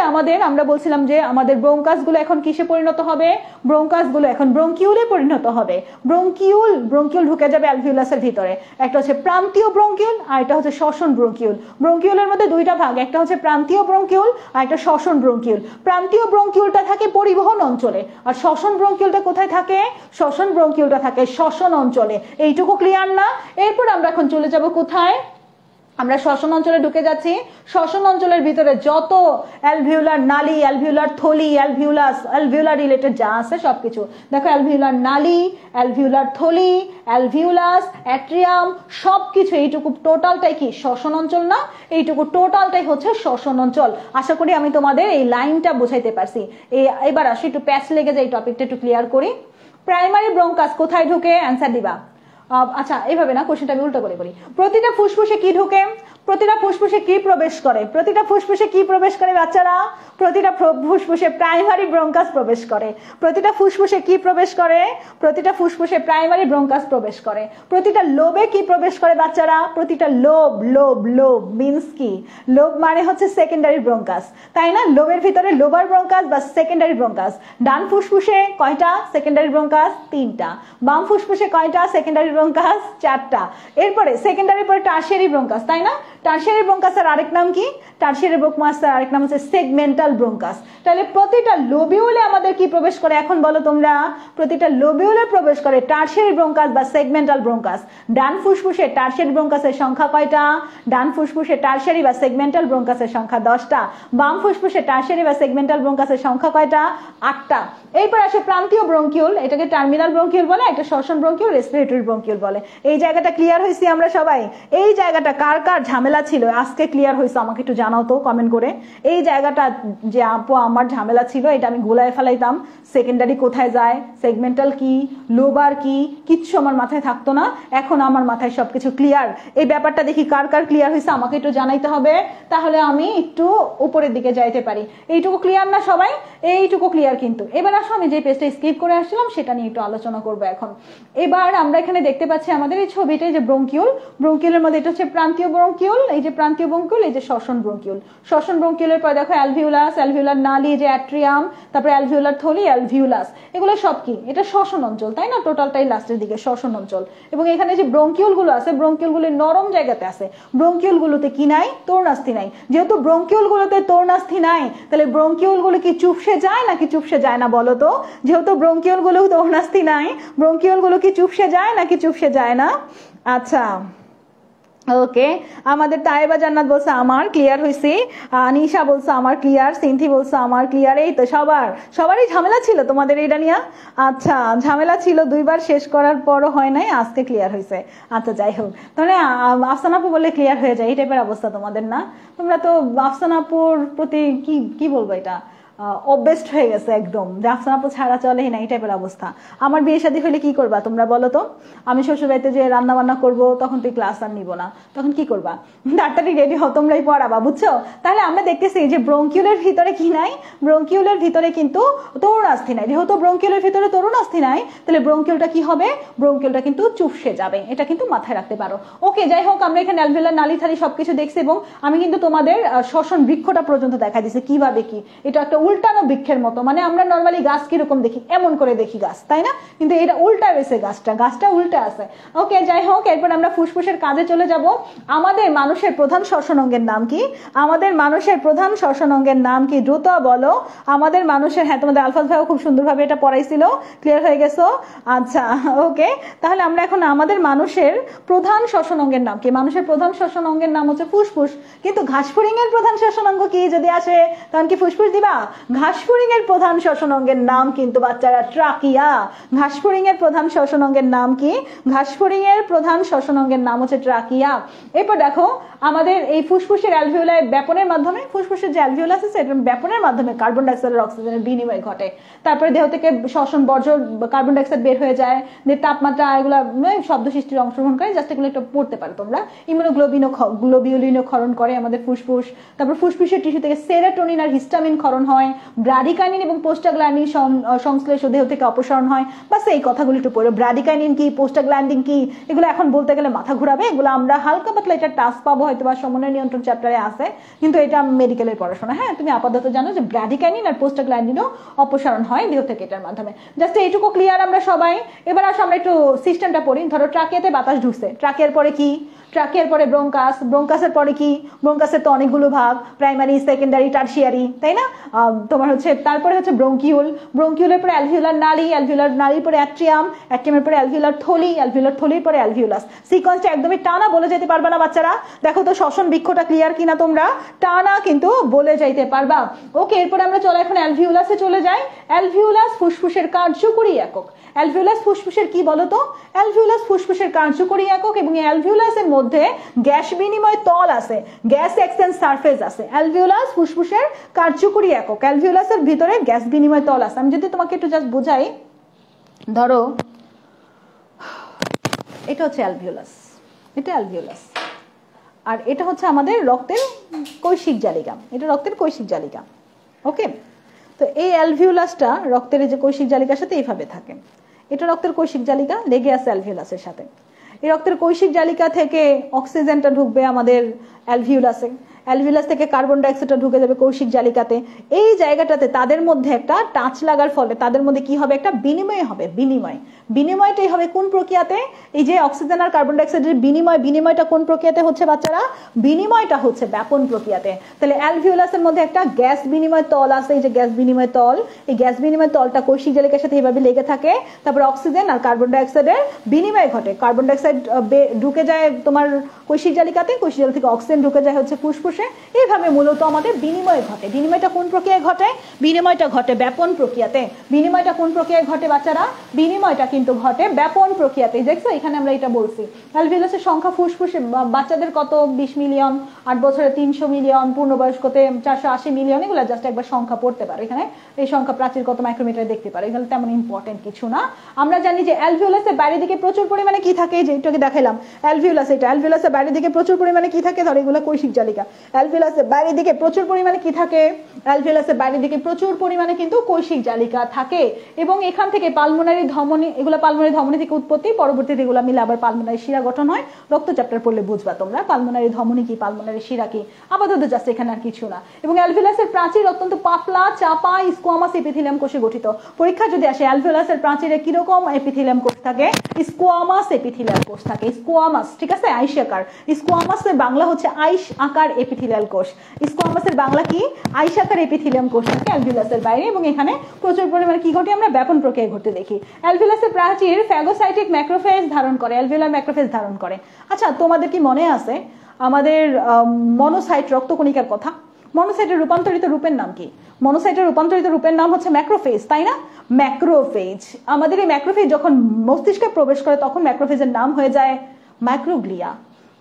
আমরা বলছিলাম যে আমাদের ব্রঙ্কাস গুলো এখন কিসে পরিণত হবে? ব্রঙ্কাস গুলো এখন ব্রঙ্কিউলে পরিণত হবে। ব্রঙ্কিউল ঢুকে যাবে অ্যালভিউলাসের ভিতরে। একটা হচ্ছে প্রান্তীয় ব্রঙ্কিউল আর একটা হচ্ছে শ্বসন ব্রঙ্কিউল। ব্রঙ্কিউলের মধ্যে 2টা ভাগ, একটা হচ্ছে প্রান্তীয় ব্রঙ্কিউল আর একটা শ্বসন ব্রঙ্কিউল। প্রান্তীয় ব্রঙ্কিউলটা থাকে পরিবহন অঞ্চলে, আর শ্বসন ব্রঙ্কিউলটা কোথায় থাকে? শ্বসন ব্রঙ্কিউলটা থাকে শ্বসন অঞ্চলে। এইটুকু ক্লিয়ার না? এরপর আমরা এখন চলে যাব কোথায়? আমরা শ্বসন অঞ্চলে ঢুকে যাচ্ছি। শ্বসন অঞ্চলের ভিতরে যত অ্যালভিউলার নালী, অ্যালভিউলার থলি, অ্যালভিউলার রিলেটেড যা আছে সবকিছু দেখো। অ্যালভিউলার নালী, অ্যালভিউলার থলি, অ্যালভিউলাস, অ্যাট্রিয়াম, সবকিছু এইটুকু টোটালটাই কি শ্বসন অঞ্চল না? এইটুকু টোটালটাই হচ্ছে শ্বসন অঞ্চল। আশা করি আমি তোমাদের এই লাইনটা বোঝাইতে পারছি। এবার আসি, একটু প্যাচ লেগে যায়, এই টপিকটা একটু ক্লিয়ার করি। প্রাইমারি ব্রঙ্কাস কোথায় ঢুকে? অ্যান্সার দিবা। আচ্ছা, এইভাবে না, কোশ্চেনটা আমি উল্টো করে করি। প্রতিটা ফুসফুসে কি ঢুকে? প্রতিটা ফুসফুসে কি প্রবেশ করে? প্রতিটা ফুসফুসে কি প্রবেশ করে বাচ্চারা? প্রতিটা ফুসফুসে প্রাইমারি ব্রঙ্কাস প্রবেশ করে। প্রতিটা ফুসফুসে কি প্রবেশ করে? প্রতিটা ফুসফুসে প্রাইমারি ব্রঙ্কাস প্রবেশ করে। প্রতিটা লোবে কি প্রবেশ করে বাচ্চারা? প্রতিটা লোব মিন্স কি? লোব মানে হচ্ছে সেকেন্ডারি ব্রঙ্কাস, তাই না? লোবের ভিতরে লোবার ব্রঙ্কাস বা সেকেন্ডারি ব্রঙ্কাস। ডান ফুসফুসে কয়টা সেকেন্ডারি ব্রঙ্কাস? 3টা। বাম ফুসফুসে কয়টা সেকেন্ডারি ব্রঙ্কাস? 4টা। এরপরে সেকেন্ডারি পরে টারশিয়ারি ব্রঙ্কাস, তাই না? টারশিয়ারি ব্রঙ্কাসের আরেক নাম কি? টারশিয়ারি ব্রঙ্কাসের আরেক নাম হচ্ছে সেগমেন্টাল ব্রঙ্কাস। তাহলে প্রতিটা লোবিউলে আমাদের কি প্রবেশ করে এখন বলো তোমরা? প্রতিটা লোবিউলে প্রবেশ করে টারশিয়ারি ব্রঙ্কাস বা সেগমেন্টাল ব্রঙ্কাস। ডান ফুসফুসে টারশিয়ারি ব্রঙ্কাসের সংখ্যা কয়টা? ডান ফুসফুসে টারশিয়ারি বা সেগমেন্টাল ব্রঙ্কাসের সংখ্যা 10টা। বাম ফুসফুসে টারশিয়ারি বা সেগমেন্টাল ব্রঙ্কাসের সংখ্যা কয়টা? 8টা। এরপর আসে প্রান্তীয় ব্রঙ্কিউল, এটাকে টার্মিনাল ব্রঙ্কিউল বলে, একটা শ্বসন ব্রঙ্কিউল, রেসপিরেটরি ব্রঙ্কিউল বলে। এই জায়গাটা ক্লিয়ার হয়েছি আমরা সবাই? এই জায়গাটা কার কার ঝামেলা ছিল আজকে ক্লিয়ার হয়েছে আমাকে একটু জানাও তো কমেন্ট করে। এই জায়গাটা যে আপু আমার ঝামেলা ছিল, এটা আমি গোলায় ফেলাইতাম, সেকেন্ডারি কোথায় যায়, সেগমেন্টাল কি, লোবার কি, কিচ্ছু আমার মাথায় থাকতো না। এখন আমার মাথায় সবকিছু ক্লিয়ার। এই ব্যাপারটা দেখি কার কার ক্লিয়ার হয়েছে, আমাকে একটু জানাইতে হবে, তাহলে আমি একটু উপরের দিকে যাইতে পারি। এইটুকু ক্লিয়ার না সবাই? এইটুকু ক্লিয়ার। কিন্তু এবার আসো আমি যে পেজটা স্কিপ করে আসছিলাম সেটা নিয়ে একটু আলোচনা করবো এখন। এবার আমরা এখানে দেখতে পাচ্ছি আমাদের এই ছবিটাই যে ব্রঙ্কিউল, ব্রঙ্কিউলের মধ্যে এটা হচ্ছে প্রান্তীয় ব্রঙ্কিউল, এই যে প্রান্তীয় ব্রঙ্কিউল, এই যে শ্বসন ব্রঙ্কিউল। শ্বসন ব্রঙ্কিউলের পর দেখো অ্যালভিউলাস, অ্যালভিউলার নালী, যে অ্যাট্রিয়াম, তারপরে অ্যালভিউলার থলি, অ্যালভিউলাস, এগুলো সব কি? এটা শ্বসন অঞ্চল, তাই না? টোটালটাই লাস্টের দিকে শ্বসন অঞ্চল। এবং এখানে যে ব্রঙ্কিউল গুলো আছে, ব্রঙ্কিউল নরম জায়গাতে আছে। ব্রঙ্কিউল গুলোতে কি নাই? তরুণাস্থি নাই। যেহেতু ব্রঙ্কিউল গুলোতে তরুণাস্থি নাই, তাহলে ব্রঙ্কিউল গুলো কি চুপসে যায় নাকি চুপসে যায় না বলো তো? যেহেতু ব্রঙ্কিউল গুলো তরুণাস্থি নাই, ব্রঙ্কিউল গুলো কি চুপসে যায় নাকি চুপসে যায় না? আচ্ছা, ওকে। আমাদের তাইবা জান্নাত বলছে আমার ক্লিয়ার হয়েছে, আনিশা বলছে আমার ক্লিয়ার, সিনথি বলছে আমার ক্লিয়ার। এই তো সবারই ঝামেলা ছিল তোমাদের এটা নিয়ে। আচ্ছা, ঝামেলা ছিল, 2 বার শেষ করার পরও হয় নাই, আজকে ক্লিয়ার হয়েছে। আচ্ছা, যাই হোক, তাহলে আফসানাপু বলে ক্লিয়ার হয়ে যায়, এই টাইপের অবস্থা তোমাদের না? তোমরা তো আফসানাপুর প্রতি কি বলবো, এটা অববেস্ট হয়ে গেছে একদম, যে আফসানাপু ছাড়া চলেই না, এই টাইপের অবস্থা। আমার বিয়ে শাদী হলে কি করবা তোমরা বলো তো? আমি শ্বশুরবাড়িতে যে রান্না বান্না করবো, তখন তুই ক্লাস আর নিব না, তখন কি করবা? তাড়াতাড়ি রেডি হও, তোমরাই পড়াবা, বুঝছো? তাহলে আমরা দেখতেছি যে ব্রঙ্কিউলের ভিতরে কি নাই? ব্রঙ্কিউলের ভিতরে কিন্তু তরুণাস্থি নাই। যেহেতু ব্রঙ্কিউলের ভিতরে তরুণাস্থি নাই, তাহলে ব্রঙ্কিউলটা কি হবে? ব্রঙ্কিউলটা কিন্তু চুপসে যাবে, এটা কিন্তু মাথায় রাখতে পারো। ওকে, যাই হোক, আমরা এখানে অ্যালভিউলার নালী থালি সবকিছু দেখছি, এবং আমি কিন্তু তোমাদের শ্বসন বৃক্ষটা পর্যন্ত দেখা দিচ্ছি কিভাবে কি। এটা একটা উল্টানো বৃক্ষের মতো, মানে আমরা নর্মালি গাছ কিরকম দেখি, এমন করে দেখি গাছ, তাই না? কিন্তু এটা উল্টা রয়েছে, গাছটা উল্টা আছে। ওকে, যাই হোক, এরপর আমরা ফুসফুসের কাজে চলে যাব। আমাদের মানুষের প্রধান শ্বসন অঙ্গের নাম কি? আমাদের মানুষের প্রধান শ্বসন অঙ্গের নাম কি? দ্রুত বলো। আমাদের মানুষের, হ্যাঁ, তোমাদের আলফাজ ভাইও খুব সুন্দরভাবে এটা পড়াইছিল, ক্লিয়ার হয়ে গেছো? আচ্ছা, ওকে। তাহলে আমরা এখন আমাদের মানুষের প্রধান শ্বসন অঙ্গের নাম কি? মানুষের প্রধান শ্বসন অঙ্গের নাম হচ্ছে ফুসফুস। কিন্তু ঘাসফড়িং এর প্রধান শ্বসন অঙ্গ কি যদি আসে, তখন কি ফুসফুস দিবা? ঘাসফড়িং এর প্রধান শ্বসন অঙ্গের নাম কিন্তু বাচ্চারা ট্রাকিয়া। ঘাসফড়িং এর প্রধান শ্বসন অঙ্গের নাম কি? ঘাসফড়িং এর প্রধান শ্বসন অঙ্গের নাম হচ্ছে ট্রাকিয়া। এরপর দেখো, আমাদের এই ফুসফুসের অ্যালভিওলাই ব্যাপনের মাধ্যমে, ফুসফুসের যে অ্যালভিওলাস আছে এটা ব্যাপনের মাধ্যমে কার্বন ডাইঅক্সাইড আর অক্সিজেনের বিনিময় ঘটে। তারপরে দেহ থেকে শ্বসন বর্জ্য কার্বন ডাইঅক্সাইড বের হয়ে যায়, যে তাপমাত্রা এগুলো শব্দ সৃষ্টির অংশগ্রহণ করে, জাস্ট এগুলো একটু পড়তে পারো তোমরা। গ্লোবিউলিনও ক্ষরণ করে আমাদের ফুসফুস। তারপর ফুসফুসের টিস্যু থেকে সেরোটোনিন আর হিস্টামিন ক্ষরণ হয়, ব্রাডিকাইনিন এবং পোস্টাগ্ল্যান্ডিন সংশ্লেষ দেহ থেকে অপসারণ হয়। বাস এই কথাগুলো একটু পড়ো। ব্রাডিকাইনিন কি, পোস্টাগ্ল্যান্ডিন কি, এগুলো এখন বলতে গেলে মাথা ঘুরাবে। এগুলো আমরা হালকা পাতলা এটা টাস্ক পাবো হয়তো বা সমন্বয় নিয়ন্ত্রণ চ্যাপ্টারে আছে, কিন্তু এটা মেডিকেলের পড়াশোনা। হ্যাঁ, তুমি আপাতত জানো যে ব্রাডিকাইনিন আর পোস্টাগ্ল্যান্ডিনও অপসারণ হয় দেহ থেকে এটার মাধ্যমে। জাস্ট এইটুকু ক্লিয়ার আমরা সবাই। এবার আসো আমরা একটু সিস্টেমটা পড়ি। ধরো ট্রাকিয়াতে বাতাস ঢুকছে, ট্রাকিয়ার পরে কি? ট্রাকিয়ার পরে ব্রঙ্কাস, ব্রঙ্কাসের পরে কি? ব্রঙ্কাসের তো অনেকগুলো ভাগ, প্রাইমারি, সেকেন্ডারি, টারশিয়ারি, তাই না? তোমার হচ্ছে তারপরে হচ্ছে ব্রঙ্কিউল, ব্রঙ্কিউলের পরে অ্যালভিউলার নালী, অ্যালভিউলার নালীর পরে অ্যাট্রিয়াম, অ্যাট্রিয়ামের পরে অ্যালভিউলার থলি, অ্যালভিউলার থলির পরে অ্যালভিউলাস। সিকোয়েন্সটা একদমই টানা বলে যেতে পারবে না বাচ্চারা। দেখো তো শ্বসন বৃক্ষটা ক্লিয়ার কিনা তোমরা? টানা কিন্তু বলে যাইতে পারবা। ওকে, এরপরে আমরা চলো এখন অ্যালভিউলাসে চলে যাই। অ্যালভিউলাস ফুসফুসের কার্যকরী একক। অ্যালভিউলাস ফুসফুসের কি বলো তো? অ্যালভিউলাস ফুসফুসের কার্যকরী একক, এবং এই অ্যালভিউলাসের মধ্যে গ্যাস বিনিময় তল আছে, গ্যাস এক্সচেঞ্জ সারফেস আছে। অ্যালভিউলাস ফুসফুসের কার্যকরী একক, অ্যালভিউলাসের ভিতরে গ্যাস বিনিময় তল আছে। আমি যদি তোমাকে একটু জাস্ট বোঝাই, ধরো এটা হচ্ছে অ্যালভিউলাস, এটা অ্যালভিউলাস, আর এটা হচ্ছে আমাদের রক্তের কৈশিক জালিকা, এটা রক্তের কৈশিক জালিকা। ওকে, তো এই অ্যালভিউলাসটা রক্তের যে কৈশিক জালিকার সাথে এইভাবে থাকে। এটা রক্তের কৈশিক জালিকা লেগে আছে অ্যালভিউলাসের সাথে। এই রক্তের কৈশিক জালিকা থেকে অক্সিজেনটা ঢুকবে আমাদের অ্যালভিউলাসে, অ্যালভিউলাস থেকে কার্বন ডাইঅক্সাইডটা ঢুকে যাবে কৈশিক জালিকাতে। এই জায়গাটাতে তাদের মধ্যে একটা টাচ লাগার ফলে তাদের মধ্যে কি হবে? একটা বিনিময় হবে। বিনিময়টাই হবে কোন প্রক্রিয়াতে? এই যে অক্সিজেন আর কার্বন ডাইঅক্সাইডের বিনিময়টা কোন প্রক্রিয়াতে হচ্ছে বাচ্চারা? বিনিময়টা হচ্ছে ব্যাপন প্রক্রিয়াতে। তাহলে অ্যালভিউলাসের মধ্যে একটা গ্যাস বিনিময় তল আছে, এই যে গ্যাস বিনিময় তল, এই গ্যাস বিনিময় তলটা কৈশিক জালিকার সাথে এইভাবে লেগে থাকে। তারপর অক্সিজেন আর কার্বন ডাইঅক্সাইডের বিনিময় ঘটে। কার্বন ডাইঅক্সাইড ঢুকে যায় তোমার কৈশিক জালিকাতে, কৈশিক জালিকা থেকে অক্সিজেন ঢুকে যায় হচ্ছে ফুসফুসে, ফুসফুসে। এইভাবে মূলত আমাদের বিনিময় ঘটে। বিনিময়টা কোন প্রক্রিয়ায় ঘটে? বিনিময়টা ঘটে ব্যাপন প্রক্রিয়াতে। বিনিময়টা কোন প্রক্রিয়ায় ঘটে বাচ্চারা? বিনিময়টা কিন্তু ঘটে ব্যাপন প্রক্রিয়াতে। দেখছো এখানে আমরা এটা বলছি অ্যালভিউলাসের সংখ্যা ফুসফুসে বাচ্চাদের কত 20 মিলিয়ন, 8 বছরে 300 মিলিয়ন, পূর্ণবয়স্কতে 480 মিলিয়ন, এগুলো জাস্ট একবার সংখ্যা পড়তে পারো। এখানে এই সংখ্যা প্রাচীর কত মাইক্রোমিটারে দেখতে পারো, এগুলো তেমন ইম্পর্টেন্ট কিছু না। আমরা জানি যে অ্যালভিউলাসের বাইরের দিকে প্রচুর পরিমাণে কি থাকে, যে একটু আগে দেখাইলাম অ্যালভিউলাস, এটা অ্যালভিউলাসের বাইরের দিকে প্রচুর পরিমাণে কি থাকে, ধর এগুলো কৈশিক জালিকা। অ্যালভিউলাসের বাইরের দিকে প্রচুর পরিমাণে কি থাকে? অ্যালভিউলাসের বাইরের দিকে প্রচুর পরিমাণে কিন্তু কৈশিক জালিকা থাকে, এবং এখান থেকে পালমোনারি ধমনী, এগুলো পালমোনারি ধমনী থেকে উৎপত্তি, পরবর্তীতে এগুলো মিলে আবার পালমোনারি শিরা গঠন হয়। রক্ত চ্যাপ্টার পড়লে বুঝবা তোমরা পালমোনারি ধমনী কি, পালমোনারি শিরা কি। আপাতত জাস্ট এখানে আর কিছু না। এবং অ্যালভিউলাসের প্রাচীর অত্যন্ত পাতলা, চাপা, স্কোয়ামাস এপিথেলিয়াম কোষে গঠিত। পরীক্ষা যদি আসে অ্যালভিউলাসের প্রাচীরে কিরকম এপিথেলিয়াম কোষ থাকে? স্কোয়ামাস এপিথেলিয়াল কোষ থাকে, স্কোয়ামাস, ঠিক আছে, আইস আকার। স্কোয়ামাসের বাংলা হচ্ছে আইস আকার এপিথেলিয়াল কোষ। স্কোয়ামাসের বাংলা কি? আইস আকার এপিথেলিয়াম কোষ থাকে অ্যালভিউলাসের বাইরে, এবং এখানে প্রচুর পরিমাণে কি ঘটে? আমরা ব্যাপন প্রক্রিয়া ঘটতে দেখি। অ্যালভিউলাসের প্রাচীর ফ্যাগোসাইটিক ম্যাক্রোফেজ ধারণ করে, অ্যালভিউলার ম্যাক্রোফেজ ধারণ করে। আচ্ছা, তোমাদের কি মনে আছে আমাদের মনোসাইট রক্তকণিকার কথা? মনোসাইটের রূপান্তরিত রূপের নাম কি? মনোসাইটের রূপান্তরিত রূপের নাম হচ্ছে ম্যাক্রোফেজ, তাই না? ম্যাক্রোফেজ। আমাদের এই ম্যাক্রোফেজ যখন মস্তিষ্কে প্রবেশ করে তখন ম্যাক্রোফেজের নাম হয়ে যায় মাইক্রোগ্লিয়া।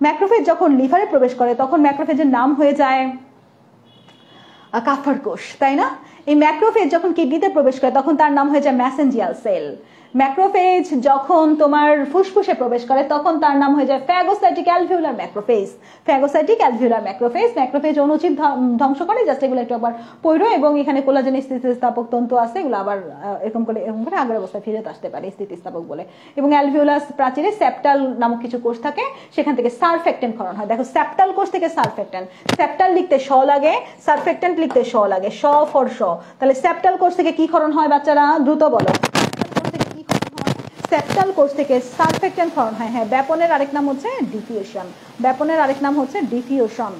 ম্যাক্রোফেজ যখন লিভারে প্রবেশ করে তখন ম্যাক্রোফেজের নাম হয়ে যায় কাফার কোষ, তাই না? এই ম্যাক্রোফেজ যখন কিডনিতে প্রবেশ করে তখন তার নাম হয়ে যায় মেসেঞ্জিয়াল সেল। ম্যাক্রোফেজ যখন তোমার ফুসফুসে প্রবেশ করে তখন তার নাম হয়ে যায় phagocytic alveolar macrophage. Phagocytic alveolar macrophage. Macrophage অণুজীব ধ্বংস করে, জাস্ট এগুলো একটু আবার পড়ো, এবং এখানে কোলাজেন স্থিতিস্থাপক তন্তু আছে, এগুলো আবার এরকম করে আগের অবস্থায় ফিরে আসতে পারে স্থিতিস্থাপক বলে। এবং অ্যালভিউলাস প্রাচীরে সেপ্টাল নামক কিছু কোষ থাকে, সেখান থেকে সারফেক্টেন্ট ক্ষরণ হয়। দেখো সেপ্টাল কোষ থেকে সারফেক্টেন্ট, সেপ্টাল লিখতে শ লাগে, সারফেক্টেন্ট লিখতে শ লাগে, শ ফর শ। তাহলে সেপ্টাল কোষ থেকে কি ক্ষরণ হয় বাচ্চারা? দ্রুত বলো। সেপ্টাল কোষ থেকে সারফেক্টেন্ট ক্ষরণ হয়। হ্যাঁ, ব্যাপনের আরেক নাম হচ্ছে ডিফিউশন। ব্যাপনের আরেক নাম হচ্ছে ডিফিউশন।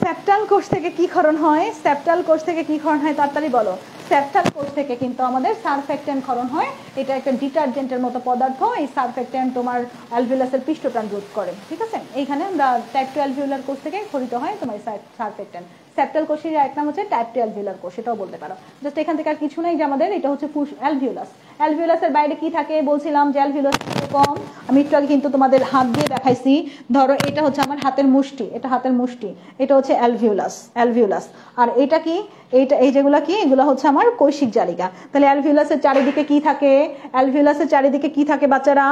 সেপ্টাল কোষ থেকে কি ক্ষরণ হয়? সেপ্টাল কোষ থেকে কি ক্ষরণ হয় তাড়াতাড়ি বলো। সেপ্টাল কোষ থেকে কিন্তু আমাদের সারফেক্টেন্ট ক্ষরণ হয়। এটা একটা ডিটারজেন্টের মতো পদার্থ। এই সারফেক্টেন্ট তোমার অ্যালভিউলাসের পৃষ্ঠটান রোধ করে, ঠিক আছে? এইখানে আমরা টাইপ 2 অ্যালভিউলার কোষ থেকে ক্ষরিত হয় তোমার সারফেক্টেন্ট। সেপ্টাল কোষের এক নাম হচ্ছে টাইপ 2 অ্যালভিউলার কোষ, এটাও বলতে পারো। জাস্ট এখান থেকে আর কিছু নাই, যে আমাদের এটা হচ্ছে অ্যালভিউলাস। অ্যালভিউলাসের বাইরে কি থাকে বলছিলাম যে অ্যালভিউলাস এরকম, আমি একটু আগে কিন্তু তোমাদের হাত দিয়ে দেখাইছি। ধরো এটা হচ্ছে আমার হাতের মুষ্টি, এটা হাতের মুষ্টি, এটা হচ্ছে অ্যালভিউলাস। অ্যালভিউলাস। আর এটা কি? এইটা, এই যেগুলা কি? এগুলো হচ্ছে আমার কৈশিক জালিকা। তাহলে অ্যালভিউলাসের চারিদিকে কি থাকে? অ্যালভিউলাসের চারিদিকে কি থাকে বাচ্চারা?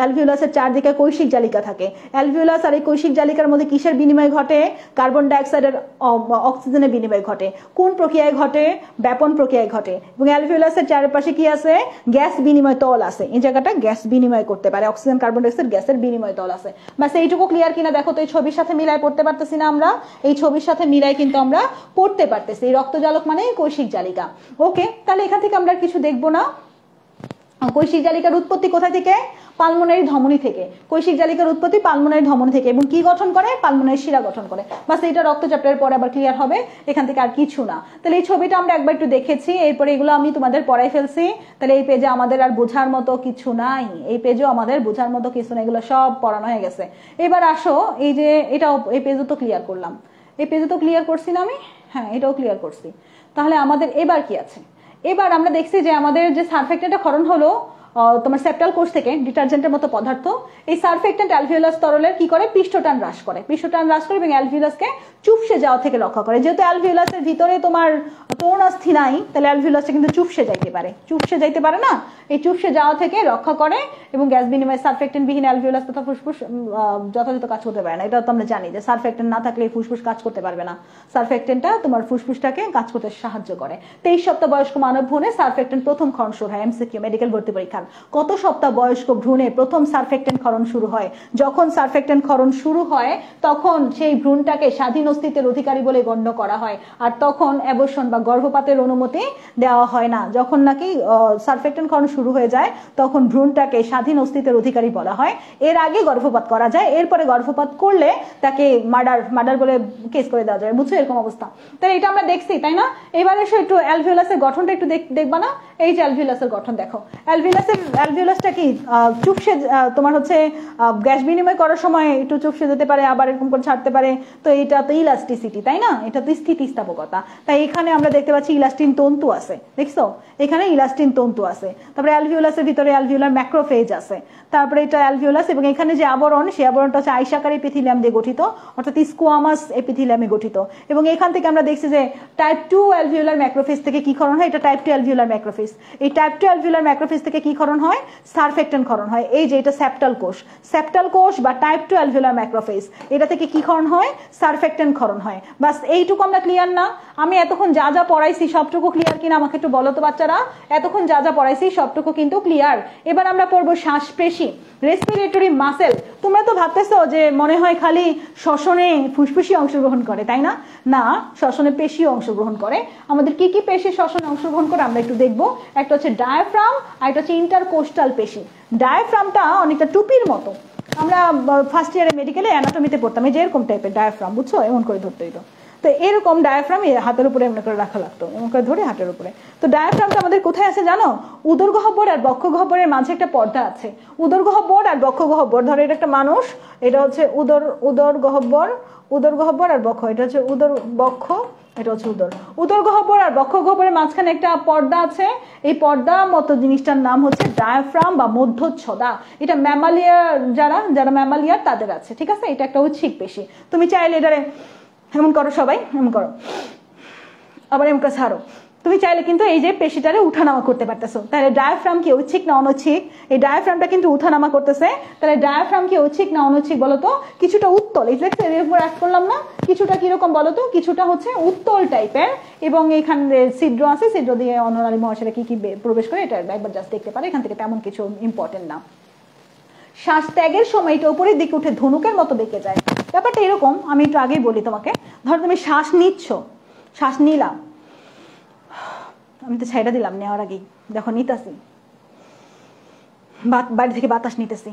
অ্যালভিউলাসের চারদিকে কৈশিক জালিকা থাকে। অ্যালভিউলাস আর এই কৈশিক জালিকার মধ্যে কিসের বিনিময় ঘটে? কার্বন ডাইঅক্সাইডের অক্সিজেনের বিনিময় ঘটে। কোন প্রক্রিয়ায় ঘটে? ব্যাপন প্রক্রিয়ায় ঘটে। এবং অ্যালভিউলাসের চারপাশে কি আছে? গ্যাস বিনিময় তল আছে। এই জায়গাটা গ্যাস বিনিময় করতে পারে, অক্সিজেন কার্বন ডাইঅক্সাইড গ্যাসের বিনিময় তল আছে। বাস এইটুকু ক্লিয়ার কিনা দেখো তো। এই ছবির সাথে মিলাই পড়তে পারতেছি না আমরা? এই ছবির সাথে মিলাই কিন্তু আমরা পড়তে পারতেছি। এই রক্তজালক মানে কৈশিক জালিকা। ওকে, তাহলে এখান থেকে আমরা কিছু দেখবো না। কৈশিক জালিকার উৎপত্তি কোথায় থেকে? পালমোনারি ধমনী থেকে। কৈশিক জালিকার উৎপত্তি পালমোনারি ধমনী থেকে, এবং কি গঠন করে? পালমোনারি শিরা গঠন করে। বাস এটা রক্ত চ্যাপ্টারের পরে আবার ক্লিয়ার হবে, এখান থেকে আর কিছু না। তাহলে এই ছবিটা আমরা একবার একটু দেখেছি, এরপরে এগুলো আমি তোমাদের পড়াই ফেলছি। তাহলে এই পেজে আমাদের আর বোঝার মতো কিছু নাই, এই পেজেও আমাদের বোঝার মতো কিছু না, এগুলো সব পড়ানো হয়ে গেছে। এবার আসো, এই যে এটাও, এই পেজও তো ক্লিয়ার করলাম, এই পেজও তো ক্লিয়ার করছি না আমি? হ্যাঁ, এটাও ক্লিয়ার করছি। তাহলে আমাদের এবার কি আছে? এবার আমরা দেখছি যে আমাদের যে সারফেক্টেন্টটা ক্ষরণ হলো তোমার সেপ্টাল কোষ থেকে, ডিটারজেন্টের মতো পদার্থ। এই সারফেক্টেন্ট অ্যালভিউলাস তরলের কি করে? পৃষ্ঠটান হ্রাস করে। পৃষ্ঠটান হ্রাস করে এবং অ্যালভিউলাসকে চুপসে যাওয়া থেকে রক্ষা করে। যেহেতু অ্যালভিউলাসের ভিতরে তোমার তরুণাস্থি নাই, তাহলে অ্যালভিউলাসটা কিন্তু চুপসে যাইতে পারে, চুপসে যাইতে পারে না? এই চুপসে যাওয়া থেকে রক্ষা করে, এবং গ্যাস বিনিময় সারফেক্টেন্ট বিহীন অ্যালভিউলাস তথা ফুসফুস যথাযথ কাজ করতে পারে না। এটা তো আমরা জানি যে সারফেক্টেন্ট না থাকলে ফুসফুস কাজ করতে পারবে না। সারফেক্টেন্টটা তোমার ফুসফুসটাকে কাজ করতে সাহায্য করে। 23 সপ্তাহ বয়স্ক মানব ভ্রূণে সারফেক্টেন্ট প্রথম ক্ষরণ শুরু হয়। এমসিকিউ মেডিকেল ভর্তি পরীক্ষার কত সপ্তাহ বয়স্ক ভ্রূণে প্রথম সারফেক্টেন্ট ক্ষরণ শুরু হয়? যখন সারফেক্টেন্ট ক্ষরণ শুরু হয় তখন সেই ভ্রূণটাকে স্বাধীন অস্তিত্বের অধিকারী বলে গণ্য করা হয়, আর তখন অ্যাবর্শন বা গর্ভপাতের অনুমতি দেওয়া হয় না। যখন নাকি সারফেক্টেন্ট ক্ষরণ শুরু হয়ে যায় তখন ভ্রূণটাকে স্বাধীন অস্তিত্বের অধিকারী বলা হয়। এর আগে গর্ভপাত করা যায়, এরপরে গর্ভপাত করলে তাকে মার্ডার বলে কেস করে দেওয়া যায়। বুঝছো এরকম অবস্থা? তাহলে এটা আমরা দেখছি, তাই না? এবার এসে একটু অ্যালভিউলাসের গঠনটা একটু দেখবা না? এই যে অ্যালভিউলাসের গঠন দেখো। অ্যালভিউলাসের অ্যালভিওলাসটা কি চুপসে তোমার হচ্ছে গ্যাস বিনিময় করার সময় একটু চুপসে যেতে পারে, আবার এরকম করে ছাড়তে পারে। তো এটা তো ইলাস্টিসিটি, তাই না? এটা তো স্থিতিস্থাপকতা। তাই এখানে আমরা দেখতে পাচ্ছি ইলাস্টিন তন্তু আছে, দেখছো এখানে ইলাস্টিন তন্তু আছে। তারপরে অ্যালভিওলাসের ভিতরে অ্যালভিওলার ম্যাক্রোফেজ আছে। তারপরে এটা অ্যালভিওলাস, এবং এখানে যে আবরণ, সেই আবরণটা হচ্ছে আইসাকার এপিথিলিয়াম দিয়ে গঠিত, অর্থাৎ স্কোয়ামাস এপিথিলিয়ামে গঠিত। এবং এখান থেকে আমরা দেখছি যে টাইপ 2 অ্যালভিওলার ম্যাক্রোফেজ থেকে কি ক্ষরণ হয়? এটা টাইপ 2 অ্যালভিওলার ম্যাক্রোফেজ। এই টাইপ 2 অ্যালভিওলার ম্যাক্রোফেজ থেকে কি ক্ষরণ হয়? সারফেক্টেন্ট ক্ষরণ হয়। এই যে এটা সেপ্টাল কোষ, সেপ্টাল কোষ বা টাইপ 2 অ্যালভিওলার ম্যাক্রোফেজ, এটা থেকে কি ক্ষরণ হয়? সারফেক্টেন্ট ক্ষরণ হয়। বাস এইটুকু আমরা ক্লিয়ার না? আমি এতক্ষণ যা যা পড়াইছি সবটুকু ক্লিয়ার কিনা আমাকে একটু বলো তো বাচ্চারা? এতক্ষণ যা যা পড়াইছি সবটুকু কিন্তু ক্লিয়ার। এবার আমরা পড়বো শ্বাসপেশি, রেসপিরেটরি মাসেল। তোমরা তো ভাবতেছো যে মনে হয় খালি শ্বসনে ফুসফুসি অংশগ্রহণ করে, তাই না? না, শ্বসনে পেশিও অংশগ্রহণ করে। আমাদের কি কি পেশি শ্বসনে অংশগ্রহণ করে আমরা একটু দেখবো। একটা হচ্ছে ডায়াফ্রাম, আর একটা হচ্ছে ইন্টারকোস্টাল পেশি। ডায়াফ্রামটা অনেকটা টুপির মতো, আমরা ফার্স্ট ইয়ারে মেডিকেলে অ্যানাটমিতে পড়তাম, এই যে এরকম টাইপের ডায়াফ্রাম, বুঝছো? এমন করে ধরতে হইতো। তো এরকম ডায়াফ্রাম হাতের উপরে এমন করে রাখা লাগতো, এমন করে ধরে হাতের উপরে। তো ডায়াফ্রামটা আমাদের কোথায় আছে জানো? উদরগহ্বর আর বক্ষগহ্বরের মাঝে একটা পর্দা আছে। উদরগহ্বর আর বক্ষগহ্বর, ধরো এটা একটা মানুষ, এটা হচ্ছে উদরগহ্বর আর বক্ষ, এটা হচ্ছে বক্ষ, এটা হচ্ছে উদরগহ্বর আর বক্ষগহ্বরের মাঝখানে একটা পর্দা আছে। এই পর্দা মতো জিনিসটার নাম হচ্ছে ডায়াফ্রাম বা মধ্যচ্ছদা। এটা ম্যামালিয়ার, যারা ম্যামালিয়ার তাদের আছে, ঠিক আছে? এটা একটা ঐচ্ছিক পেশি। তুমি চাইলে এটারে এমন করো, সবাই এমন করো, আবার এমন করে ছাড়ো। তুমি চাইলে কিন্তু এই যে পেশিটারে উঠানামা করতে পারতেছো। তাহলে ডায়াফ্রাম কি ঐচ্ছিক না অনৈচ্ছিক? এই ডায়াফ্রামটা কিন্তু উঠানামা করতেছে। তাহলে ডায়াফ্রাম কি ঐচ্ছিক না অনৈচ্ছিক বলো তো? কিছুটা উত্তল, এই দেখছো এর উপর অ্যাড করলাম না? কিছুটা কিরকম বলো তো? কিছুটা হচ্ছে উত্তল টাইপের, এবং এখানে ছিদ্র আছে, ছিদ্র দিয়ে অন্ননালী মহাশয়রা কি কি প্রবেশ করে এটা একবার জাস্ট দেখতে পারে। এখান থেকে তেমন কিছু ইম্পর্টেন্ট না। শ্বাস ত্যাগের সময় এটা উপরের দিকে উঠে ধনুকের মতো বেঁকে যায়। ব্যাপারটা এরকম, আমি একটু আগেই বলি তোমাকে। ধরো তুমি শ্বাস নিচ্ছ, শ্বাস নিলাম, আমি তো ছেড়ে দিলাম নেওয়ার আগেই, দেখো নিতেছি, বাড়ি থেকে বাতাস নিতেছি।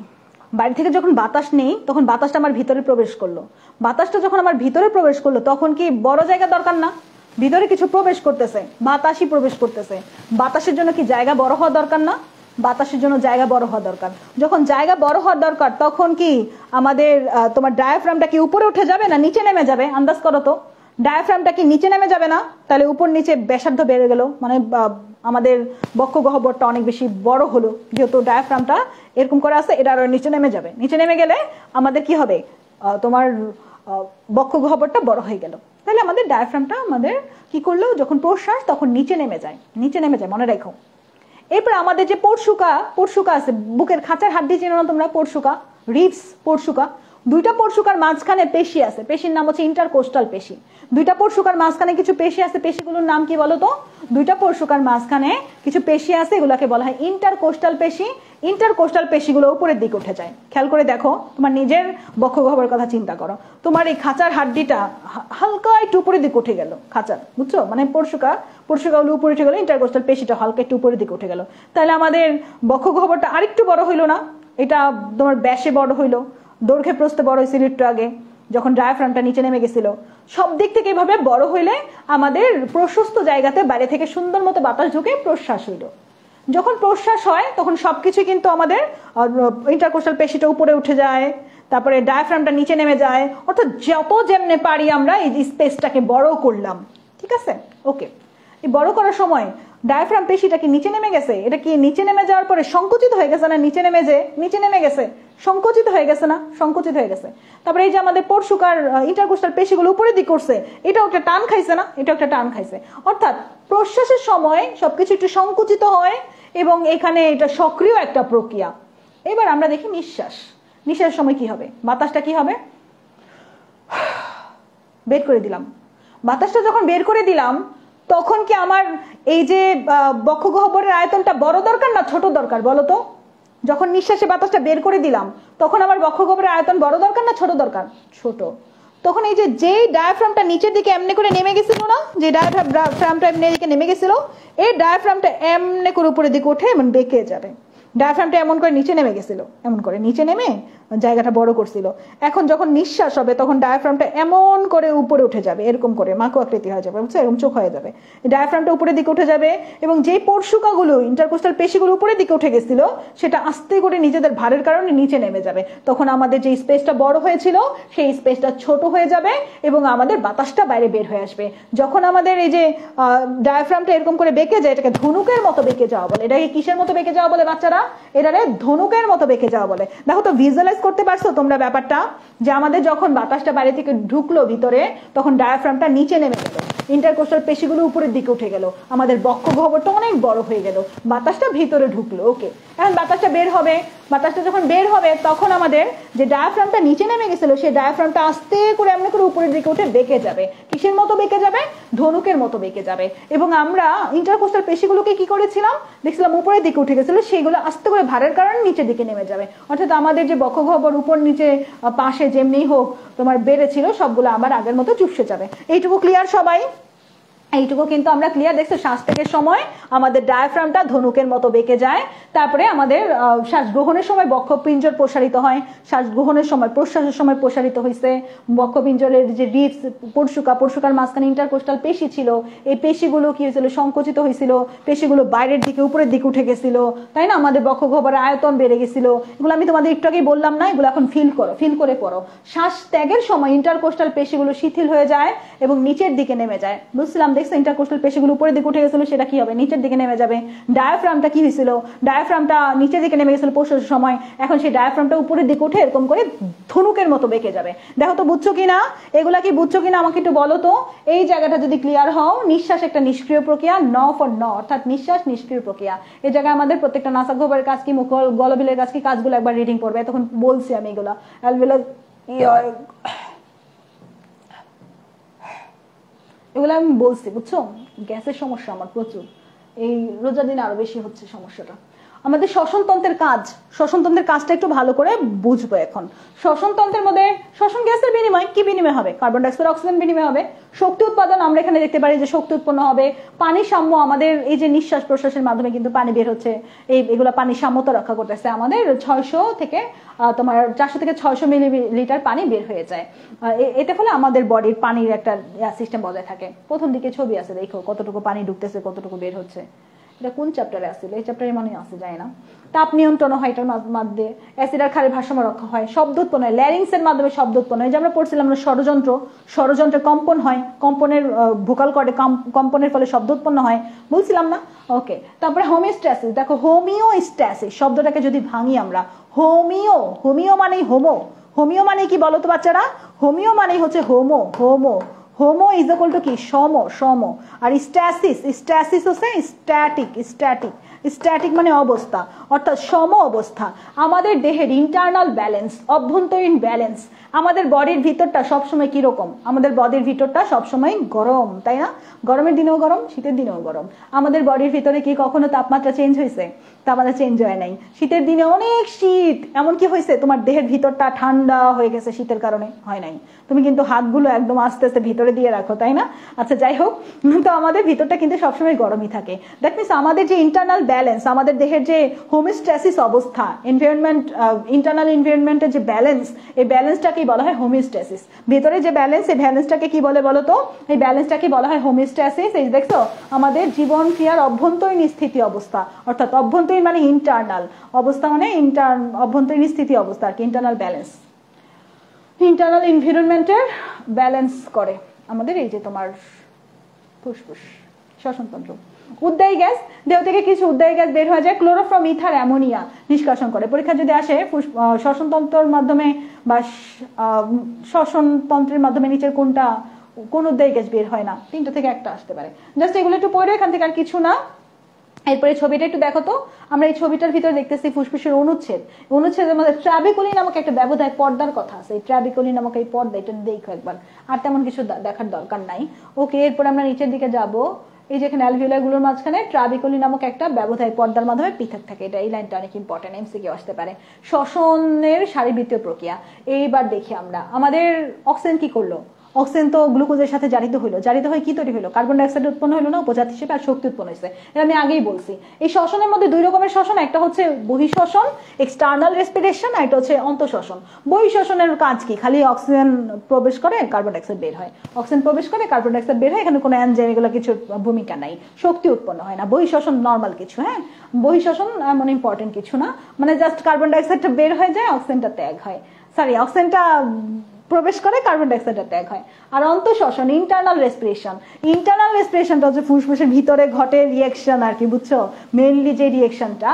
বাড়ি থেকে যখন বাতাস নেই তখন বাতাসটা আমার ভিতরে প্রবেশ করলো। বাতাসটা যখন আমার ভিতরে প্রবেশ করলো তখন কি বড় জায়গা দরকার না? ভিতরে কিছু প্রবেশ করতেছে, বাতাসই প্রবেশ করতেছে। বাতাসের জন্য কি জায়গা বড় হওয়া দরকার না? বাতাসের জন্য জায়গা বড় হওয়া দরকার। যখন জায়গা বড় হওয়ার দরকার তখন কি আমাদের তোমার ডায়াফ্রামটা কি উপরে উঠে যাবে না নিচে নেমে যাবে? আন্দাজ করো তো। ডায়াফ্রামটা কি নিচে নেমে যাবে না? তাহলে উপর নিচে ব্যাসার্ধ বেড়ে গেল, মানে আমাদের বক্ষগহ্বরটা অনেক বেশি বড় হলো, যেহেতু ডায়াফ্রামটা এরকম করে আছে, এটা আরো নিচে নেমে যাবে। নিচে নেমে গেলে আমাদের কি হবে? তোমার বক্ষগহ্বরটা বড় হয়ে গেল। তাহলে আমাদের ডায়াফ্রামটা আমাদের কি করলো? যখন প্রশ্বাস তখন নিচে নেমে যায়, নিচে নেমে যায়, মনে রাখো। এরপর আমাদের যে পরশুকা আছে, বুকের খাঁচার হাড্ডি চেনো না তোমরা? পরশুকা, রিবস, পরশুকা। দুইটা পরশুকার মাঝখানে পেশি আছে, পেশির নাম হচ্ছে ইন্টারকোস্টাল পেশি। দুইটা পরশুকার মাঝখানে কিছু পেশি আছে, পেশিগুলোর নাম কি বলো তো? দুইটা পরশুকার মাঝখানে কিছু পেশি আছে, এগুলোকে বলা হয় ইন্টারকোস্টাল পেশি। ইন্টারকোস্টাল পেশিগুলো উপরের দিকে উঠে যায়। খেয়াল করে দেখো, তোমার নিজের বক্ষগহ্বরের কথা চিন্তা করো। তোমার এই খাঁচার হাড্ডিটা হালকা একটু উপরের দিকে উঠে গেল, খাঁচার, বুঝছো? মানে পরশুকাগুলো উপরে উঠে গেল, ইন্টারকোস্টাল পেশিটা হালকা একটু উপরের দিকে উঠে গেল। তাহলে আমাদের বক্ষগহ্বরটা আরেকটু বড় হইলো না? এটা তোমার ব্যাসে বড় হইলো, দৈর্ঘ্যে প্রস্থে বড় হয়েছিল একটু আগে যখন ডায়াফ্রামটা নিচে নেমে গেছিল। সব দিক থেকে এভাবে বড় হইলে আমাদের প্রশস্ত জায়গাতে বাইরে থেকে সুন্দর মতো বাতাস ঢুকে প্রশ্বাস হইল। যখন প্রশ্বাস হয় তখন সবকিছু কিন্তু আমাদের ইন্টারকোস্টাল পেশিটা উপরে উঠে যায়, তারপরে ডায়াফ্রামটা নিচে নেমে যায়। অর্থাৎ যত যেমনে পারি আমরা এই স্পেসটাকে বড় করলাম, ঠিক আছে? ওকে, এই বড় করার সময় ডায়াফ্রাম পেশিটা কি নিচে নেমে গেছে? এটা কি নিচে নেমে যাওয়ার পরে সংকুচিত হয়ে গেছে না? নিচে নেমে গেছে, সংকুচিত হয়ে গেছে না? সংকুচিত হয়ে গেছে। তারপরে এই যে আমাদের পরশুকার ইন্টারকোস্টাল পেশিগুলো উপরের দিকে করছে, এটাও একটা টান খাইছে না? এটাও একটা টান খাইছে। অর্থাৎ প্রশ্বাসের সময় সবকিছু একটু সংকুচিত হয় এবং এখানে এটা সক্রিয় একটা প্রক্রিয়া। এবার আমরা দেখি নিঃশ্বাসের সময় কি হবে? বাতাসটা কি হবে? বের করে দিলাম। বাতাসটা যখন বের করে দিলাম তখন কি আমার এই যে বক্ষগহ্বরের আয়তনটা বড় দরকার না ছোট দরকার বলো তো? যখন নিঃশ্বাসে বাতাসটা বের করে দিলাম তখন আমার বক্ষগহ্বরের আয়তন বড় দরকার না ছোট দরকার? ছোট। তখন এই যে ডায়াফ্রামটা নিচের দিকে এমনি করে নেমে গেছিল না, যে ডায়াফ্রামটা এমনি দিকে নেমে গেছিল, এই ডায়াফ্রামটা এমনি করে উপরের দিকে উঠে এমন বেঁকে যাবে। ডায়াফ্রামটা এমন করে নিচে নেমে গেছিল, এমন করে নিচে নেমে জায়গাটা বড় করছিল। এখন যখন নিঃশ্বাস হবে তখন ডায়াফ্রামটা এমন করে উপরে উঠে যাবে, এরকম করে মাকু আকৃতি হয়ে যাবে, বুঝছো, এরকম চোখ হয়ে যাবে, ডায়াফ্রামটা উপরের দিকে উঠে যাবে এবং যেই পরশুকাগুলো ইন্টারকোস্টাল পেশিগুলো উপরের দিকে উঠে গেছিল সেটা আস্তে করে নিজেদের ভারের কারণে নিচে নেমে যাবে। তখন আমাদের যে স্পেসটা বড় হয়েছিল সেই স্পেসটা ছোট হয়ে যাবে এবং আমাদের বাতাসটা বাইরে বের হয়ে আসবে। যখন আমাদের এই যে ডায়াফ্রামটা এরকম করে বেঁকে যায়, এটাকে ধনুকের মতো বেঁকে যাওয়া বলে। এটাকে কিসের মতো বেঁকে যাওয়া বলে বাচ্চারা? এটারে ধনুকের মতো বেঁকে যাওয়া বলে। দেখো তো, ভিজুয়ালাইজ করতে পারছো তোমরা ব্যাপারটা, যে আমাদের যখন বাতাসটা বাইরে থেকে ঢুকলো ভিতরে তখন ডায়াফ্রামটা নিচে নেমে গেল, ইন্টারকোস্টাল পেশিগুলো উপরের দিকে উঠে গেল, আমাদের বক্ষ গহ্বরটা অনেক বড় হয়ে গেল, বাতাসটা ভিতরে ঢুকলো। ওকে, এখন বাতাসটা বের হবে, বাতাসটা যখন বের হবে তখন আমাদের যে ডায়াফ্রামটা নিচে নেমে গেছিল সেই ডায়াফ্রামটা আস্তে করে এমনি করে উপরের দিকে উঠে বেঁকে যাবে। কিসের মতো বেঁকে যাবে? ধনুকের মতো বেঁকে যাবে। এবং আমরা ইন্টারকোস্টাল পেশিগুলোকে কি করেছিলাম, দেখছিলাম উপরের দিকে উঠে গেছিল, সেইগুলো আস্তে করে ভারের কারণে নিচের দিকে নেমে যাবে। অর্থাৎ আমাদের যে বক্ষ গহ্বর উপর নিচে পাশে যেমনি হোক তোমার বেড়েছিল সবগুলো আবার আগের মতো চুপসে যাবে। এইটুকু ক্লিয়ার সবাই? এইটুকু কিন্তু আমরা ক্লিয়ার। দেখছো, শ্বাস ত্যাগের সময় আমাদের ডায়াফ্রামটা ধনুকের মতো বেঁকে যায়, তারপরে আমাদের শ্বাস গ্রহণের সময় বক্ষপিঞ্জর প্রসারিত হয়, শ্বাস গ্রহণের সময় প্রশ্বাসের সময় প্রসারিত হয়েছে বক্ষপিঞ্জরের যে রিবস, পরশুকার মাঝখানে ইন্টারকোস্টাল পেশি ছিল, এই পেশিগুলো কি হয়েছিল, সংকুচিত হয়েছিল, পেশিগুলো বাইরের দিকে উপরের দিকে উঠে গেছিল, তাই না? আমাদের বক্ষ গহ্বরের আয়তন বেড়ে গেছিল। এগুলো আমি তোমাদের একটু আগেই বললাম না, এগুলো এখন ফিল করো, ফিল করে পড়ো। শ্বাস ত্যাগের সময় ইন্টারকোস্টাল পেশিগুলো শিথিল হয়ে যায় এবং নিচের দিকে নেমে যায়। বুঝছিলাম? দেখছো, ইন্টারকোস্টাল পেশিগুলো উপরের দিকে উঠে গেছিল, সেটা কি হবে? নিচের দিকে নেমে যাবে। ডায়াফ্রামটা কি হয়েছিল? ডায়াফ্রামটা নিচের দিকে নেমে গেছিল প্রশ্বাসের সময়, এখন সেই ডায়াফ্রামটা উপরের দিকে উঠে এরকম করে ধনুকের মতো বেঁকে যাবে। দেখো তো বুঝছো কিনা, এগুলা কি বুঝছো কিনা আমাকে একটু বলো তো। এই জায়গাটা যদি ক্লিয়ার হও, নিঃশ্বাস একটা নিষ্ক্রিয় প্রক্রিয়া, ন ফর ন, অর্থাৎ নিঃশ্বাস নিষ্ক্রিয় প্রক্রিয়া। এই জায়গায় আমাদের প্রত্যেকটা নাসা গহ্বরের কাজ কি, মুখ গলবিলের কাজ কি, কাজগুলো একবার রিডিং করবে। তখন বলছি আমি এগুলা এগুলো আমি বলছি, বুঝছো? গ্যাসের সমস্যা আমার প্রচুর, এই রোজার দিনে আরো বেশি হচ্ছে সমস্যাটা। আমাদের শ্বসনতন্ত্রের কাজ, শ্বসনতন্ত্রের কাজটা একটু ভালো করে বুঝবো এখন। শ্বসনতন্ত্রের মধ্যে শ্বসন গ্যাসের বিনিময় কি বিনিময় হবে? কার্বন ডাইঅক্সাইড অক্সিজেন বিনিময় হবে। শক্তি উৎপাদন আমরা এখানে দেখতে পারি যে শক্তি উৎপন্ন হবে। পানি সাম্য, আমাদের এই যে নিঃশ্বাস প্রশ্বাসের মাধ্যমে কিন্তু পানি বের হচ্ছে, এগুলা পানি সাম্যতা রক্ষা করতেছে। আমাদের 600 থেকে তোমার 400 থেকে 600 মিলিলিটার পানি বের হয়ে যায়। এতে ফলে আমাদের বডির পানির একটা সিস্টেম বজায় থাকে। প্রথম দিকে ছবি আছে, দেখো কতটুকু পানি ঢুকতেছে, কতটুকু বের হচ্ছে। এটা কোন চ্যাপ্টারে আসছিল? এই চ্যাপ্টারে মনে আছে, যায় না। তাপ নিয়ন্ত্রণ হয় এটার মাধ্যমে, অ্যাসিড আর ক্ষারের ভারসাম্য রক্ষা হয়, শব্দ উৎপন্ন হয়, ল্যারিংস এর মাধ্যমে শব্দ উৎপন্ন হয়। যে আমরা পড়ছিলাম আমরা ষড়যন্ত্রে কম্পন হয়, কম্পনের ভোকাল কর্ডে কম্পনের ফলে শব্দ উৎপন্ন হয়, বলছিলাম না? ওকে, তারপরে হোমিওস্ট্যাসিস। দেখো, হোমিওস্ট্যাসিস শব্দটাকে যদি ভাঙি আমরা, হোমিও মানেই হোমিও মানে কি বলো তো বাচ্চারা? হোমিও মানেই হচ্ছে হোমো ইজ ইকুয়াল টু কি? সম। আর স্ট্যাসিস হচ্ছে স্ট্যাটিক মানে অবস্থা, অর্থাৎ সম অবস্থা। আমাদের দেহের ইন্টারনাল ব্যালেন্স, অভ্যন্তরীণ ব্যালেন্স। আমাদের বডির ভিতরটা সবসময় কিরকম? আমাদের বডির ভিতরটা সবসময় গরম, তাই না? গরমের দিনেও গরম, শীতের দিনেও গরম। আমাদের বডির ভিতরে কি কখনো তাপমাত্রা চেঞ্জ হয়েছে? তাপমাত্রা চেঞ্জ হয় নাই। শীতের দিনে অনেক শীত, এমন কি হয়েছে তোমার দেহের ভিতরটা ঠান্ডা হয়ে গেছে শীতের কারণে? হয় নাই। তুমি কিন্তু হাতগুলো একদম আস্তে আস্তে ভিতরে দিয়ে রাখো, তাই না? আচ্ছা, যাই হোক, তো আমাদের ভিতরটা কিন্তু সবসময় গরমই থাকে। দ্যাট মিনস আমাদের যে ইন্টারনাল ব্যালেন্স, আমাদের দেহের যে হোমিওস্ট্যাসিস অবস্থা, ইন্টারনাল এনভায়রনমেন্টের যে ব্যালেন্স, এই ব্যালেন্সটাকেই বলা হয় হোমিওস্ট্যাসিস। ভিতরে যে ব্যালেন্স, এই ব্যালেন্সটাকে কি বলে বলো তো? এই ব্যালেন্সটাকে বলা হয় হোমিওস্ট্যাসিস। এই দেখছো, আমাদের জীবন ক্রিয়ার অভ্যন্তরীণ স্থিতি অবস্থা, অর্থাৎ অভ্যন্তরীণ মানে ইন্টারনাল অবস্থা, মানে অভ্যন্তরীণ স্থিতি অবস্থা আর কি, ইন্টারনাল ব্যালেন্স। ইন্টারনাল এনভায়রনমেন্টের ব্যালেন্স করে আমাদের এই যে তোমার ফুসফুস, শ্বসনতন্ত্র। উদ্বায়ী গ্যাস, দেহ থেকে কিছু উদ্বায়ী গ্যাস বের হয়ে যায়, ক্লোরোফর্ম, ইথার, অ্যামোনিয়া নিষ্কাশন করে। পরীক্ষা যদি আসে শ্বসনতন্ত্রের মাধ্যমে বা শ্বসনতন্ত্রের মাধ্যমে নিচের কোন উদ্বায়ী গ্যাস বের হয় না? 3টা থেকে 1টা আসতে পারে। জাস্ট এগুলো একটু পড়ে, এখান থেকে আর কিছু না। এরপরে ছবিটা একটু দেখো তো। আমরা এই ছবিটার ভিতরে দেখতেছি ফুসফুসের অনুচ্ছেদের মধ্যে ট্রাবিকুলি নামক একটা ব্যবধায় পর্দার কথা আছে। এই ট্রাবিকুলি নামক এই পর্দা, এটা দেখো একবার, আর তেমন কিছু দেখার দরকার নাই। ওকে, এরপর আমরা নিচের দিকে যাব। এই যেখানে অ্যালভিওলার গুলোর মাঝখানে ট্রাবিকুলি নামক একটা ব্যবধায় পর্দার মাধ্যমে পৃথক থাকে। এটা, এই লাইনটা অনেক ইম্পর্টেন্ট, এমসিকিউ আসতে পারে। শ্বসনের শারীরবৃত্তীয় প্রক্রিয়া। এইবার দেখি আমরা, আমাদের অক্সিজেন কি করলো? অক্সিজেন তো গ্লুকোজের সাথে জারিত হইলো, জারিত হয়ে কি তৈরি হলো? কার্বন ডাইঅক্সাইড উৎপন্ন হলো না উপজাত হিসেবে, আর শক্তি উৎপন্ন হয়েছে। এটা আমি আগেই বলছি। এই শ্বসনের মধ্যে দুই রকমের শ্বসন, একটা হচ্ছে বহিঃশ্বসন এক্সটার্নাল রেসপিরেশন, আর এটা হচ্ছে অন্তঃশ্বসন। বহিঃশ্বসনের কাজ কি? খালি অক্সিজেন প্রবেশ করে কার্বন ডাইঅক্সাইড বের হয়, অক্সিজেন প্রবেশ করে কার্বন ডাইঅক্সাইড বের হয়, এখানে কোনো এনজাইম এগুলো কিছু ভূমিকা নাই, শক্তি উৎপন্ন হয় না। বহিঃশ্বসন নর্মাল কিছু, হ্যাঁ, বহিঃশ্বসন এমন ইম্পর্টেন্ট কিছু না, মানে জাস্ট কার্বন ডাইঅক্সাইডটা বের হয়ে যায়, অক্সিজেনটা ত্যাগ হয়, সরি অক্সিজেনটা প্রবেশ করে, কার্বন ডাইঅক্সাইডের ত্যাগ হয়। আর অন্তঃশ্বসন ইন্টারনাল রেসপিরেশন, ইন্টারনাল রেসপিরেশনটা হচ্ছে ফুসফুসের ভিতরে ঘটে রিয়েকশন আর কি, বুঝছো? মেইনলি যে রিয়েকশনটা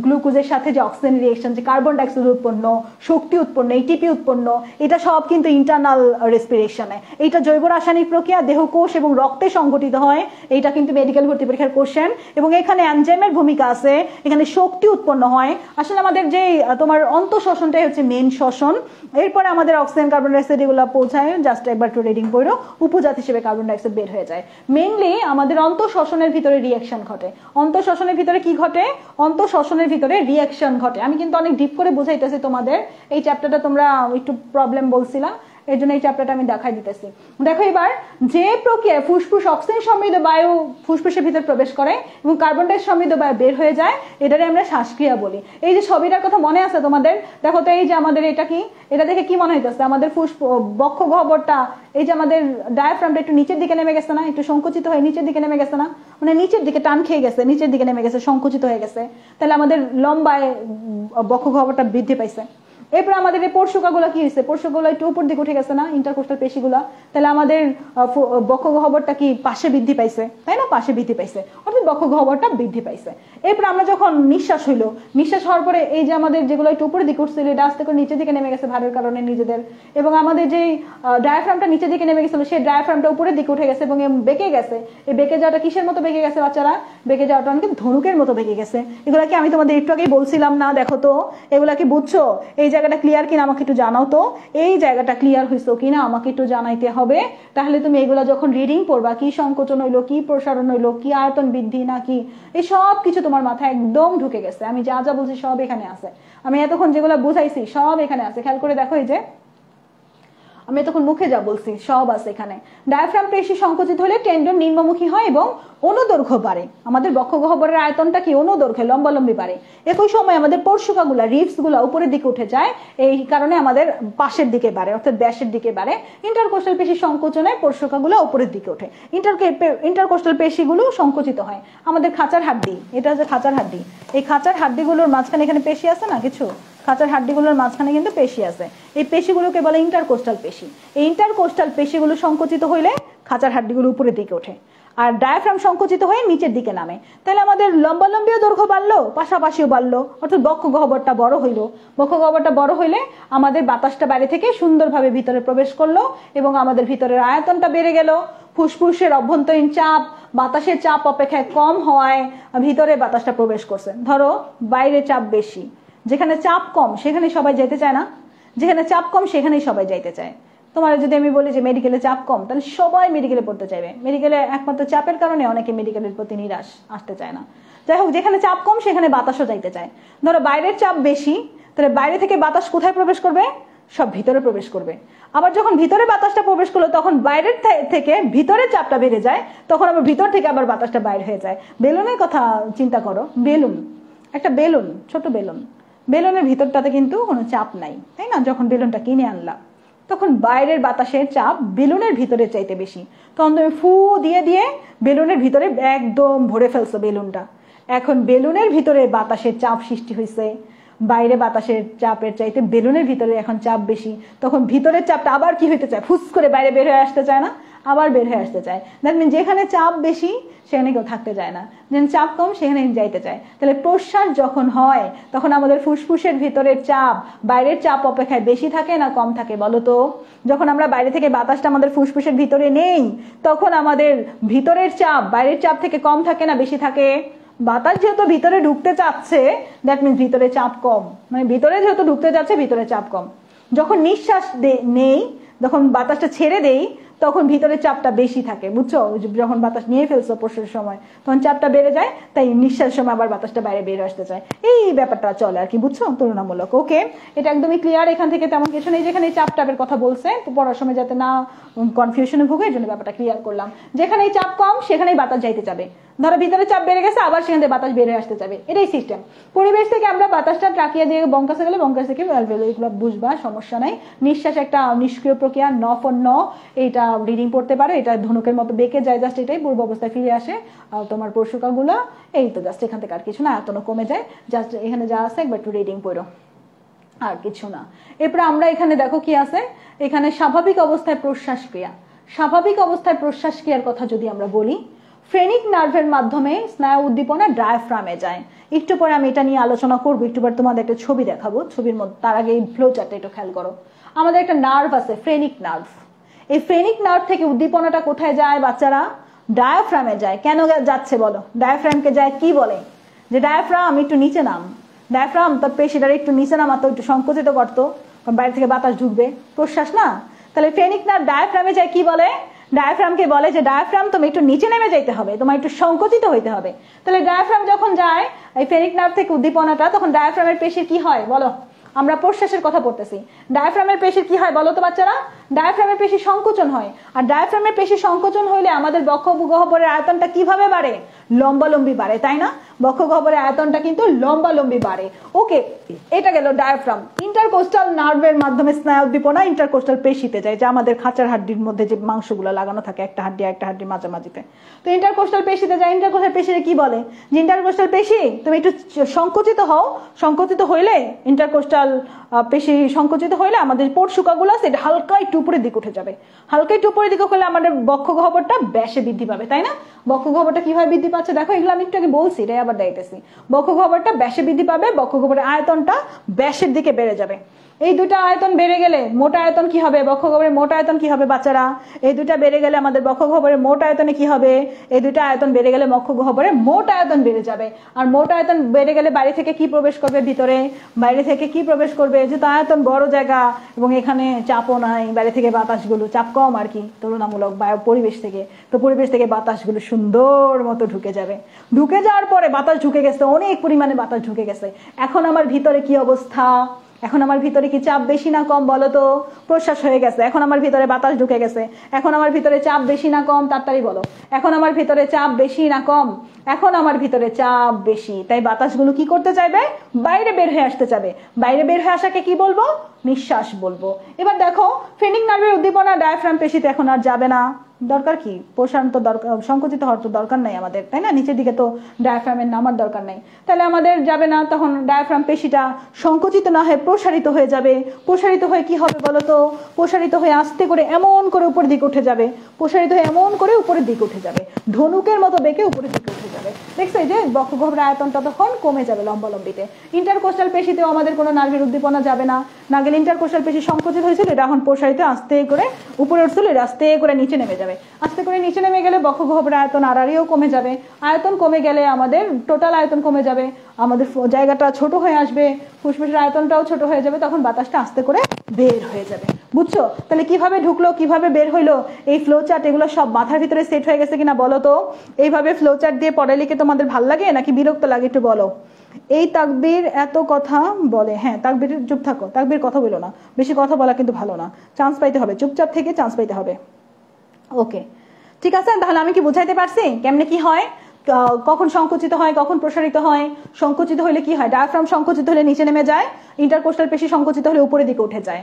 গ্লুকোজের সাথে যে অক্সিজেন রিয়েকশন, যে কার্বন ডাইঅক্সাইড উৎপন্ন, শক্তি উৎপন্ন, এটিপি উৎপন্ন, এটা সব কিন্তু ইন্টারনাল রেসপিরেশনে। এইটা জৈব রাসায়নিক প্রক্রিয়া, দেহকোষ এবং রক্তে সংঘটিত হয়। এইটা কিন্তু মেডিকেল ভর্তি পরীক্ষার কোশ্চেন, এবং এখানে এনজাইমের ভূমিকা আছে, এখানে শক্তি উৎপন্ন হয়। আসলে আমাদের যে তোমার অন্তঃশ্বসনটাই হচ্ছে মেইন শ্বসন, এরপরে আমাদের অক্সিজেন কার্বন ডাইঅক্সাইড এগুলো পৌঁছায়, জাস্ট একবার একটু রিডিং পড়ো, উপজাত হিসেবে কার্বন ডাইঅক্সাইড বের হয়ে যায়। মেইনলি আমাদের অন্তঃশ্বসনের ভিতরে রিঅ্যাকশন ঘটে। অন্তঃশ্বসনের ভিতরে কি ঘটে? অন্তঃশ্বসনের ভিতরে রিঅ্যাকশন ঘটে। আমি কিন্তু অনেক ডিপ করে বুঝাইতেছি তোমাদের, এই চ্যাপ্টারটা তোমরা একটু প্রবলেম বলছিলা, এই জন্য এই চ্যাপ্টারটা আমি দেখাই দিতেছি। দেখো এবার, যে প্রক্রিয়ায় ফুসফুস অক্সিজেন সমৃদ্ধ বায়ু ফুসফুসের ভিতর প্রবেশ করে এবং কার্বন ডাইঅক্সাইড সমৃদ্ধ বায়ু বের হয়ে যায়, এটারে আমরা শ্বাসক্রিয়া বলি। এই যে ছবিটার কথা মনে আছে তোমাদের? দেখো তো, এই যে আমাদের এটা কি, এটা দেখে কি মনে হইতেছে? আমাদের বক্ষ গহ্বরটা, এই যে আমাদের ডায়াফ্রামটা একটু নিচের দিকে নেমে গেছে না, একটু সংকুচিত হয়ে নিচের দিকে নেমে গেছে না, মানে নিচের দিকে টান খেয়ে গেছে, নিচের দিকে নেমে গেছে, সংকুচিত হয়ে গেছে। তাহলে আমাদের লম্বায় বক্ষ গহ্বরটা বৃদ্ধি পাইছে। এরপর আমাদের এই পরশুকাগুলো কি হয়েছে? পরশুগুলো একটু উপর দিকে উঠে গেছে না, ইন্টারকোস্টাল পেশিগুলা, তাহলে আমাদের বক্ষ গহ্বরটা কি পাশে বৃদ্ধি পাইছে, তাই না? পাশে বৃদ্ধি পাইছে, অর্থাৎ বক্ষ গহ্বরটা বৃদ্ধি পাইছে। এরপর আমরা যখন নিঃশ্বাস হইলো, নিঃশ্বাস হওয়ার পরে এই যে আমাদের যেগুলো একটু উপরের দিকে উঠছিল, এটা আস্তে করে নিচের দিকে নেমে গেছে ভারের কারণে নিজেদের, এবং আমাদের যে ডায়াফ্রামটা নিচের দিকে নেমে গেছিল, সেই ডায়াফ্রামটা উপরের দিকে উঠে গেছে এবং বেঁকে গেছে। এই বেঁকে যাওয়াটা কিসের মতো বেঁকে গেছে বাচ্চারা? বেঁকে যাওয়াটা অনেক ধনুকের মতো বেঁকে গেছে। এগুলা কি আমি তোমাদের একটু আগেই বলছিলাম না? দেখো তো, এগুলা কি বুঝছো? এই জায়গাটা ক্লিয়ার কিনা আমাকে একটু জানাও তো, এই জায়গাটা ক্লিয়ার হয়েছে কিনা আমাকে একটু জানাইতে হবে। তাহলে তুমি এগুলা যখন রিডিং পড়বা, কি সংকোচন হইলো, কি প্রসারণ হইলো, কি আয়তন বৃদ্ধি নাকি, এই সব কিছু তোমার মাথায় একদম ঢুকে গেছে। আমি যা যা বলছি সব এখানে আছে, আমি এতক্ষণ যেগুলো বুঝাইছি সব এখানে আছে। খেয়াল করে দেখো, এই যে আমি তখন মুখে যা বলছি সব আছে এখানে। ডায়াফ্রাম পেশি সংকুচিত হলে টেন্ডন নিম্নমুখী হয় এবং অনুদৈর্ঘ্য বাড়ে। আমাদের বক্ষ গহ্বরের আয়তনটা কি অনুদৈর্ঘ্যে লম্বালম্বি বাড়ে। একই সময় আমাদের পরশুকাগুলা, রিবস গুলা উপরের দিকে উঠে যায়, এই কারণে আমাদের পাশের দিকে বাড়ে, অর্থাৎ ব্যাসের দিকে বাড়ে। ইন্টারকোস্টাল পেশি সংকোচনে পরশুকাগুলো উপরের দিকে ওঠে, ইন্টারকোস্টাল পেশিগুলো সংকুচিত হয়। আমাদের খাঁচার হাড্ডি, এটা হচ্ছে খাঁচার হাড্ডি, এই খাঁচার হাড্ডিগুলোর মাঝখানে এখানে পেশি আছে না কিছু, খাঁচার হাড্ডিগুলোর মাঝখানে কিন্তু পেশি আছে। এই পেশিগুলোকে বলে ইন্টারকোস্টাল পেশি। এই ইন্টারকোস্টাল পেশিগুলো সংকুচিত হইলে খাঁচার হাড্ডিগুলো উপরের দিকে ওঠে, আর ডায়াফ্রাম সংকুচিত হয়ে নিচের দিকে নামে। তাহলে আমাদের লম্বালম্বিও দৈর্ঘ্য বাড়লো, পাশাপাশিও বাড়লো, অর্থাৎ বক্ষ গহ্বরটা বড় হইলো। বক্ষ গহ্বরটা বড় হইলে আমাদের বাতাসটা বাইরে থেকে সুন্দরভাবে ভিতরে প্রবেশ করলো এবং আমাদের ভিতরের আয়তনটা বেড়ে গেল। ফুসফুসের অভ্যন্তরীণ চাপ বাতাসের চাপ অপেক্ষায় কম হওয়ায় ভিতরে বাতাসটা প্রবেশ করছে। ধরো বাইরে চাপ বেশি, যেখানে চাপ কম সেখানে সবাই যেতে চায় না, যেখানে চাপ কম সেখানেই সবাই যাইতে চায়। তোমার যদি আমি বলি যে মেডিকেলে চাপ কম, তাহলে সবাই মেডিকেলে পড়তে চাইবে। মেডিকেলে একমাত্র চাপের কারণে অনেকে মেডিকেলের প্রতি নিরাশ, আসতে চায় না। যাই হোক, যেখানে চাপ কম সেখানে বাতাসও যাইতে চায়। ধরো বাইরের চাপ বেশি, তাহলে বাইরে থেকে বাতাস কোথায় প্রবেশ করবে? সব ভিতরে প্রবেশ করবে। আবার যখন ভিতরে বাতাসটা প্রবেশ করলো, তখন বাইরের থেকে ভিতরে চাপটা বেড়ে যায়, তখন আবার ভিতর থেকে আবার বাতাসটা বাইরে হয়ে যায়। বেলুনের কথা চিন্তা করো, বেলুন, একটা বেলুন, ছোট বেলুন, বেলুনের ভিতরটাতে কিন্তু কোনো চাপ নাই, তাই না? যখন বেলুনটা কিনে আনলাম, তখন বাইরের বাতাসের চাপ বেলুনের ভিতরে চাইতে বেশি, তখন তুমি ফু দিয়ে দিয়ে বেলুনের ভিতরে একদম ভরে ফেলছো বেলুনটা। এখন বেলুনের ভিতরে বাতাসের চাপ সৃষ্টি হয়েছে, বাইরে বাতাসের চাপের চাইতে বেলুনের ভিতরে এখন চাপ বেশি, তখন ভিতরের চাপটা আবার কি হইতে চায়? ফুস করে বাইরে বের হয়ে আসতে চায় না, আবার বের হয়ে আসতে চায়। দ্যাট মিন যেখানে চাপ বেশি সেখানে কেউ থাকতে চায় না, যেখানে চাপ কম সেখানে যাইতে চায়। তাহলে প্রশ্বাস যখন হয় তখন আমাদের ফুসফুসের ভিতরের চাপ বাইরের চাপ অপেক্ষায় বেশি থাকে না কম থাকে বলো তো? যখন আমরা বাইরে থেকে বাতাসটা আমাদের ফুসফুসের ভিতরে নেই, তখন আমাদের ভিতরের চাপ বাইরের চাপ থেকে কম থাকে না বেশি থাকে? বাতাস যেহেতু ভিতরে ঢুকতে চাচ্ছে, দ্যাট মিনস ভিতরে চাপ কম, মানে ভিতরে যেহেতু ঢুকতে যাচ্ছে ভিতরে চাপ কম। যখন নিঃশ্বাস নেই, যখন বাতাসটা ছেড়ে দেই, তখন ভিতরে চাপটা বেশি থাকে, বুঝছো? যখন বাতাস নিয়ে ফেলছো প্রশ্নের সময় তখন চাপটা বেড়ে যায়, তাই নিঃশ্বাসের সময় আবার বাতাসটা বাইরে বের আসতে চায়, এই ব্যাপারটা চলে আর কি, বুঝছো? তুলনামূলক। ওকে, এটা একদমই ক্লিয়ার। এখান থেকে তেমন কিছু নেই, যেখানে চাপ টাপের কথা বলছে পড়ার সময় যাতে না কনফিউশনে ভোগে, এই জন্য ব্যাপারটা ক্লিয়ার করলাম। যেখানে চাপ কম সেখানেই বাতাস যাইতে যাবে, ধরো ভিতরে চাপ বেড়ে গেছে আবার সেখান থেকে বাতাস বের হয়ে আসতে যাবে, এটাই সিস্টেম। পরিবেশ থেকে আমরা বাতাসটা ট্রাকিয়ে দিয়ে বঙ্কাসে গেলে বঙ্কাস থেকে এগুলো বুঝবা, সমস্যা নাই। নিঃশ্বাস একটা নিষ্ক্রিয় প্রক্রিয়া, ন ফর ন, এটা রিডিং পড়তে পারো, এটা ধনুকের মতো বেঁকে যায়, জাস্ট এটাই পূর্ব অবস্থায় ফিরে আসে তোমার পরশুকাগুলো, এই তো জাস্ট এখান থেকে আর কিছু না, এতনো কমে যায়, জাস্ট এখানে যা আছে একবার একটু রিডিং পড়ো, আর কিছু না। এরপরে আমরা এখানে দেখো কি আছে, এখানে স্বাভাবিক অবস্থায় প্রশ্বাস ক্রিয়া। স্বাভাবিক অবস্থায় প্রশ্বাস ক্রিয়ার কথা যদি আমরা বলি, ফ্রেনিক নার্ভের মাধ্যমে স্নায়ু উদ্দীপনা ডায়াফ্রামে যায়। একটু পরে আমি এটা নিয়ে আলোচনা করবো, একটু পরে তোমাদের একটা ছবি দেখাবো, ছবির মধ্যে তার আগে এই ফ্লো চার্টটা একটু খেয়াল করো। আমাদের একটা নার্ভ আছে ফ্রেনিক নার্ভ, এই ফ্রেনিক নার্ভ থেকে উদ্দীপনাটা কোথায় যায় বাচ্চারা? ডায়াফ্রামে যায়। কেন যাচ্ছে বলো? ডায়াফ্রামকে যায় কি বলে? যে ডায়াফ্রাম একটু নিচে নাম, ডায়াফ্রাম তোর পেশিটার একটু নিচে নামাতো, একটু সংকুচিত করতো, কারণ বাইরে থেকে বাতাস ঢুকবে, প্রশ্বাস না। তাহলে ফ্রেনিক নার্ভ ডায়াফ্রামে যায় কি বলে? ডায়াফ্রামকে বলে যে ডায়াফ্রাম তুমি একটু নিচে নেমে যাইতে হবে, তোমার একটু সংকুচিত হইতে হবে। তাহলে ডায়াফ্রাম যখন যায় এই ফ্রেনিক নার্ভ থেকে উদ্দীপনাটা, তখন ডায়াফ্রামের পেশির কি হয় বলো? আমরা প্রশ্বাসের কথা পড়তেছি, ডায়াফ্রামের পেশির কি হয় বলো তো বাচ্চারা? ডায়াফ্রামের পেশি সংকোচন হয়। আর ডায়াফ্রামের পেশি সংকোচন হইলে আমাদের বক্ষ গহ্বরের আয়তনটা কিভাবে বাড়ে? লম্বালম্বি বাড়ে, তাই না? বক্ষ গহ্বরের আয়তনটা কিন্তু লম্বালম্বি বাড়ে। ওকে, এটা গেল ডায়াফ্রাম। ইন্টারকোস্টাল নার্ভের মাধ্যমে স্নায়ু উদ্দীপনা ইন্টারকোস্টাল পেশিতে যায়, যে আমাদের খাঁচার হাড্ডির মধ্যে যে মাংসগুলো লাগানো থাকে একটা হাড্ডির মাঝামাঝিতে, তো ইন্টারকোস্টাল পেশিতে যায়। ইন্টারকোস্টাল পেশিতে কি বলে? যে ইন্টারকোস্টাল পেশি তুমি একটু সংকুচিত হও, সংকুচিত হইলে ইন্টারকোস্টাল পেশি সংকুচিত হইলে আমাদের পরশুকাগুলো আছে এটা হালকা একটু উপরের দিকে উঠে যাবে, হালকা একটু উপরের দিকে হলে আমাদের বক্ষ গহ্বরটা ব্যাসে বৃদ্ধি পাবে, তাই না? বক্ষ গহ্বরটা কিভাবে বৃদ্ধি পাচ্ছে দেখো, এগুলো আমি একটু আগে বলছি, এটাই আবার দেখাইতেছি। বক্ষ গহ্বরটা ব্যাসে বৃদ্ধি পাবে, বক্ষ গহ্বরের আয়তনটা ব্যাসের দিকে বেড়ে যাবে। এই দুটা আয়তন বেড়ে গেলে মোটা আয়তন কি হবে? বক্ষ গহ্বরের মোটা আয়তন কি হবে বাচ্চারা? এই দুটা বেড়ে গেলে আমাদের বক্ষ গহ্বরের মোট আয়তনে কি হবে? এই দুটা আয়তন বেড়ে গেলে বক্ষ গহ্বরের মোট আয়তন বেড়ে যাবে। আর মোট আয়তন বেড়ে গেলে বাইরে থেকে কি প্রবেশ করবে ভিতরে? বাইরে থেকে কি প্রবেশ করবে? যেহেতু আয়তন বড় জায়গা এবং এখানে চাপও নাই, বাইরে থেকে বাতাসগুলো চাপ কম আর কি তুলনামূলক পরিবেশ থেকে, তো পরিবেশ থেকে বাতাসগুলো সুন্দর মতো ঢুকে যাবে। ঢুকে যাওয়ার পরে বাতাস ঢুকে গেছে, অনেক পরিমাণে বাতাস ঢুকে গেছে। এখন আমার ভিতরে কি অবস্থা? এখন আমার ভিতরে কি চাপ বেশি না কম বলো তো? প্রশ্বাস হয়ে গেছে, এখন আমার ভিতরে বাতাস ঢুকে গেছে। এখন আমার ভিতরে চাপ বেশি না কম? তাড়াতাড়ি বলো, এখন আমার ভিতরে চাপ বেশি না কম? এখন আমার ভিতরে চাপ বেশি, তাই বাতাসগুলো কি করতে চাইবে? বাইরে বের হয়ে আসতে চাইবে। বাইরে বের হয়ে আসাকে কি বলবো? নিঃশ্বাস বলবো। এবার দেখো, ফ্রেনিক নার্ভের উদ্দীপনা ডায়াফ্রাম পেশিতে এখন আর যাবে না, দরকার কি? প্রসারণ তো দরকার, সংকুচিত হওয়ার তো দরকার নাই আমাদের, তাই না? নিচের দিকে তো ডায়াফ্রামের নামার দরকার নাই, তাহলে আমাদের যাবে না। তখন ডায়াফ্রাম পেশিটা সংকুচিত না হয়ে প্রসারিত হয়ে যাবে। প্রসারিত হয়ে কি হবে বলো তো? প্রসারিত হয়ে আস্তে করে এমন করে উপরের দিকে উঠে যাবে, প্রসারিত হয়ে এমন করে উপরের দিকে উঠে যাবে, ধনুকের মতো বেঁকে উপরের দিকে উঠে যাবে। দেখছো এই যে বক্ষ গহ্বরের আয়তনটা তখন কমে যাবে লম্বালম্বিতে। ইন্টারকোস্টাল পেশিতেও আমাদের কোনো নার্ভের উদ্দীপনা যাবে না, না গেলে ইন্টারকোস্টাল পেশি সংকুচিত হয়েছিল, এটা এখন প্রসারিত আস্তে করে উপরে উঠছিল, এটা আস্তে করে নিচে নেমে যাবে। আস্তে করে নিচে নেমে গেলে বক্ষ গহ্বরের আয়তন আড়াআড়িও কমে যাবে। আয়তন কমে গেলে আমাদের টোটাল আয়তন কমে যাবে, আমাদের জায়গাটা ছোট হয়ে আসবে, ফুসফুসের আয়তনটাও ছোট হয়ে যাবে, তখন বাতাসটা আস্তে করে বের হয়ে যাবে। বুঝছো? তাহলে কিভাবে ঢুকলো, কিভাবে বের হইলো, এই ফ্লো চার্ট এগুলো সব মাথার ভিতরে সেট হয়ে গেছে কিনা বলো তো? এইভাবে ফ্লো চার্ট দিয়ে পড়ে লিখে তোমাদের ভাল লাগে নাকি বিরক্ত লাগে একটু বলো। এই তাকবীর এত কথা বলে, হ্যাঁ তাকবীর চুপ থাকো, তাকবীর কথা বলো না, বেশি কথা বলা কিন্তু ভালো না, চান্স পাইতে হবে, চুপচাপ থেকে চান্স পাইতে হবে। ওকে, ঠিক আছে। তাহলে আমি কি বুঝাইতে পারছি কেমনে কি হয়, কখন সংকুচিত হয়, কখন প্রসারিত হয়? সংকুচিত হলে কি হয়? ডায়াফ্রাম সংকুচিত হলে নিচে নেমে যায়, ইন্টারকোস্টাল পেশি সংকুচিত হলে উপরের দিকে উঠে যায়।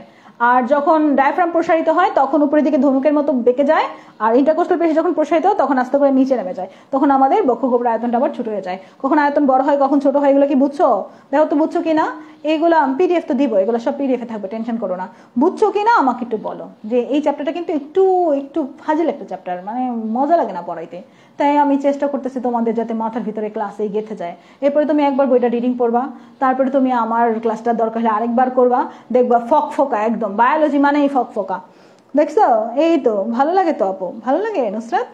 আর যখন ডায়াফ্রাম প্রসারিত হয় তখন উপরের দিকে ধনুকের মতো বেঁকে যায়, আর ইন্টারকোস্টাল পেশি যখন প্রসারিত হয় তখন আস্তে করে নিচে নেমে যায়, তখন আমাদের বক্ষ গহ্বরের আয়তনটা আবার ছোট হয়ে যায়। কখন আয়তন বড় হয়, কখন ছোট হয়, এগুলো কি বুঝছো? দেখো তো বুঝছো কিনা? এইগুলো পিডিএফ তো দিব, এগুলো সব পিডিএফ এ থাকবে, টেনশন করো না। বুঝছো কিনা আমাকে একটু বলো, যে এই চ্যাপ্টারটা কিন্তু একটু একটু ফাজিল একটা চ্যাপ্টার, মানে মজা লাগে না পড়াইতে, তাই আমি চেষ্টা করতেছি তোমাদের যাতে মাথার ভিতরে ক্লাসে গেঁথে যায়। এরপরে তুমি একবার বইটা রিডিং পড়বা, তারপরে তুমি আমার ক্লাসটা দরকার হলে আরেকবার করবা, দেখবা ফকফকা একদম, বায়োলজি মানেই ফকফকা। দেখছো? এই তো ভালো লাগে তো আপু, ভালো লাগে নুসরাত?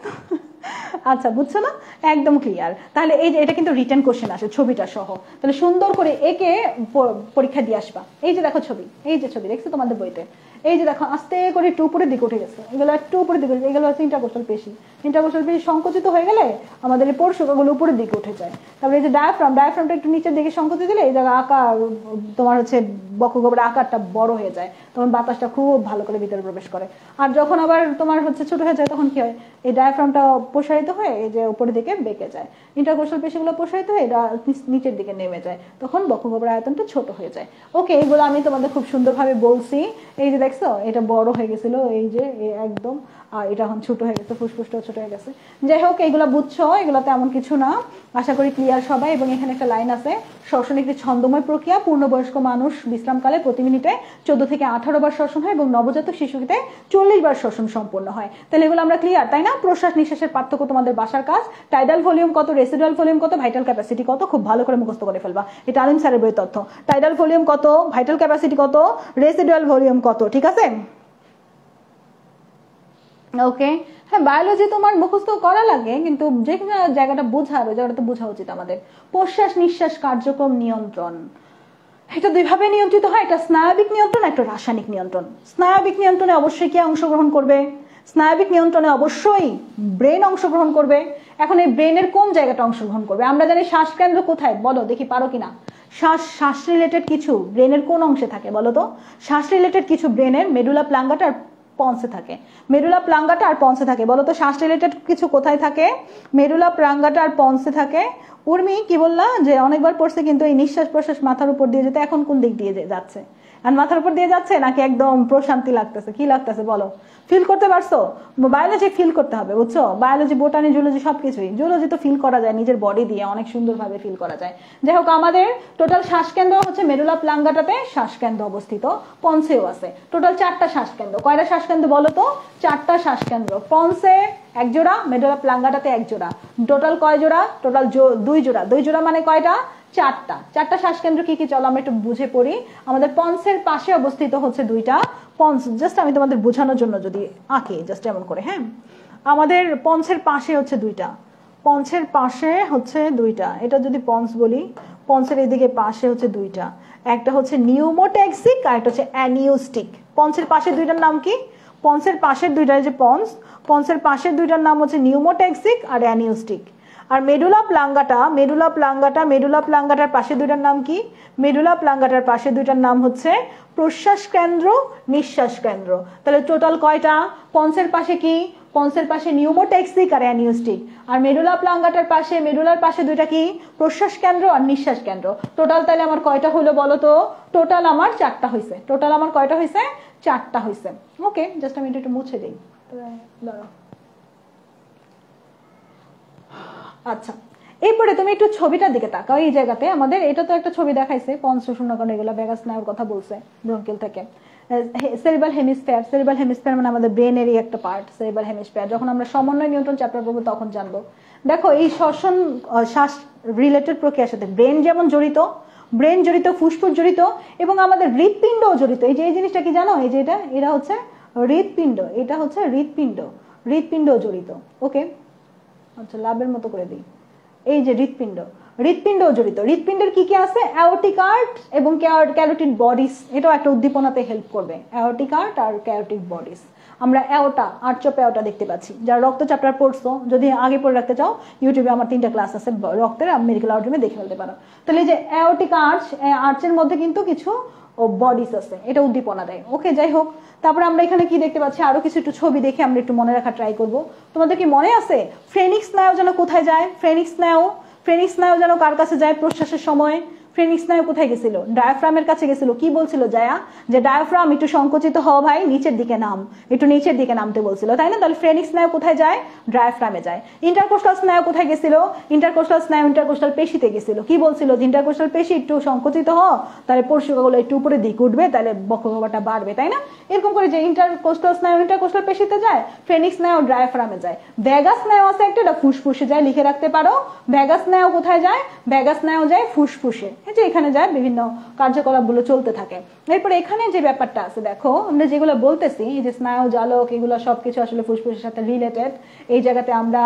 আচ্ছা, বুঝছো না? একদম ক্লিয়ার। তাহলে এই যে এটা কিন্তু রিটেন কোশ্চেন আসে ছবিটা সহ, তাহলে সুন্দর করে একে পরীক্ষা দিয়ে আসবা। এই যে দেখো ছবি, এই যে ছবি দেখছো তোমাদের বইতে, এই যে দেখো আস্তে করে একটু উপরের দিকে উঠে গেছে, এগুলো একটু উপরের দিকে, এগুলো হচ্ছে ইন্টারকোস্টাল পেশি। ইন্টারকোস্টাল পেশি সংকুচিত হয়ে গেলে আমাদের এই পরশুকাগুলো উপরের দিকে উঠে যায়। তারপরে এই যে ডায়াফ্রামটা একটু নিচের দিকে সংকুচিত দিলে এই জায়গা আকার তোমার হচ্ছে বক্ষগহ্বরের আকারটা বড় হয়ে যায়, তখন বাতাসটা খুব ভালো করে ভিতরে প্রবেশ করে। আর যখন আবার তোমার হচ্ছে ছোট হয়ে যায় তখন কি হয়, এই ডায়াফ্রামটা প্রসারিত হয়ে এই যে উপরের দিকে বেঁকে যায়, ইন্টারকোস্টাল পেশিগুলো প্রসারিত হয়ে এটা নিচের দিকে নেমে যায়, তখন বক্ষগহ্বরের আয়তনটা ছোট হয়ে যায়। ওকে, এগুলো আমি তোমাদের খুব সুন্দরভাবে বলছি। এই যে দেখছো এটা বড় হয়ে গেছিল, এই যে একদম, আর এটা এখন ছোট হয়ে গেছে, ফুসফুসটাও ছোট হয়ে গেছে। যাই হোক, এগুলো বুঝছো, এগুলো তেমন কিছু না, আশা করি ক্লিয়ার সবাই। এবং এখানে একটা লাইন আছে, শ্বসন একটি ছন্দময় প্রক্রিয়া, পূর্ণবয়স্ক মানুষ বিশ্রামকালে প্রতি মিনিটে 14 থেকে 18 বার শ্বসন হয় এবং নবজাতক শিশুতে 40 বার শ্বসন সম্পন্ন হয়। তাহলে এগুলো আমরা ক্লিয়ার, তাই না? প্রশ্বাস নিঃশ্বাসের পার্থক্য তোমাদের বাসার কাজ, টাইডাল ভলিউম কত, রেসিডুয়াল ভলিউম কত, ভাইটাল ক্যাপাসিটি কত, খুব ভালো করে মুখস্থ করে ফেলবা, এটা আলিম স্যারের বইয়ের তথ্য। টাইডাল ভলিউম কত, ভাইটাল ক্যাপাসিটি কত, রেসিডুয়াল ভলিউম কত, ঠিক আছে? ওকে, হ্যাঁ বায়োলজি তোমার মুখস্থ করা লাগে, কিন্তু যে জায়গাটা বোঝার ওই জায়গাটা তো বোঝা উচিত আমাদের। প্রশ্বাস নিঃশ্বাস কার্যক্রম নিয়ন্ত্রণ, এটা দুইভাবে নিয়ন্ত্রিত হয়, একটা স্নায়বিক নিয়ন্ত্রণ, একটা রাসায়নিক নিয়ন্ত্রণ। স্নায়বিক নিয়ন্ত্রণে অবশ্যই কে অংশগ্রহণ করবে? স্নায়বিক নিয়ন্ত্রণে অবশ্যই ব্রেন অংশগ্রহণ করবে। এখন এই ব্রেনের কোন জায়গাটা অংশগ্রহণ করবে? আমরা জানি শ্বাসকেন্দ্র কোথায়, বলো দেখি পারো কিনা। শ্বাস রিলেটেড কিছু ব্রেনের কোন অংশে থাকে বলো তো? শ্বাস রিলেটেড কিছু ব্রেনের মেডুলা প্লাঙ্গাটা আর পন্সে থাকে, মেডুলা প্লাঙ্গাটা আর পন্সে থাকে। বলো তো শ্বাস রিলেটেড কিছু কোথায় থাকে? মেডুলা প্লাঙ্গাটা আর পন্সে থাকে। উর্মি কি বললা যে অনেকবার পড়ছে, কিন্তু এই নিঃশ্বাস প্রশ্বাস মাথার উপর দিয়ে যেতে, এখন কোন দিক দিয়ে যাচ্ছে? আর মাথার উপর দিয়ে যাচ্ছে নাকি একদম প্রশান্তি লাগতেছে? কি লাগতেছে বলো? ফিল করতে পারছো? বায়োলজি ফিল করতে হবে, বুঝছো? বায়োলজি, বোটানি, জুলজি সবকিছুই, জুলজি তো ফিল করা যায় নিজের বডি দিয়ে, অনেক সুন্দরভাবে ফিল করা যায়। যাই হোক, আমাদের টোটাল শ্বাসকেন্দ্র হচ্ছে মেডুলা প্লাঙ্গাটাতে শ্বাসকেন্দ্র অবস্থিত, পন্সেও আছে। টোটাল 4টা শ্বাসকেন্দ্র। কয়টা শ্বাসকেন্দ্র বলো তো? 4টা শ্বাসকেন্দ্র। পন্সে 1 জোড়া, মেডুলা প্লাঙ্গাটাতে 1 জোড়া। টোটাল কয় জোড়া? টোটাল 2 জোড়া। 2 জোড়া মানে কয়টা? 4টা। 4টা শ্বাসকেন্দ্র কি কি চলো আমরা একটু বুঝে পড়ি। আমাদের পন্সের পাশে অবস্থিত হচ্ছে 2টা পন্স, জাস্ট আমি তোমাদের বোঝানোর জন্য যদি আঁকি জাস্ট এমন করে, হ্যাঁ, আমাদের পন্সের পাশে হচ্ছে 2টা, পন্সের পাশে হচ্ছে 2টা, এটা যদি পন্স বলি, পন্সের এদিকে পাশে হচ্ছে 2টা, একটা হচ্ছে নিউমোট্যাক্সিক আর একটা হচ্ছে অ্যানিউস্টিক। পন্সের পাশে 2টার নাম কি? পন্সের পাশের 2টা যে পন্সের পাশের 2টার নাম হচ্ছে নিউমোট্যাক্সিক আর অ্যানিউস্টিক। আর মেডুলা প্লাঙ্গাটার পাশে 2টার নাম কি? মেডুলা প্লাঙ্গাটার পাশে 2টার নাম হচ্ছে প্রশ্বাস কেন্দ্র, নিঃশ্বাস কেন্দ্র। তাহলে টোটাল কয়টা? পন্সের পাশে কি? পন্সের পাশে নিউমোট্যাক্সিক আর অ্যানিউস্টিক। আর মেডুলা প্লাঙ্গাটার পাশে, মেডুলার পাশে 2টা কি? প্রশ্বাস কেন্দ্র আর নিঃশ্বাস কেন্দ্র। টোটাল তাহলে আমার কয়টা হলো বলো তো? টোটাল আমার 4টা হয়েছে। টোটাল আমার কয়টা হয়েছে? 4টা হয়েছে। ওকে, জাস্ট আমি এটা একটু মুছে দিই, দাঁড়াও। আচ্ছা, এরপরে তুমি একটু ছবিটার দিকে তাকাও। এই জায়গাতে আমাদের এটা তো একটা ছবি দেখাইছে, পন্স শূন্যকোণ, এগুলো ভ্যাগাস স্নায়ুর কথা বলছে, ব্রঙ্কিল থেকে। সেরিব্রাল হেমিস্ফিয়ার, সেরিব্রাল হেমিস্ফিয়ার মানে আমাদের ব্রেনেরই একটা পার্ট, সেরিব্রাল হেমিস্ফিয়ার। যখন আমরা সমন্বয় নিয়ন্ত্রণ চ্যাপ্টার পড়বো তখন জানবো। দেখো, এই শ্বসন শ্বাস রিলেটেড প্রক্রিয়ার সাথে ব্রেন যেমন জড়িত, ব্রেন জড়িত, ফুসফুস জড়িত, এবং আমাদের হৃৎপিণ্ডও জড়িত। এই যে এই জিনিসটা কি জানো? এই যে এটা হচ্ছে হৃৎপিণ্ড, এটা হচ্ছে হৃৎপিণ্ডও জড়িত। ওকে, আচ্ছা লাভের মতো করে দিই। এই যে হৃৎপিণ্ডও জড়িত। হৃৎপিণ্ডের কি কি আছে? অ্যাওর্টিক আর্ট এবং ক্যারোটিড বডিস, এটাও একটা উদ্দীপনাতে হেল্প করবে। অ্যাওর্টিক আর্ট আর ক্যারোটিড বডিস। আমরা অ্যাওটা, আর্চ অফ অ্যাওটা দেখতে পাচ্ছি। যারা রক্ত চ্যাপ্টার পড়ছো, যদি আগে পড়ে রাখতে চাও, ইউটিউবে আমার 3টা ক্লাস আছে রক্তের, মেডিকেল আউটরুমে দেখে ফেলতে পারো। তাহলে এই যে অ্যাওর্টিক আর্চ, আর্চের মধ্যে কিন্তু কিছু বডিস আছে, এটা উদ্দীপনা দেয়। ওকে, যাই হোক, তারপরে আমরা এখানে কি দেখতে পাচ্ছি? আরো কিছু একটু ছবি দেখে আমরা একটু মনে রাখা ট্রাই করব। তোমাদের কি মনে আছে ফ্রেনিক স্নায়ু যেন কোথায় যায়? ফ্রেনিক স্নায়ু যেন কার কাছে যায় প্রশ্বাসের সময়? ফ্রেনিক স্নায়ু কোথায় গেছিল? ডায়াফ্রামের কাছে গেছিল। কি বলছিল জায়া? যে ডায়াফ্রাম একটু সংকুচিত হও ভাই, নিচের দিকে নাম, একটু নিচের দিকে নামতে বলছিল, তাই না? তাহলে ফ্রেনিক স্নায়ু কোথায় যায়? ডায়াফ্রামে যায়। ইন্টারকোস্টাল স্নায়ু কোথায় গেছিল? ইন্টারকোস্টাল স্নায়ু ইন্টারকোস্টাল পেশিতে গেছিল। কি বলছিল? যে ইন্টারকোস্টাল পেশি একটু সংকুচিত হও, তাহলে পরশুকাগুলো একটু উপরের দিকে উঠবে, তাহলে বক্ষগহ্বরটা বাড়বে, তাই না? এরকম করে যে ইন্টারকোস্টাল স্নায়ু ইন্টারকোস্টাল পেশিতে যায়, ফ্রেনিক স্নায়ু ডায়াফ্রামে যায়। ভ্যাগাস স্নায়ু আছে একটা, এটা ফুসফুসে যায়, লিখে রাখতে পারো। ভ্যাগাস স্নায়ু কোথায় যায়? ভ্যাগাস স্নায়ু যায় ফুসফুসে। এই যে এখানে যায় বিভিন্ন কার্যকলাপগুলো চলতে থাকে। এরপরে এখানে যে ব্যাপারটা আছে দেখো, আমরা যেগুলো বলতেছি এই যে স্নায়ু জালক, এগুলো সবকিছু আসলে ফুসফুসের সাথে রিলেটেড। এই জায়গাতে আমরা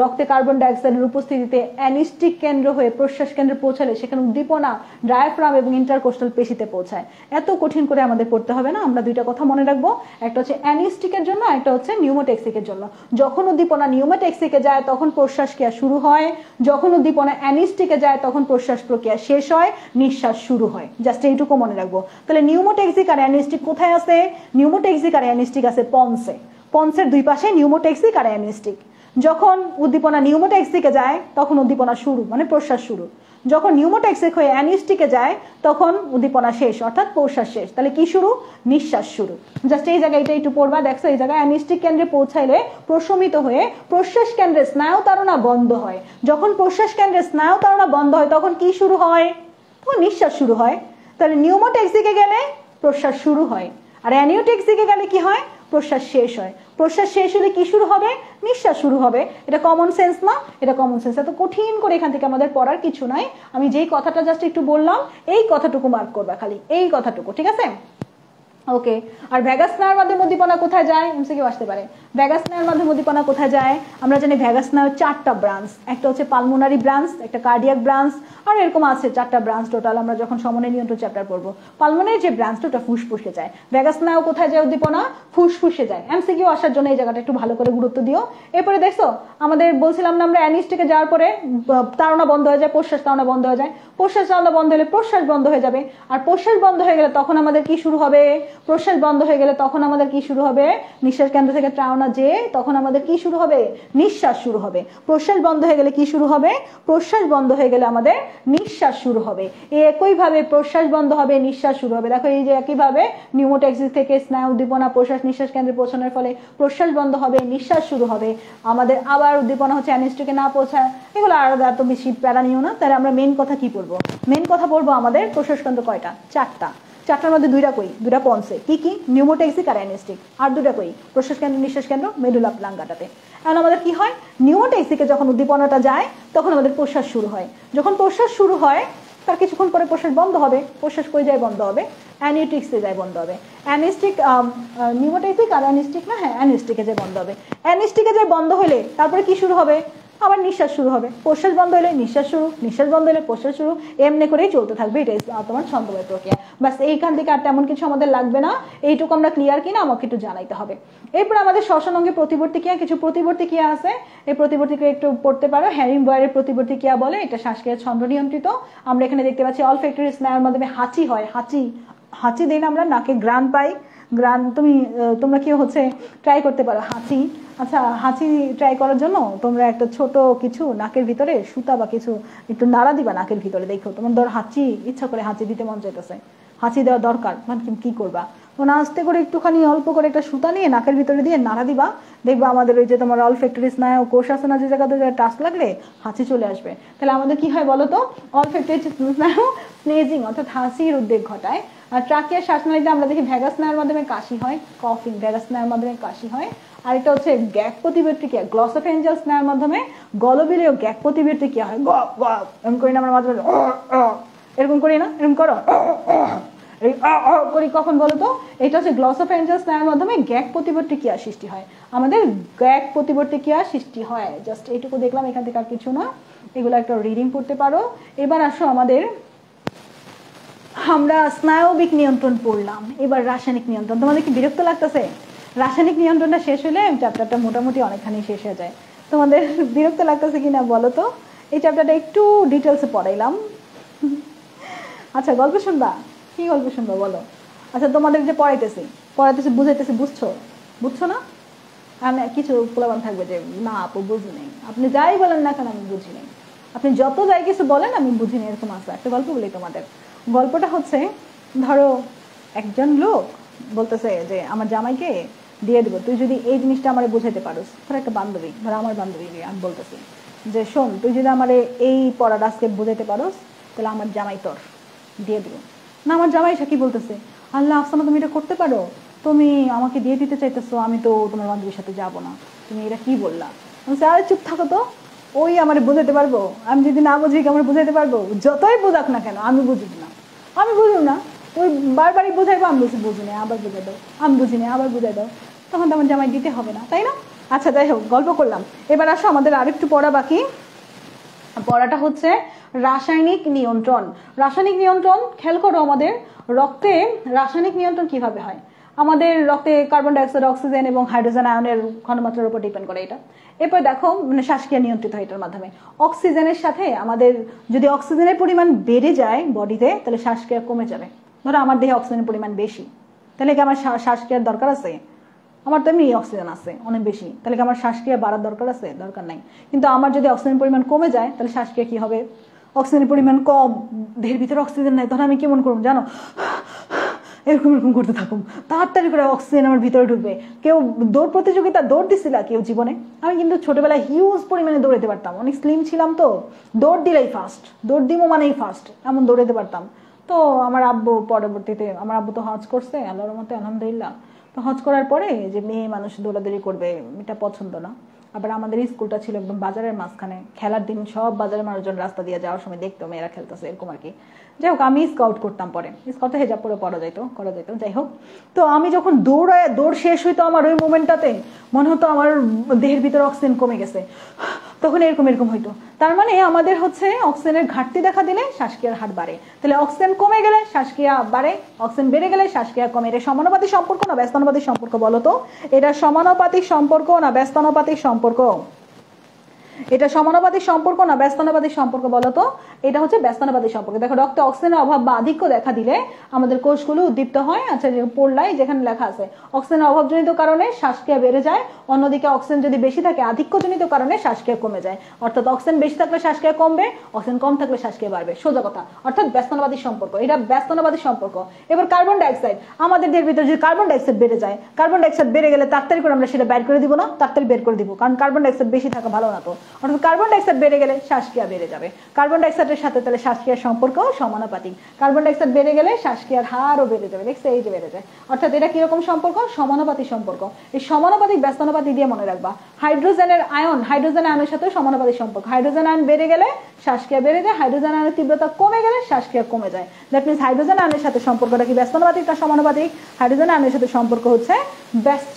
রক্তে কার্বন ডাইঅক্সাইডের উপস্থিতিতে অ্যানিস্টিক কেন্দ্র হয়ে প্রশ্বাস কেন্দ্রে পৌঁছালে সেখানে উদ্দীপনা ডায়াফ্রাম এবং ইন্টারকোস্টাল পেশিতে পৌঁছায়। এত কঠিন করে আমাদের পড়তে হবে না, আমরা দুইটা কথা মনে রাখবো, একটা হচ্ছে অ্যানিস্টিকের জন্য, একটা হচ্ছে নিউমোটেক্সিকের জন্য। যখন উদ্দীপনা নিউমোটেক্সিকে যায় তখন প্রশ্বাস ক্রিয়া শুরু হয়, যখন উদ্দীপনা অ্যানিস্টিকে যায় তখন প্রশ্বাস প্রক্রিয়া শেষ হয়, নিঃশ্বাস শুরু হয়। জাস্ট এইটুকু মনে রাখবো। তাহলে নিউমোটেক্সিক আর অ্যানিস্টিক কোথায় আছে? নিউমোটেক্সিক আর অ্যানিস্টিক আছে পন্সে। পন্সের দুই পাশে নিউমোটেক্সিক আর অ্যানিস্টিক। যখন উদ্দীপনা নিউমোটেক্সিকে যায় তখন উদ্দীপনা শুরু, মানে প্রশ্বাস শুরু। যখন নিউমোটেক্সিক হয়ে অ্যানিস্টিকে যায় তখন উদ্দীপনা শেষ, অর্থাৎ প্রশ্বাস শেষ। তাহলে কি শুরু? নিঃশ্বাস শুরু। জাস্ট এই জায়গায় এটা একটু পড়বা, দেখছো এই জায়গায় অ্যানিস্টিক কেন্দ্রে পৌঁছাইলে প্রশমিত হয়ে প্রশ্বাস কেন্দ্রে স্নায়ু তাড়না বন্ধ হয়। যখন প্রশ্বাস কেন্দ্রে স্নায়ু তাড়না বন্ধ হয় তখন কি শুরু হয়? তখন নিঃশ্বাস শুরু হয়। তাহলে নিউমোটেক্সিকে গেলে প্রশ্বাস শুরু হয়, আর অ্যানিওটেক্সিকে গেলে কি হয়? প্রশ্বাস শেষ হয়। প্রশ্বাস শেষ হলে কি শুরু হবে? নিঃশ্বাস শুরু হবে। এটা কমন সেন্স না? এটা কমন সেন্স। এত কঠিন করে এখান থেকে আমাদের পড়ার কিছু নাই। আমি যেই কথাটা জাস্ট একটু বললাম এই কথাটুকু মার্ক করবা, খালি এই কথাটুকু, ঠিক আছে? ওকে। আর ভ্যাগাস স্নায়ুর মাধ্যমে উদ্দীপনা কোথায় যায়? এমসিকিউ আসতে পারে। ভ্যাগাস স্নায়ুর মাধ্যমে উদ্দীপনা কোথায় যায়? আমরা জানি ভ্যাগাস স্নায়ুর 4টা ব্রাঞ্চ, একটা হচ্ছে পালমোনারি ব্রাঞ্চ, একটা কার্ডিয়াক ব্রাঞ্চ, আর এরকম আছে 4টা ব্রাঞ্চ টোটাল। আমরা যখন সমন্বয় নিয়ন্ত্রণ চ্যাপ্টার পড়বো, পালমোনারি যে ব্রাঞ্চটা ওটা ফুসফুসে যায়। ভ্যাগাস স্নায়ু কোথায় যায় উদ্দীপনা? ফুসফুসে যায়। এমসিকিউ আসার জন্য এই জায়গাটা একটু ভালো করে গুরুত্ব দিও। এরপরে দেখছো আমাদের বলছিলাম না আমরা অ্যানিস্টিকে যাওয়ার পরে তাড়না বন্ধ হয়ে যায়, প্রশ্বাস তাড়না বন্ধ হয়ে যায়। প্রশ্বাস তাড়না বন্ধ হলে প্রশ্বাস বন্ধ হয়ে যাবে, আর প্রশ্বাস বন্ধ হয়ে গেলে তখন আমাদের কি শুরু হবে? প্রশ্বাস বন্ধ হয়ে গেলে তখন আমাদের কি শুরু হবে? নিঃশ্বাস কেন্দ্র থেকে তাড়না যে তখন আমাদের কি শুরু হবে? নিঃশ্বাস শুরু হবে। প্রশ্বাস বন্ধ হয়ে গেলে কি শুরু হবে? প্রশ্বাস বন্ধ হয়ে গেলে আমাদের নিঃশ্বাস শুরু হবে। এই একইভাবে প্রশ্বাস বন্ধ হবে, নিঃশ্বাস শুরু হবে। দেখো এই যে একইভাবে নিউমোটেক্সিস থেকে স্নায়ু উদ্দীপনা প্রশ্বাস নিঃশ্বাস কেন্দ্রে পৌঁছানোর ফলে প্রশ্বাস বন্ধ হবে, নিঃশ্বাস শুরু হবে। আমাদের আবার উদ্দীপনা হচ্ছে অ্যানিস্টিকে না পৌঁছায়। এগুলো আর এত বেশি প্যারা নিও না। তাহলে আমরা মেন কথা কি পড়বো? মেন কথা পড়বো আমাদের প্রশ্বাস কেন্দ্র কয়টা? 4টা। 4টার মধ্যে 2টা কই? 2টা পন্সে। কি কি? নিউমোটেক্সিক আর অ্যানিস্টিক। আর 2টা কই? প্রশ্বাস কেন্দ্র নিঃশ্বাস কেন্দ্র মেডুলা অবলাঙ্গাটাতে। এখন আমাদের কি হয়? নিউমোটেক্সিকে যখন উদ্দীপনাটা যায় তখন আমাদের প্রশ্বাস শুরু হয়। যখন প্রশ্বাস শুরু হয় তার কিছুক্ষণ পরে প্রশ্বাস বন্ধ হবে। প্রশ্বাস কই যায় বন্ধ হবে? অ্যানিওটিক্সে যায় বন্ধ হবে। অ্যানিস্টিক নিউমোটেক্সিক আর অ্যানিস্টিক না, হ্যাঁ অ্যানিস্টিকে যায় বন্ধ হবে। অ্যানিস্টিকে যায় বন্ধ হলে তারপরে কি শুরু হবে? আবার নিঃশ্বাস শুরু হবে। প্রশ্বাস বন্ধ হলে নিঃশ্বাস শুরু, নিঃশ্বাস বন্ধ হলে প্রশ্বাস শুরু, এমনি করেই চলতে থাকবে। এটাই তোমার ছন্দময় প্রক্রিয়া। বাস এইখান থেকে আর তেমন কিছু আমাদের লাগবে না। এইটুকু আমরা ক্লিয়ার কিনা আমাকে একটু জানাইতে হবে। এরপর আমাদের শ্বসন অঙ্গে প্রতিবর্তী ক্রিয়া, কিছু প্রতিবর্তী ক্রিয়া আছে। এই প্রতিবর্তী ক্রিয়া একটু পড়তে পারো। হ্যারিং বয়ারের প্রতিবর্তী ক্রিয়া বলে, এটা শ্বাসক্রিয়া ছন্দ নিয়ন্ত্রিত। আমরা এখানে দেখতে পাচ্ছি অলফ্যাক্টরি স্নায়ুর মাধ্যমে হাঁচি হয়। হাঁচি দিন আমরা নাকে গ্রান পাই। গ্রান তোমরা কি হচ্ছে ট্রাই করতে পারো হাঁচি। আচ্ছা, হাঁচি ট্রাই করার জন্য তোমরা একটা ছোট কিছু নাকের ভিতরে সুতা বা কিছু একটু নাড়া দিবা নাকের ভিতরে। দেখো তোমার ধর হাঁচি ইচ্ছা করে হাঁচি দিতে মন চাইতেছে, হাঁচি দেওয়া দরকার, মানে কি করবা? তখন আস্তে করে একটুখানি অল্প করে একটা সুতা নিয়ে নাকের ভিতরে দিয়ে নাড়া দিবা। দেখবা আমাদের ওই যে তোমার অলফ্যাক্টরি স্নায়ু কোষ আছে না, যে জায়গাতে টাচ লাগলে হাঁচি চলে আসবে। তাহলে আমাদের কি হয় বলো তো? অলফ্যাক্টরি স্নায়ু স্নেজিং অর্থাৎ হাসির উদ্বেগ ঘটায়। আর ট্রাকিয়ার শ্বাসনালীতে আমরা দেখি ভ্যাগাস স্নায়ুর মাধ্যমে কাশি হয়, কফিং। ভ্যাগাস স্নায়ুর মাধ্যমে কাশি হয়। আর এটা হচ্ছে গ্যাক প্রতিবর্তী ক্রিয়া, গ্লসোফেঞ্জাল স্নায়ুর মাধ্যমে গলবিলীয় গ্যাক প্রতিবর্তী ক্রিয়া হয়। এরকম করি না আমরা মাঝে মাঝে, এরকম করি না? এরকম করো করি কখন বলো তো? এটা হচ্ছে গ্লসোফেঞ্জাল স্নায়ুর মাধ্যমে গ্যাক প্রতিবর্তী ক্রিয়া সৃষ্টি হয়। আমাদের গ্যাক প্রতিবর্তী ক্রিয়া সৃষ্টি হয়। জাস্ট এইটুকু দেখলাম, এখান থেকে আর কিছু না। এগুলো একটা রিডিং পড়তে পারো। এবার আসো আমাদের, আমরা স্নায়বিক নিয়ন্ত্রণ পড়লাম, এবার রাসায়নিক নিয়ন্ত্রণ। তোমাদের কি বিরক্ত লাগতেছে? রাসায়নিক নিয়ন্ত্রণটা শেষ হলে চ্যাপ্টারটা মোটামুটি অনেকখানি শেষ হয়ে যায়। তোমাদের বিরক্ত লাগতেছে কিনা বলো তো? এই চ্যাপ্টারটা একটু ডিটেলসে পড়াইলাম। আচ্ছা, গল্প শুনবা? কি গল্প শুনবা বলো? আচ্ছা, তোমাদের যে পড়াইতেছি বুঝাইতেছি, বুঝছো না? আর কিছু প্রলোভন থাকবে যে না আপু বুঝি নেই। আপনি যাই বলেন না কেন আমি বুঝি নেই, আপনি যত যাই কিছু বলেন আমি বুঝি নেই, এরকম আছে। একটা গল্প বলি তোমাদের। গল্পটা হচ্ছে, ধরো একজন লোক বলতেছে যে আমার জামাইকে দিয়ে দেবো, তুই যদি এই জিনিসটা আমার বুঝাইতে পারোস। ধরো একটা বান্ধবী, ধরো আমার বান্ধবী, আমি বলতেছি যে শোন, তুই যদি আমার এই পড়াটা আজকে বুঝাইতে পারোস তাহলে আমার জামাই তোর দিয়ে দিব। না, আমার জামাই সে কি বলতেছে, আল্লাহ আফসানা তুমি এটা করতে পারো, তুমি আমাকে দিয়ে দিতে চাইতেছো, আমি তো তোমার বান্ধবীর সাথে যাবো না, তুমি এটা কি বললা? আরে চুপ থাকো তো, ওই আমার বুঝাতে পারবো? আমি যদি না বুঝি কি আমার বুঝাইতে পারবো? যতই বুঝাক না কেন আমি বুঝি না, আমি বুঝুন না, ওই বারবারই বুঝাইবো, আমি বুঝি না আবার বুঝাই দাও, আমি বুঝি না আবার বুঝাই দাও, তখন তো আমার জামাই দিতে হবে না, তাই না? আচ্ছা যাই হোক, গল্প করলাম। এবার আসো আমাদের আরেকটু পড়া বাকি। পড়াটা হচ্ছে রাসায়নিক নিয়ন্ত্রণ। রাসায়নিক নিয়ন্ত্রণ, খেয়াল করো আমাদের রক্তে রাসায়নিক নিয়ন্ত্রণ কিভাবে হয়। আমাদের রক্তে কার্বন ডাইঅক্সাইড, অক্সিজেন এবং হাইড্রোজেন আয়নের ঘনমাত্রার উপর ডিপেন্ড করে এটা। এরপর দেখো শ্বাসক্রিয়া নিয়ন্ত্রিত হয় এটার মাধ্যমে। অক্সিজেনের সাথে আমাদের যদি অক্সিজেনের পরিমাণ বেড়ে যায় বডিতে, তাহলে শ্বাসক্রিয়া কমে যাবে। ধরো আমার দেহে অক্সিজেনের পরিমাণ বেশি, তাহলে কি আমার শ্বাসক্রিয়ার দরকার আছে? আমার তো এমনি অক্সিজেন আছে অনেক বেশি, তাহলে কি আমার শ্বাসক্রিয়া বাড়ার দরকার আছে? দরকার নাই। কিন্তু আমার যদি অক্সিজেনের পরিমাণ কমে যায়, তাহলে শ্বাসক্রিয়া কি হবে? অক্সিজেনের পরিমাণ কম, দেহের ভিতরে অক্সিজেন নাই, তখন আমি কেমন করবো জানো? এরকম এরকম করতে থাকুম, তাড়াতাড়ি করে অক্সিজেন আমার ভিতরে ঢুকবে। কেউ দৌড় প্রতিযোগিতা দৌড় দিছিল কেউ জীবনে? আমি কিন্তু ছোটবেলায় হিউজ পরিমাণে দৌড়াতে পারতাম, অনেক স্লিম ছিলাম তো, দৌড় দিলেই ফার্স্ট, দৌড় দিমো মানেই ফার্স্ট, এমন দৌড়াতে পারতাম। তো আমার আব্বু পরবর্তীতে, আমার আব্বু তো হজ করছে আল্লাহর রহমতে আলহামদুলিল্লাহ, তো হজ করার পরে যে মেয়ে মানুষ দৌড়াদৌড়ি করবে এটা পছন্দ না। আবার আমাদের স্কুলটা ছিল একদম বাজারের মাঝখানে, খেলার দিন সব বাজারের মানুষজন রাস্তা দিয়ে যাওয়ার সময় দেখতো মেয়েরা খেলতেছে, এরকম আর কি। যাই হোক, আমি স্কাউট করতাম, পরে স্কাউটে হেজাব পরে করা যেত। যাই হোক, তো আমি যখন দৌড় শেষ হইতো আমার ওই মোমেন্টটাতে মনে হতো আমার দেহের ভিতরে অক্সিজেন কমে গেছে, তখন এরকম এরকম হইতো। তার মানে আমাদের হচ্ছে অক্সিজেনের ঘাটতি দেখা দিলে শ্বাসক্রিয়ার হার বাড়ে, তাহলে অক্সিজেন কমে গেলে শ্বাসক্রিয়া বাড়ে, অক্সিজেন বেড়ে গেলে শ্বাসক্রিয়া কমে। এটা সমানুপাতিক সম্পর্ক না ব্যস্তানুপাতিক সম্পর্ক বলো তো? এটা সমানুপাতিক সম্পর্ক না ব্যস্তানুপাতিক সম্পর্ক? এটা সমানুপাতিক সম্পর্ক না ব্যস্তানুপাতিক সম্পর্ক বলো তো? এটা হচ্ছে ব্যস্তানুপাতিক সম্পর্ক। দেখো, রক্তে অক্সিজেনের অভাব বা আধিক্য দেখা দিলে আমাদের কোষগুলো উদ্দীপ্ত হয়। আচ্ছা, পড়লাই যেখানে লেখা আছে অক্সিজেনের অভাবজনিত কারণে শ্বাসক্রিয়া বেড়ে যায়, অন্যদিকে অক্সিজেন যদি বেশি থাকে আধিক্যজনিত কারণে শ্বাসক্রিয়া কমে যায়। অর্থাৎ অক্সিজেন বেশি থাকলে শ্বাসক্রিয়া কমবে, অক্সিজেন কম থাকলে শ্বাসক্রিয়া বাড়বে, সোজা কথা। অর্থাৎ ব্যস্তানুপাতিক সম্পর্ক, এটা ব্যস্তানুপাতিক সম্পর্ক। এবার কার্বন ডাইঅক্সাইড, আমাদের দেহের ভিতরে যদি কার্বন ডাইঅক্সাইড বেড়ে যায়, কার্বন ডাইঅক্সাইড বেড়ে গেলে তাড়াতাড়ি করে আমরা সেটা বের করে দিব না? তাড়াতাড়ি বের করে দিব, কারণ কার্বন ডাইঅক্সাইড বেশি থাকা ভালো না তো। অর্থাৎ কার্বন ডাইঅক্সাইড বেড়ে গেলে শ্বাসক্রিয়া বেড়ে যাবে। কার্বন ডাইঅক্সাইডের সাথে তাহলে শ্বাসক্রিয়ার সম্পর্ক সমানুপাতিক। কার্বন ডাইঅক্সাইড বেড়ে গেলে শ্বাসক্রিয়ার হারও বেড়ে যাবে, দেখছে? এই যে বেড়ে যায়। অর্থাৎ এটা কিরকম সম্পর্ক? সমানুপাতিক সম্পর্ক। এই সমানুপাতিক ব্যস্তানুপাতিক দিয়ে মনে রাখবা। হাইড্রোজেনের আয়ন, হাইড্রোজেন আয়নের সাথে সমানুপাতিক সম্পর্ক। হাইড্রোজেন আয়ন বেড়ে গেলে শ্বাসক্রিয়া বেড়ে যায়, হাইড্রোজেন আয়নের তীব্রতা কমে গেলে শ্বাসক্রিয়া কমে যায়। দ্যাট মিনস হাইড্রোজেন আয়নের সাথে সম্পর্কটা কি ব্যস্তানুপাতিক না সমানুপাতিক? হাইড্রোজেন আয়নের সাথে সম্পর্ক হচ্ছে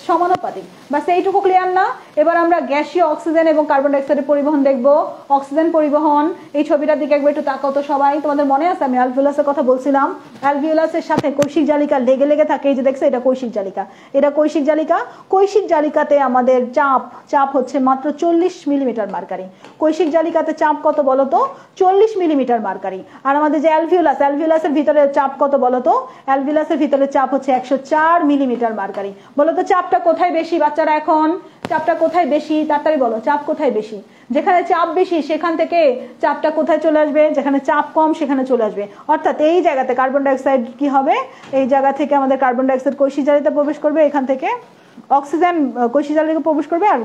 সমানুপাতিক। বাস এইটুকু ক্লিয়ার না? এবার আমরা গ্যাসীয় অক্সিজেন এবং কার্বন ডাইঅক্সাইডের পরিবহন দেখবো। অক্সিজেন পরিবহন, এই ছবিটার দিকে একবার একটু তাকাও তো সবাই। তোমাদের মনে আছে আমি অ্যালভিওলাসের কথা বলছিলাম? অ্যালভিওলাসের সাথে কৈশিক জালিকা লেগে লেগে থাকে, এই যে দেখছো এটা কৈশিক জালিকা, এটা কৈশিক জালিকা। কৈশিক জালিকাতে আমাদের চাপ হচ্ছে মাত্র 40 মিলিমিটার মার্কারি। কৈশিক জালিকাতে চাপ কত বলো তো? 40 মিলিমিটার মার্কারি। আর আমাদের যে অ্যালভিওলাসের ভিতরে চাপ কত বলো তো? অ্যালভিওলাসের ভিতরে চাপ হচ্ছে 104 মিলিমিটার মার্কারি। বলো তো চাপটা কোথায় বেশি বাচ্চারা? এখন চাপটা কোথায় বেশি? তাড়াতাড়ি বলো, চাপ কোথায় বেশি? যেখানে চাপ বেশি সেখান থেকে চাপটা কোথায় চলে আসবে? যেখানে চাপ কম সেখানে চলে আসবে। অর্থাৎ এই জায়গাতে কার্বন ডাইঅক্সাইড কি হবে? এই জায়গা থেকে আমাদের কার্বন ডাইঅক্সাইড কৈশিক জালিকাতে প্রবেশ করবে, এখান থেকে অক্সিজেন কৈশিক জালিকাতে প্রবেশ করবে, আর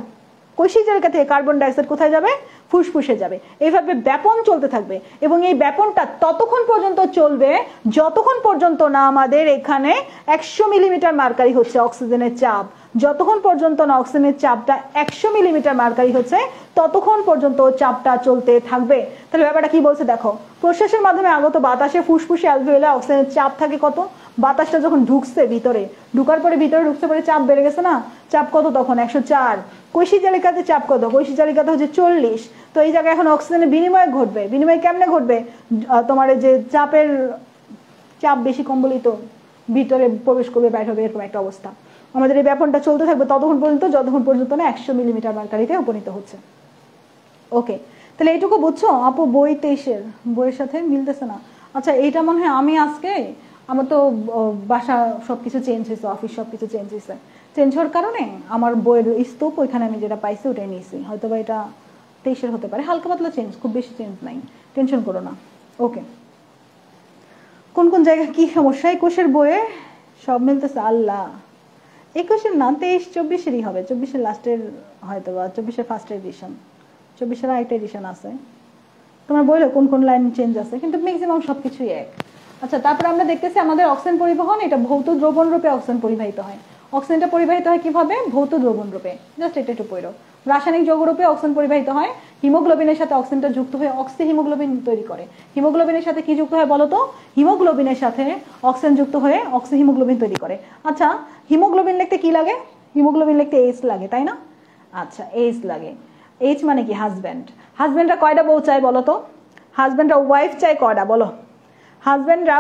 কৈশিক জালিকা থেকে কার্বন ডাইঅক্সাইড কোথায় যাবে? ফুসফুসে যাবে। এইভাবে ব্যাপন চলতে থাকবে এবং এই ব্যাপনটা ততক্ষণ পর্যন্ত চলবে যতক্ষণ পর্যন্ত না আমাদের এখানে 100 মিলিমিটার মার্কারি হচ্ছে অক্সিজেনের চাপ। যতক্ষণ পর্যন্ত না অক্সিজেনের চাপটা 100 মিলিমিটার মার্কারি হচ্ছে ততক্ষণ পর্যন্ত চাপটা চলতে থাকবে। তাহলে ব্যাপারটা কি বলছে দেখো, প্রশ্বাসের মাধ্যমে আগত বাতাসে ফুসফুসে অ্যালভিওলে অক্সিজেনের চাপ থাকে কত? বাতাসটা যখন ঢুকছে ভিতরে, ঢুকার পরে ভিতরে ঢুকতে পরে চাপ বেড়ে গেছে না? চাপ কত তখন? 104। কৈশিক জালিকাতে চাপ কত? কৈশিক জালিকাতে হচ্ছে 40। তো এই জায়গায় এখন অক্সিজেনের বিনিময় ঘটবে। বিনিময় কেমনে ঘটবে? তোমার যে চাপ বেশি কম বলেই তো ভিতরে প্রবেশ করবে বাইরে হবে, এরকম একটা অবস্থা। আমাদের এই ব্যাপনটা চলতে থাকবে ততক্ষণ পর্যন্ত যতক্ষণ পর্যন্ত না 100 মিলিমিটার মার্কারিতে উপনীত হচ্ছে। ওকে, তাহলে এইটুকু বুঝছো? আপু বই 23-এর বইয়ের সাথে মিলতেছে না। আচ্ছা, এইটা মনে হয় আমি আজকে, আমার তো বাসা সবকিছু চেঞ্জ হয়েছে, অফিস সবকিছু চেঞ্জ হয়েছে, চেঞ্জ হওয়ার কারণে আমার বইয়ের স্তূপ ওইখানে আমি যেটা পাইছি ওটাই নিয়েছি। হয়তো বা এটা 23-এর হতে পারে, হালকা পাতলা চেঞ্জ, খুব বেশি চেঞ্জ নাই, টেনশন করো না। ওকে, কোন কোন জায়গায় কি সমস্যা? 21-এর বইয়ে সব মিলতেছে। আল্লাহ, 21-এর না 23-24-এরই হবে, 24-এর লাস্টের হয়তো বা 24-এর ফার্স্ট এডিশন, 24-এর আরেকটা এডিশন আছে। তোমার বইলে কোন কোন লাইন চেঞ্জ আছে, কিন্তু ম্যাক্সিমাম সবকিছুই এক। আচ্ছা, তারপরে আমরা দেখতেছি আমাদের অক্সিজেন পরিবহন, এটা ভৌত দ্রবণ রূপে অক্সিজেন পরিবাহিত হয়। অক্সিজেনটা পরিবাহিত হয় কিভাবে? ভৌত দ্রবণ রূপে। জাস্ট এটা একটু পড়ো। রাসায়নিক যৌগরূপে অক্সিজেন পরিবাহিত হয়, হিমোগ্লোবিনের সাথে অক্সিজেনটা যুক্ত হয়ে অক্সিহিমোগ্লোবিন তৈরি করে। হিমোগ্লোবিনের সাথে কি যুক্ত হয় বলতো? হিমোগ্লোবিনের সাথে অক্সিজেন যুক্ত হয়ে অক্সিহিমোগ্লোবিন তৈরি করে। আচ্ছা, হিমোগ্লোবিন লিখতে কি লাগে? হিমোগ্লোবিন লিখতে এইচ লাগে, তাই না? আচ্ছা, এইচ লাগে। এইচ মানে কি? হাজব্যান্ড। হাজব্যান্ডরা কয়টা বউ চায় বলো তো? হাজব্যান্ডরা ওয়াইফ চায় কয়টা বলো? হাজব্যান্ডরা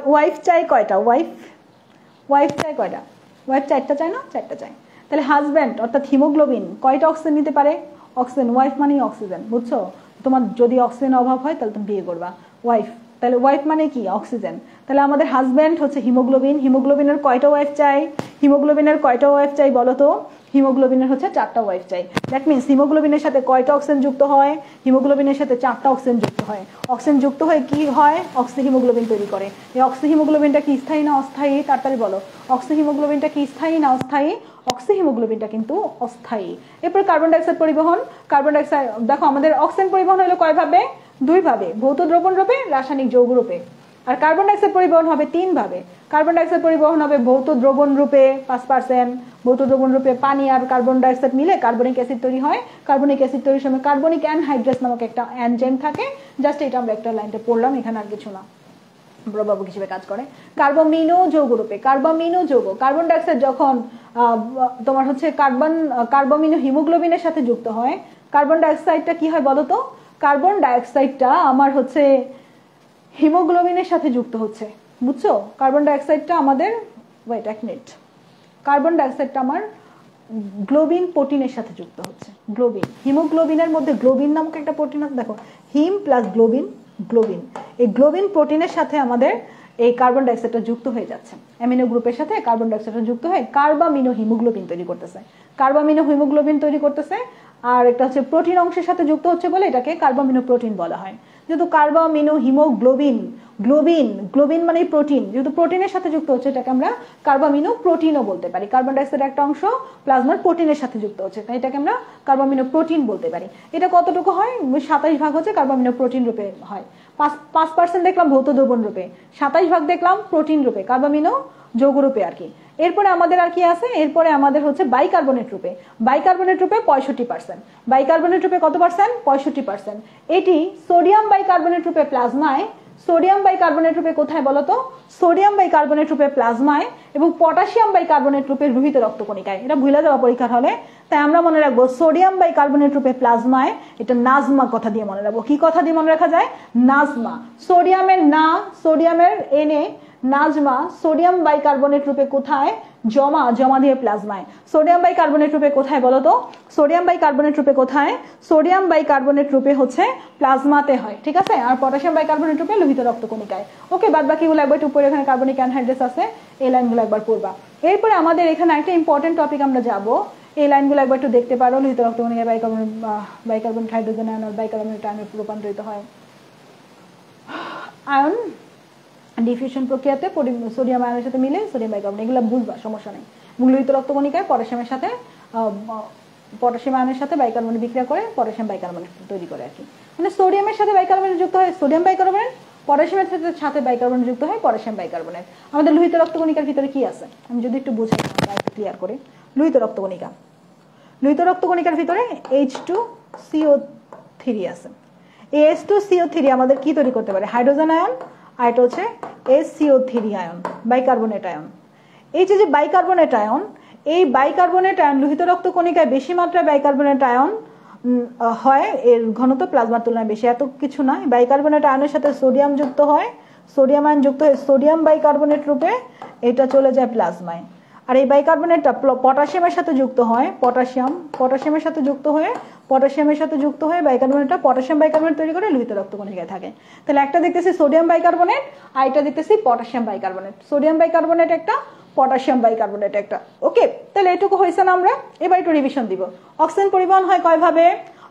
ওয়াইফ চায় কয়টা? ওয়াইফ চায় কয়টা? ওয়াইফ 4টা চায় না? 4টা চায়। তাহলে হাজব্যান্ড অর্থাৎ হিমোগ্লোবিন কয়টা অক্সিজেন নিতে পারে? অক্সিজেন। ওয়াইফ মানেই অক্সিজেন, বুঝছো? তোমার যদি অক্সিজেনের অভাব হয় তাহলে তুমি বিয়ে করবা। ওয়াইফ, তাহলে ওয়াইফ মানে কি? অক্সিজেন। তাহলে আমাদের হাজব্যান্ড হচ্ছে হিমোগ্লোবিন। হিমোগ্লোবিনের কয়টা ওয়াইফ চাই? হিমোগ্লোবিনের কয়টা ওয়াইফ চাই বলো তো? হিমোগ্লোবিনের হচ্ছে 4টা ওয়াইফ চাই। দ্যাট মিনস হিমোগ্লোবিনের সাথে কয়টা অক্সিজেন যুক্ত হয়? হিমোগ্লোবিনের সাথে 4টা অক্সিজেন যুক্ত হয়। অক্সিজেন যুক্ত হয়ে কি হয়? অক্সিহিমোগ্লোবিন তৈরি করে। এই অক্সিহিমোগ্লোবিনটা কি স্থায়ী না অস্থায়ী? তাড়াতাড়ি বলো। অক্সিহিমোগ্লোবিনটা কি স্থায়ী না অস্থায়ী? অক্সিহিমোগ্লোবিনটা কিন্তু অস্থায়ী। এরপর কার্বন ডাইঅক্সাইড পরিবহন। কার্বন ডাইঅক্সাইড দেখো আমাদের অক্সিজেন পরিবহন হলো কয় ভাবে? 2 ভাবে, ভৌত দ্রবণ রূপে, রাসায়নিক যৌগ রূপে। আর কার্বন ডাইঅক্সাইড পরিবহন হবে 3 ভাবে। কার্বন ডাইঅক্সাইড পরিবহন হবে ভৌত দ্রবণ রূপে 5%, ভৌত দ্রবণ রূপে পানি আর কার্বন ডাইঅক্সাইড মিলে কার্বনিক অ্যাসিড তৈরি হয়। কার্বনিক অ্যাসিড তৈরির সময় কার্বনিক অ্যানহাইড্রেস নামক একটা এনজাইম থাকে। জাস্ট এটা আমরা একটা লাইনটা পড়লাম, এখানে আর কিছু না, প্রভাবক হিসেবে কাজ করে। কার্বমিনো যৌগ রূপে, কার্বমিনো যৌগ, কার্বন ডাইঅক্সাইড যখন তোমার হচ্ছে কার্বমিনো হিমোগ্লোবিনের সাথে যুক্ত হয়, কার্বন ডাইঅক্সাইডটা কি হয় বলো তো? কার্বন ডাইঅক্সাইডটা আমার হচ্ছে হিমোগ্লোবিনের সাথে যুক্ত হচ্ছে, বুঝছো? কার্বন ডাইঅক্সাইডটা আমাদের ওয়েট এক মিনিট, কার্বন ডাইঅক্সাইডটা আমার গ্লোবিন প্রোটিনের সাথে যুক্ত হচ্ছে। গ্লোবিন, হিমোগ্লোবিনের মধ্যে গ্লোবিন নামক একটা প্রোটিন আছে, দেখো হিম প্লাস গ্লোবিন, গ্লোবিন। এই গ্লোবিন প্রোটিনের সাথে আমাদের এই কার্বন ডাইঅক্সাইডটা যুক্ত হয়ে যাচ্ছে। অ্যামিনো গ্রুপের সাথে কার্বন ডাইঅক্সাইডটা যুক্ত হয়ে কার্বামিনো হিমোগ্লোবিন তৈরি করতেছে। কার্বামিনো হিমোগ্লোবিন তৈরি করতেছে। আর একটা হচ্ছে প্রোটিন অংশের সাথে যুক্ত হচ্ছে বলে এটাকে কার্বামিনো প্রোটিন বলা হয়। যেহেতু কার্বামিনো হিমোগ্লোবিন, গ্লোবিন মানে প্রোটিন, যেহেতু প্রোটিনের সাথে যুক্ত হচ্ছে এটাকে আমরা কার্বামিনো প্রোটিনও বলতে পারি। কার্বন ডাইঅক্সাইডের একটা অংশ প্লাজমার প্রোটিনের সাথে যুক্ত হচ্ছে, তাই এটাকে আমরা কার্বামিনো প্রোটিন বলতে পারি। এটা কতটুকু হয়? 27 ভাগ হচ্ছে কার্বামিনো প্রোটিন রূপে হয়। 5% দেখলাম ভৌত দ্রবণ রূপে, 27 ভাগ দেখলাম প্রোটিন রূপে, কার্বামিনো যৌগ রূপে আর কি। এরপরে আমাদের আর কি আছে? এরপরে আমাদের হচ্ছে বাইকার্বনেট রূপে। বাইকার্বনেট রূপে 65%। বাইকার্বনেট রূপে কত পার্সেন্ট? 65%। এটি সোডিয়াম বাইকার্বনেট রূপে প্লাজমায়, সোডিয়াম বাইকার্বনেট রূপে কোথায় বলতো? সোডিয়াম বাইকার্বনেট রূপে প্লাজমায় এবং পটাশিয়াম বাইকার্বনেট রূপে লোহিত রক্তকণিকায়। এটা ভুলে যাওয়া পরীক্ষার হলে, তাই আমরা মনে রাখবো সোডিয়াম বাইকার্বনেট রূপে প্লাজমায়, এটা নাজমা কথা দিয়ে মনে রাখবো। কি কথা দিয়ে মনে রাখা যায়? নাজমা। সোডিয়ামের না, সোডিয়ামের এনে, নাজমা সোডিয়াম বাইকার্বনেট রূপে কোথায়? জমা দিয়ে প্লাজমায়। সোডিয়াম বাইকার্বনেট রূপে কোথায় বলতো? সোডিয়াম বাইকার্বনেট রূপে কোথায়? সোডিয়াম বাইকার্বনেট রূপে হচ্ছে প্লাজমাতে হয়, ঠিক আছে? আর পটাশিয়াম বাইকার্বনেট রূপে লোহিত রক্তকণিকায়। ওকে, বাদ বাকিগুলো একবার একটু পরে, এখানে কার্বনিক অ্যানহাইড্রেস আছে, এই লাইনগুলো একবার পড়বা। এরপরে আমাদের এখানে একটা ইম্পর্টেন্ট টপিক আমরা যাব, এই লাইনগুলো একবার একটু দেখতে পারো। লোহিত রক্তকণিকায় বাইকার্বনেট হাইড্রোজেন আয়ন আর বাইকার্বনেট আয়নে রূপান্তরিত হয়। আয়ন ডিফিউশন প্রক্রিয়াতে সোডিয়াম আয়নের সাথে মিলে সোডিয়াম বাইকার্বনেট, এগুলো বুঝবা, সমস্যা নেই। এবং লোহিত রক্তকণিকায় পটাশিয়ামের সাথে পটাশিয়াম আয়নের সাথে বাইকার্বনেট বিক্রিয়া করে পটাশিয়াম বাইকার্বনেট তৈরি করে আর কি। মানে সোডিয়ামের সাথে বাইকার্বনেট যুক্ত হয় সোডিয়াম বাইকার্বনেট, পটাশিয়ামের সাথে বাইকার্বনেট যুক্ত হয় পটাশিয়াম বাইকার্বনেট। আমাদের লোহিত রক্তকণিকার ভিতরে কি আছে আমি যদি একটু বুঝাই, ক্লিয়ার করে। লোহিত রক্তকণিকার ভিতরে H2CO3 আছে। এই H2CO3 আমাদের কি তৈরি করতে পারে? হাইড্রোজেন আয়ন, আর এটা হচ্ছে HCO3 আয়ন, বাইকার্বনেট আয়ন। এই যে বাইকার্বনেট আয়ন, এই বাইকার্বনেট আয়ন লোহিত রক্তকণিকায় বেশি মাত্রায় বাইকার্বনেট আয়ন হয়, এর ঘনত্ব প্লাজমার তুলনায় বেশি। এত কিছু না, বাইকার্বনেট আয়নের সাথে সোডিয়াম যুক্ত হয়, সোডিয়াম আয়ন যুক্ত হয়ে সোডিয়াম বাইকার্বনেট রূপে এটা চলে যায় প্লাজমায়। আর এই বাইকার্বনেটটা পটাশিয়ামের সাথে যুক্ত হয়, পটাশিয়ামের সাথে যুক্ত হয়ে বাইকার্বনেটটা পটাশিয়াম বাইকার্বনেট তৈরি করে লোহিত রক্তকণিকায় থাকে। তাহলে একটা দেখতেছি সোডিয়াম বাইকার্বনেট, আর এটা দেখতেছি পটাশিয়াম বাইকার্বনেট। সোডিয়াম বাইকার্বনেট একটা, পটাশিয়াম বাইকার্বনেট একটা। ওকে, তাহলে এটুকু হয়েছে না? আমরা এবার একটু রিভিশন দিব। অক্সিজেন পরিবহন হয় কয় ভাবে?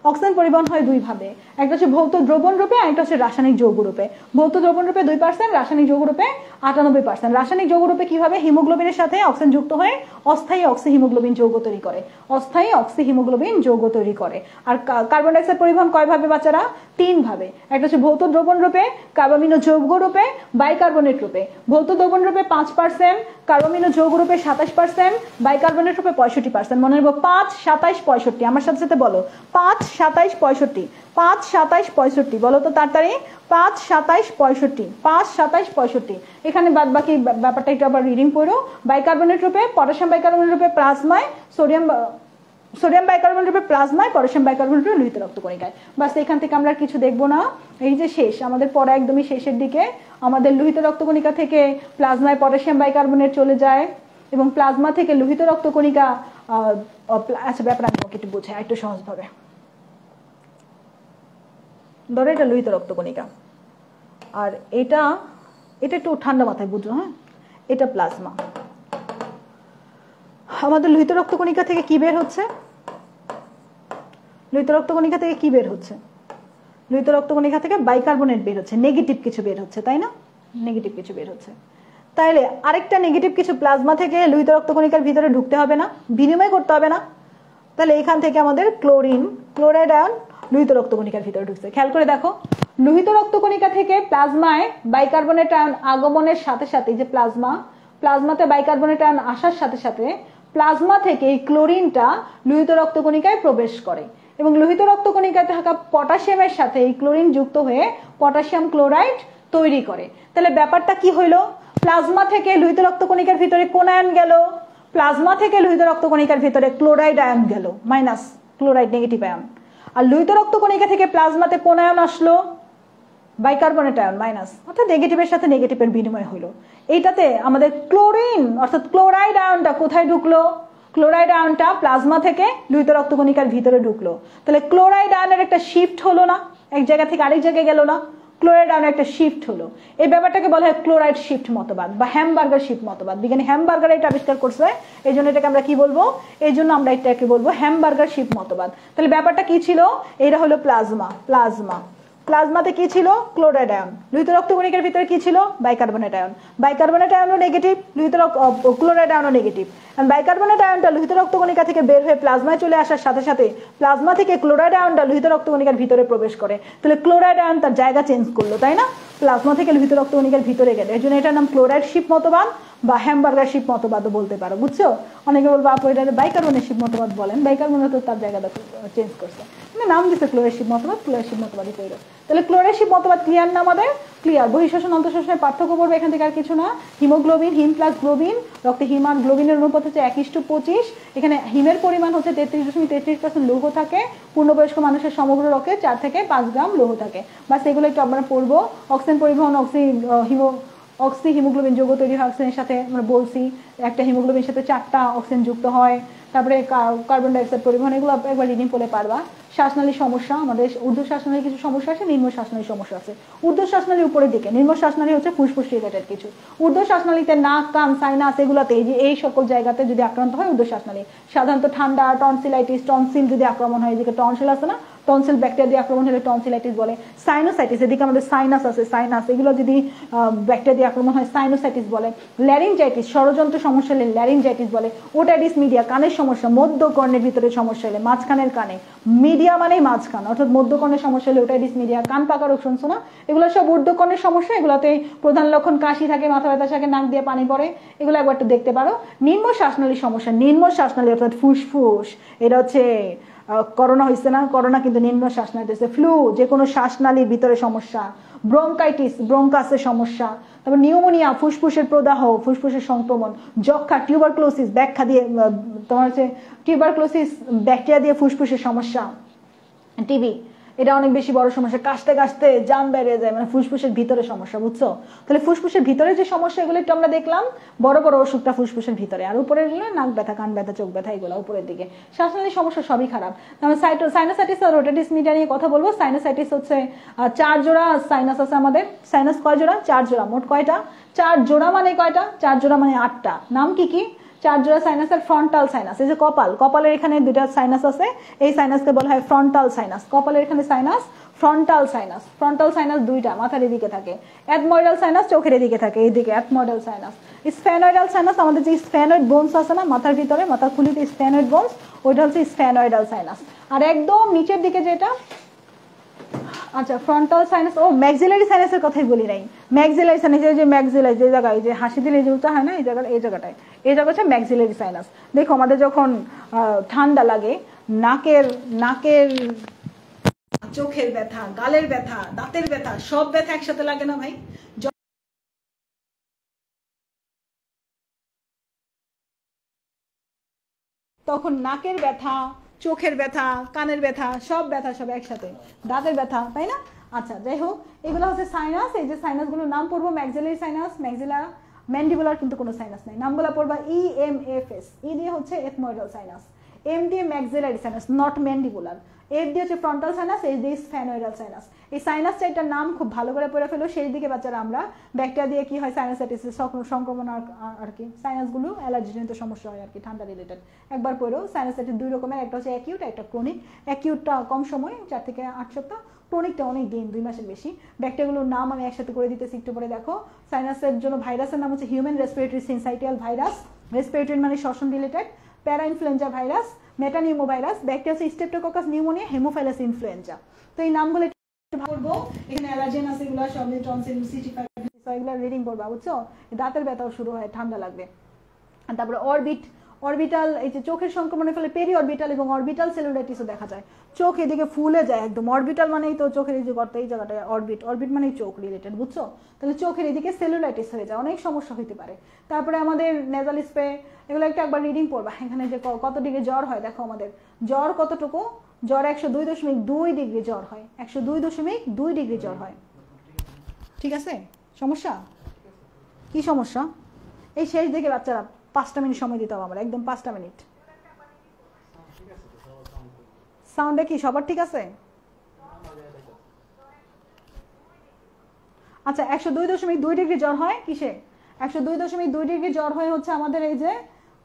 অক্সিজেন পরিবহন হয় 2 ভাবে। একটা হচ্ছে ভৌত দ্রবণ রূপে, একটা হচ্ছে রাসায়নিক যৌগ রূপে। ভৌত দ্রবণ রূপে 2%, রাসায়নিক যৌগ রূপে 98%। রাসায়নিক যৌগ রূপে কিভাবে? হিমোগ্লোবিনের সাথে অক্সিজেন যুক্ত হয়ে অস্থায়ী অক্সি হিমোগ্লোবিন যৌগ তৈরি করে, অস্থায়ী অক্সি হিমোগ্লোবিন যৌগ তৈরি করে। আর কার্বন ডাইঅক্সাইড পরিবহন কয় ভাবে বাচ্চারা? 3 ভাবে। একটা হচ্ছে ভৌত দ্রবণ রূপে, কার্বামিনো যৌগ রূপে, বাইকার্বনেট রূপে। ভৌত দ্রবণ রূপে 5%, কার্বামিনো যৌগ রূপে 27%, বাইকার্বনেট রূপে 65%। মনে রাখবো 5, 27, 65। আমার সাথে সাথে বলো 5, 27, 65। 5, 27, 65 বলো তো তাড়াতাড়ি। 5, 27, 65। 5, 27, 65। এখানে বাদ বাকি ব্যাপারটা একটু আবার রিডিং পড়ো। বাইকার্বনেট রূপে, পটাশিয়াম বাইকার্বনেট রূপে প্লাজমায়, সোডিয়াম বাইকার্বনেট রূপে প্লাজমায়, পটাশিয়াম বাইকার্বনেট রূপে লোহিত রক্তকণিকায়। বাস এখান থেকে আমরা কিছু দেখবো না। এই যে শেষ, আমাদের পড়া একদমই শেষের দিকে। আমাদের লোহিত রক্তকণিকা থেকে প্লাজমায় পটাশিয়াম বাইকার্বনেট চলে যায় এবং প্লাজমা থেকে লোহিত রক্তকণিকা। আচ্ছা, ব্যাপার আমি একটু বোঝাই একটু সহজভাবে। ধরো এটা লোহিত রক্তকণিকা, আর এটা একটু ঠান্ডা মাথায় বুঝো। হ্যাঁ, এটা প্লাজমা। আমাদের লোহিত রক্তকণিকা থেকে কি বের হচ্ছে? লোহিত রক্তকণিকা থেকে কি বের হচ্ছে? লোহিত রক্তকণিকা থেকে বাইকার্বনেট বের হচ্ছে, নেগেটিভ কিছু বের হচ্ছে, তাই না? নেগেটিভ কিছু বের হচ্ছে। তাইলে আরেকটা নেগেটিভ কিছু প্লাজমা থেকে লোহিত রক্তকণিকার ভিতরে ঢুকতে হবে না, বিনিময় করতে হবে না? তাহলে এখান থেকে আমাদের ক্লোরাইড আয়ন লোহিত রক্তকণিকার ভিতরে ঢুকছে। খেয়াল করে দেখো, লোহিত রক্তকণিকা থেকে প্লাজমায় বাইকার্বনেট আয়ন আগমনের সাথে সাথে, যে প্লাজমাতে বাইকার্বনেট আয়ন আসার সাথে সাথে প্লাজমা থেকে এই ক্লোরিনটা লোহিত রক্তকণিকায় প্রবেশ করে এবং লোহিত রক্তকণিকায় থাকা পটাশিয়ামের সাথে এই ক্লোরিন যুক্ত হয়ে পটাশিয়াম ক্লোরাইড তৈরি করে। তাহলে ব্যাপারটা কি হইলো? প্লাজমা থেকে লোহিত রক্তকণিকার ভিতরে কোন আয়ন গেল? প্লাজমা থেকে লোহিত রক্তকণিকার ভিতরে ক্লোরাইড আয়ন গেল, মাইনাস ক্লোরাইড, নেগেটিভ আয়ন। আর লোহিত রক্তকণিকা থেকে প্লাজমাতে কোন আয়ন আসলো? বাইকার্বনেট আয়ন, মাইনাস, অর্থাৎ নেগেটিভের সাথে নেগেটিভের বিনিময় হলো। এইটাতে আমাদের ক্লোরিন অর্থাৎ ক্লোরাইড আয়নটা কোথায় ঢুকলো? ক্লোরাইড আয়নটা প্লাজমা থেকে লোহিত রক্তকণিকার ভিতরে ঢুকলো। তাহলে ক্লোরাইড আয়নের একটা শিফট হলো না? এক জায়গা থেকে আরেক জায়গায় গেল না? ক্লোরাইড আয়নের একটা শিফট হলো। এই ব্যাপারটাকে বলা হয় ক্লোরাইড শিফট মতবাদ বা হ্যামবার্গার শিফট মতবাদ। বিজ্ঞানী হ্যামবার্গার এটা আবিষ্কার করছে, এই জন্য এটাকে আমরা কি বলবো? এই জন্য আমরা এটাকে বলবো হ্যামবার্গার শিফট মতবাদ। তাহলে ব্যাপারটা কি ছিল? এটা হলো প্লাজমাতে কি ছিল? Chloride ion. লোহিত রক্তকণিকার ভিতরে কি ছিল? Bicarbonate ion. বাইকার্বনেট আয়নও নেগেটিভ, ক্লোরাইড আয়নও নেগেটিভ। বাইকার্বনেট আয়নটা লোহিত রক্তকণিকা থেকে বের হয়ে প্লাজমায় চলে আসার সাথে সাথে প্লাজমা থেকে ক্লোরাইড আয়নটা লোহিত রক্তকণিকার ভিতরে প্রবেশ করে। তাহলে ক্লোরাইড আয়ন তার জায়গা চেঞ্জ করলো, তাই না? প্লাজমা থেকে লোহিত রক্তকণিকার ভিতরে গেলে। এর জন্য এটার নাম ক্লোরাইড শিফট মতবাদ বা হ্যামবার্গার শিফট মতবাদও বলতে পারো, বুঝছো? অনেকে বলবো আপু এটা বাইকার্বনেট শিফট মতবাদ বলেন, বাইকার্বনেট তো তার জায়গাটা চেঞ্জ করছে, নাম দিচ্ছে ক্লোরাইড শিফট মতবাদ, ক্লোরাইড শিফট মতবাদই তৈরি। তাহলে ক্লোরাইড শিফট মতবাদ ক্লিয়ার না আমাদের? ক্লিয়ার। বহিঃশ্বসন অন্তঃশ্বসনের পার্থক্য করবো এখান থেকে আর কিছু না। হিমোগ্লোবিন, হিম প্লাস গ্লোবিন, রক্তে হিম আর গ্লোবিনের অনুপাত হচ্ছে 1:25। এখানে হিমের পরিমাণ হচ্ছে 33.33% লৌহ থাকে। পূর্ণবয়স্ক মানুষের সমগ্র রক্তে 4 থেকে 5 গ্রাম লৌহ থাকে। বাস এগুলো একটু আমরা পড়বো। অক্সিজেন পরিবহন, অক্সি হিমোগ্লোবিন যৌগ তৈরি হয় অক্সিজেনের সাথে, আমরা বলছি একটা হিমোগ্লোবিনের সাথে 4টা অক্সিজেন যুক্ত হয়। তারপরে কার্বন ডাইঅক্সাইড পরিবহন, এগুলো একবার রিডিং পড়লে পারবা। শ্বাসনালীর সমস্যা, আমাদের ঊর্ধ্ব শ্বাসনালীর কিছু সমস্যা আছে, নিম্ন শ্বাসনালীর সমস্যা আছে। ঊর্ধ্ব শ্বাসনালীর উপরের দিকে, নিম্ন শ্বাসনালী হচ্ছে ফুসফুস রিলেটেড কিছু। ঊর্ধ্ব শ্বাসনালীতে নাক, কান, সাইনাস এগুলাতে, এই সকল জায়গাতে যদি আক্রান্ত হয় ঊর্ধ্ব শ্বাসনালী, সাধারণত ঠান্ডা, টনসিলাইটিস, টনসিল যদি আক্রমণ হয়, এদিকে টনসিল আছে না, টনসিল ব্যাকটেরিয়া দিয়ে আক্রমণ হলে টনসিলাইটিস বলে। সাইনোসাইটিস, এদিকে আমাদের সাইনাস আছে, সাইনাস, এগুলো যদি ব্যাকটেরিয়া দিয়ে আক্রমণ হয় সাইনোসাইটিস বলে। ল্যারিনজাইটিস, ষড়যন্ত্র সমস্যা হলে ল্যারিনজাইটিস বলে। ওটাইটিস মিডিয়া, কানের সমস্যা, মধ্যকর্ণের ভিতরে সমস্যা হলে, মাঝখানের কানে, মিডিয়া মানেই মাঝখান, অর্থাৎ মধ্যকর্ণের সমস্যা হলে ওটাইটিস মিডিয়া। কান পাকা রোগ শুনছো না? এগুলো সব ঊর্ধ্বকর্ণের সমস্যা। এগুলোতে প্রধান লক্ষণ কাশি থাকে, মাথা ব্যথা থাকে, নাক দিয়ে পানি পড়ে, এগুলো একবার একটু দেখতে পারো। নিম্ন শ্বাসনালীর সমস্যা, নিম্ন শ্বাসনালী অর্থাৎ ফুসফুস, এটা হচ্ছে করোনা হয়েছে না, করোনা কিন্তু নিম্ন শ্বাসনালীতে। ফ্লু, যে কোনো শ্বাসনালীর ভিতরে সমস্যা। ব্রঙ্কাইটিস, ব্রঙ্কাসের সমস্যা। তারপর নিউমোনিয়া, ফুসফুসের প্রদাহ, ফুসফুসের সংক্রমণ। যক্ষা, টিউবারক্লোসিস, তোমার হচ্ছে টিউবারক্লোসিস ব্যাকটেরিয়া দিয়ে ফুসফুসের সমস্যা। টিবি, এটা অনেক বেশি বড় সমস্যা, কাশতে কাশতে জাম বেরিয়ে যায়, মানে ফুসফুসের ভিতরে সমস্যা, বুঝছো? তাহলে ফুসফুসের ভিতরে যে সমস্যা, এগুলো একটু আমরা দেখলাম। বড় বড় অসুখটা ফুসফুসের ভিতরে, আর উপরের গুলো নাক ব্যথা, কান ব্যথা, চোখ ব্যথা, এগুলো উপরের দিকে। শ্বাসনালীর সমস্যা সবই খারাপ। তাহলে সাইনোসাইটিস আর ওটাইটিস মিডিয়া নিয়ে কথা বলবো। সাইনোসাইটিস হচ্ছে 4 জোড়া সাইনাস আছে আমাদের। সাইনাস কয় জোড়া? 4 জোড়া। মোট কয়টা? 4 জোড়া মানে কয়টা? 4 জোড়া মানে 8টা। নাম কি কি? চার জোড়া সাইনাস আর ফ্রন্টাল সাইনাস। এই যে কপালের এখানে দুইটা সাইনাস আছে, এই সাইনাসকে বলা হয় ফ্রন্টাল সাইনাস। কপালের এখানে সাইনাস, ফ্রন্টাল সাইনাস দুইটা মাথার এদিকে থাকে। অ্যাডময়েডাল সাইনাস চোখের এদিকে থাকে, এইদিকে অ্যাডময়েডাল সাইনাস। স্ফেনয়েডাল সাইনাস আমাদের যে স্ফেনয়েড বোনস আছে না মাথার ভিতরে, মাথার খুলিতে স্ফেনয়েড বোনস, ওইটা হচ্ছে স্ফেনয়েডাল সাইনাস। আর একদম নিচের দিকে যেটা, আচ্ছা ফ্রন্টাল সাইনাস, ও ম্যাক্সিলারি সাইনাসের কথাই বলি নাই। ম্যাক্সিলারি সাইনাস, এই যে ম্যাক্সিলারি যে জায়গায় যে হাসি দিলে যে উঁচা হয় না, এই জায়গাটা হচ্ছে ম্যাক্সিলারি সাইনাস। দেখো আমাদের যখন ঠান্ডা লাগে, নাকের চোখের ব্যথা, গালের ব্যথা, দাঁতের ব্যথা, সব ব্যথা একসাথে লাগে না ভাই? তখন নাকের ব্যথা, চোখের ব্যথা, কানের ব্যথা, সব একসাথে, দাঁতের ব্যথা, তাই না? আচ্ছা যাই হোক, এগুলো হচ্ছে সাইনাস। এই যে সাইনাসগুলোর নাম পড়বো ম্যাক্সিলারি সাইনাস, ম্যাক্সিলা, ম্যান্ডিবুলার কিন্তু কোনো সাইনাস নাই, নামগুলো পড়বা EMFS। ই দিয়ে হচ্ছে এথময়েডাল সাইনাস, এম দিয়ে maxillary sinus, not mandibular, F দিয়ে হচ্ছে ফ্রন্টাল সাইনাস, এইচ দিয়ে স্ফেনয়েডাল সাইনাস। এই সাইনাস চারটার নাম খুব ভালো করে পড়ে ফেলো। সেই দিকে বাচ্চারা আমরা ব্যাকটেরিয়া দিয়ে কি হয় সাইনাসাইটিসের সংক্রমণ আর কি, সাইনাসগুলো অ্যালার্জিজনিত সমস্যা হয় আর কি, ঠান্ডা রিলেটেড। একবার পড়ো, সাইনাসাইটিস দুই রকমের, একটা হচ্ছে অ্যাকিউট, একটা ক্রনিক। অ্যাকিউটটা কম সময় 4 থেকে 8 সপ্তাহ, ক্রনিকটা অনেক দিন, 2 মাসের বেশি। ব্যাকটেরিয়াগুলোর নাম আমি একসাথে করে দিতেছি, একটু পরে দেখো। সাইনাসের জন্য ভাইরাসের নাম হচ্ছে human respiratory syncytial virus, respiratory মানে শ্বসন রিলেটেড, প্যারা influenza virus, metapneumo virus, bacteria হচ্ছে স্ট্রেপ্টোককাস নিউমোনিয়া, হেমোফাইলাস ইনফ্লুয়েঞ্জা। তো এই নামগুলো পড়বো, এখানে অ্যালার্জেন আছে, এগুলো সব টনসিল, সিটি5, এগুলো রিডিং করবা, বুঝছো? দাঁতের ব্যথাও শুরু হয়, ঠান্ডা লাগবে। আর তারপরে অরবিটাল, এই যে চোখের সংক্রমণের ফলে পেরি অরবিটাল এবং অরবিটাল সেলুলাইটিসও দেখা যায়। চোখ এদিকে ফুলে যায় একদম, অরবিটাল মানেই তো চোখের এই যে গর্ত, এই জায়গাটায় অরবিট মানেই চোখ রিলেটেড, বুঝছো? তাহলে চোখের এদিকে সেলুলাইটিস হয়ে যায়, অনেক সমস্যা হতে পারে। তারপরে আমাদের নেজাল স্প্রে, এগুলো একবার রিডিং পড়বা। এখানে যে কত ডিগ্রি জ্বর হয় দেখো, আমাদের জ্বর কতটুকু, জ্বর 102.2 ডিগ্রি জ্বর হয়, 102.2 ডিগ্রি জ্বর হয়। ঠিক আছে? সমস্যা কি সমস্যা? এই শেষ দিকে বাচ্চারা 5টা মিনিট সময় দিতে হবে আমার, একদম 5টা মিনিট। সাউন্ডে কি সবার ঠিক আছে? আচ্ছা 102.2 ডিগ্রি জ্বর হয় কিসে? 102.2 ডিগ্রি জ্বর হয় হচ্ছে আমাদের এই যে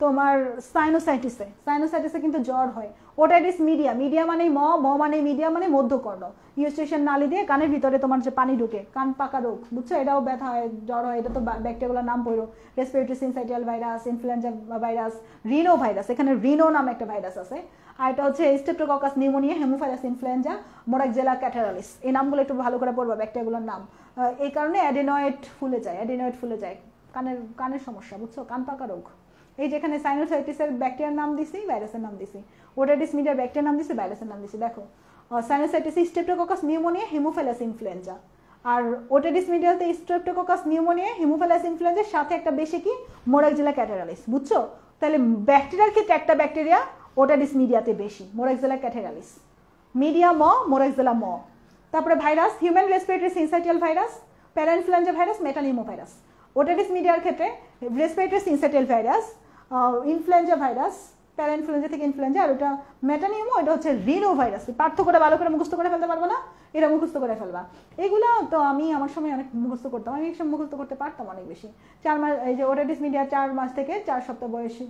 তোমার সাইনোসাইটিসে কিন্তু জ্বর হয়। ওটাইটিস মিডিয়া মানে ম মানে মিডিয়া মানে মধ্যকর্ণ, ইউস্টেশন নালী দিয়ে কানের ভিতরে তোমার যে পানি ঢুকে, কান পাকা রোগ, বুঝছো? এটাও ব্যথা হয়, জ্বর হয়। এটা তো ব্যাকটেরিয়াগুলোর নাম পড়ো, respiratory syncytial virus, influenza virus, rhino virus, এখানে রিনো নামে একটা ভাইরাস আছে। আর এটা হচ্ছে streptococcus pneumonia, Haemophilus influenza, Moraxella ক্যাটারালিস। এই নামগুলো একটু ভালো করে পড়বা, ব্যাকটেরিয়াগুলোর নাম। এই কারণে অ্যাডেনয়েড ফুলে যায়, কানের সমস্যা, বুঝছো? কান পাকা রোগ। এই যেখানে সাইনোসাইটিসের ব্যাকটেরিয়ার নাম দিছি, ভাইরাসের নাম দিছি, ওটাইটিস মিডিয়ার ব্যাকটেরিয়ার নাম দিছি, ভাইরাসের নাম দিছি। দেখো sinusitis streptococcus pneumonia, Haemophilus influenza. আর ওটাইটিস মিডিয়াতে স্ট্রেপ্টোককাস নিউমোনিয়া, হেমোফাইলাস ইনফ্লুয়েঞ্জার সাথে একটা বেশি কি মোরাক্সেলা ক্যাটারালিস, বুঝছো? তাহলে ব্যাকটেরিয়ার ক্ষেত্রে একটা ব্যাকটেরিয়া ওটাইটিস মিডিয়াতে বেশি, মোরাক্সেলা ক্যাটারালিস, মিডিয়া ম, মোরাক্সেলা ম। তারপরে virus, human respiratory syncytial virus, parainfluenza virus, metapneumovirus. Otitis মিডিয়ার ক্ষেত্রে respiratory syncytial virus, influenza virus, parainfluenza থেকে ইনফ্লুয়েঞ্জা। আর ওটা মেটানিউমো, এটা হচ্ছে রিনো ভাইরাস। পার্থক্যটা ভালো করে মুখস্থ করে ফেলতে পারবো না, এটা মুখস্থ করে ফেলবা। এগুলো তো আমি আমার সময় অনেক মুখস্থ করতাম, আমি একসময় মুখস্থ করতে পারতাম অনেক বেশি। 4 মাস, এই যে ওটাইটিস মিডিয়া 4 মাস থেকে 4 সপ্তাহ বয়সী,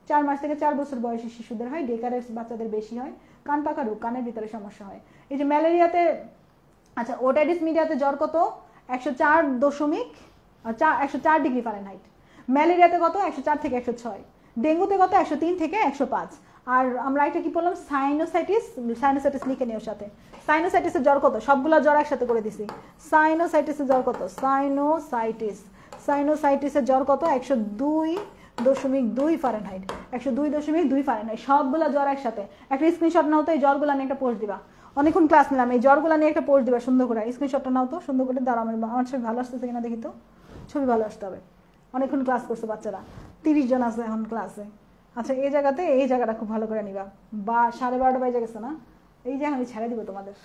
4 মাস থেকে 4 বছর বয়সী শিশুদের হয়, ডেকারের বাচ্চাদের বেশি হয়। কান পাকা রোগ, কানের ভিতরে সমস্যা হয়। এই যে ম্যালেরিয়াতে, আচ্ছা ওটাইটিস মিডিয়াতে জ্বর কত? 104 ডিগ্রি ফারেনহাইট। ম্যালেরিয়াতে কত? 104 থেকে 106। ডেঙ্গুতে কত? 103 থেকে 105। আর আমরা একটা কি বললাম, সাইনোসাইটিস লিখে নিও সাথে। সাইনোসাইটিসের জ্বর কত? সবগুলা জ্বর একসাথে করে দিছি। সাইনোসাইটিসের জ্বর কত? সাইনোসাইটিসের জ্বর কত? 102.2 ফারেনহাইট, 102.2 ফারেনহাইট। সবগুলা জ্বর একসাথে। একটা স্ক্রিনশট নাও তো, এই জ্বরগুলা নিয়ে একটা পোস্ট দিবা। অনেকক্ষণ ক্লাস নিলাম, এই জ্বরগুলা নিয়ে একটা পোস্ট দিবা সুন্দর করে। স্ক্রিনশটটা নাও তো সুন্দর করে, দাঁড়াও আমার ছবি ভালো আসতেছে কিনা দেখি তো। ছবি ভালো আসতে হবে। অনেকক্ষণ ক্লাস করছে বাচ্চারা, 30 জন আছে এখন ক্লাসে। আচ্ছা এই জায়গাটা খুব ভালো করে নিবা। 12:30 বাজে গেছে না? এই যে আমি ছেড়ে দিব তোমাদের,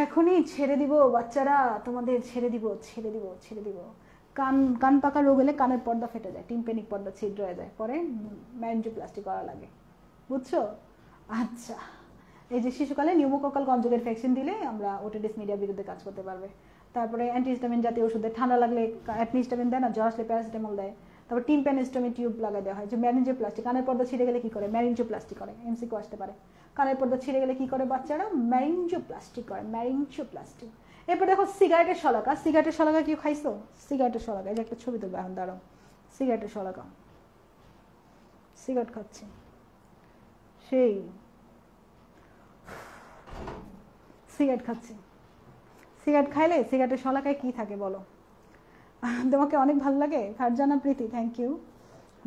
এখনই ছেড়ে দিব বাচ্চারা, তোমাদের ছেড়ে দিব। কান পাকা রোগ হলে কানের পর্দা ফেটে যায়, টিম্পেনিক পর্দা ছিদ্র হয়ে যায়, পরে ম্যানজিওপ্লাস্টি করা লাগে, বুঝছো? আচ্ছা এই যে শিশুকালে নিউমোকক্কাল কনজুগেট ভ্যাকসিন দিলে আমরা ওটাইটিস মিডিয়ার বিরুদ্ধে কাজ করতে পারবে। তারপরে অ্যান্টিহিস্টামিন জাতীয় ওষুধে, ঠান্ডা লাগলে অ্যান্টিহিস্টামিন দেয় না, জ্বর আসলে প্যারাসিটামল দেয়। তারপর টিম্প্যানোস্টোমি টিউব লাগাই দেওয়া হয়, যে ম্যারিনজিওপ্লাস্টি, কানের পর্দা ছিঁড়ে গেলে কি করে, ম্যারিনজিওপ্লাস্টি করে, এমসিকিউ আসতে পারে। কানের পর্দা ছিঁড়ে গেলে কি করে বাচ্চারা, ম্যারিনজিওপ্লাস্টি করে, ম্যারিনজিওপ্লাস্টি। এরপর দেখো সিগারেটের শলাকা, সিগারেটের শলাকা কি খাইছো, সিগারেটের শলাকা, এই যে একটা ছবি তুলবে এখন, দাঁড়াও, সিগারেটের শলাকা, সিগারেট খাচ্ছে সেই সিগারেট খাচ্ছে, সিগারেট খাইলে সিগারেটের শলাকায় কি থাকে বলো? তোমাকে অনেক ভালো লাগে ফারজানা প্রীতি, থ্যাংক ইউ,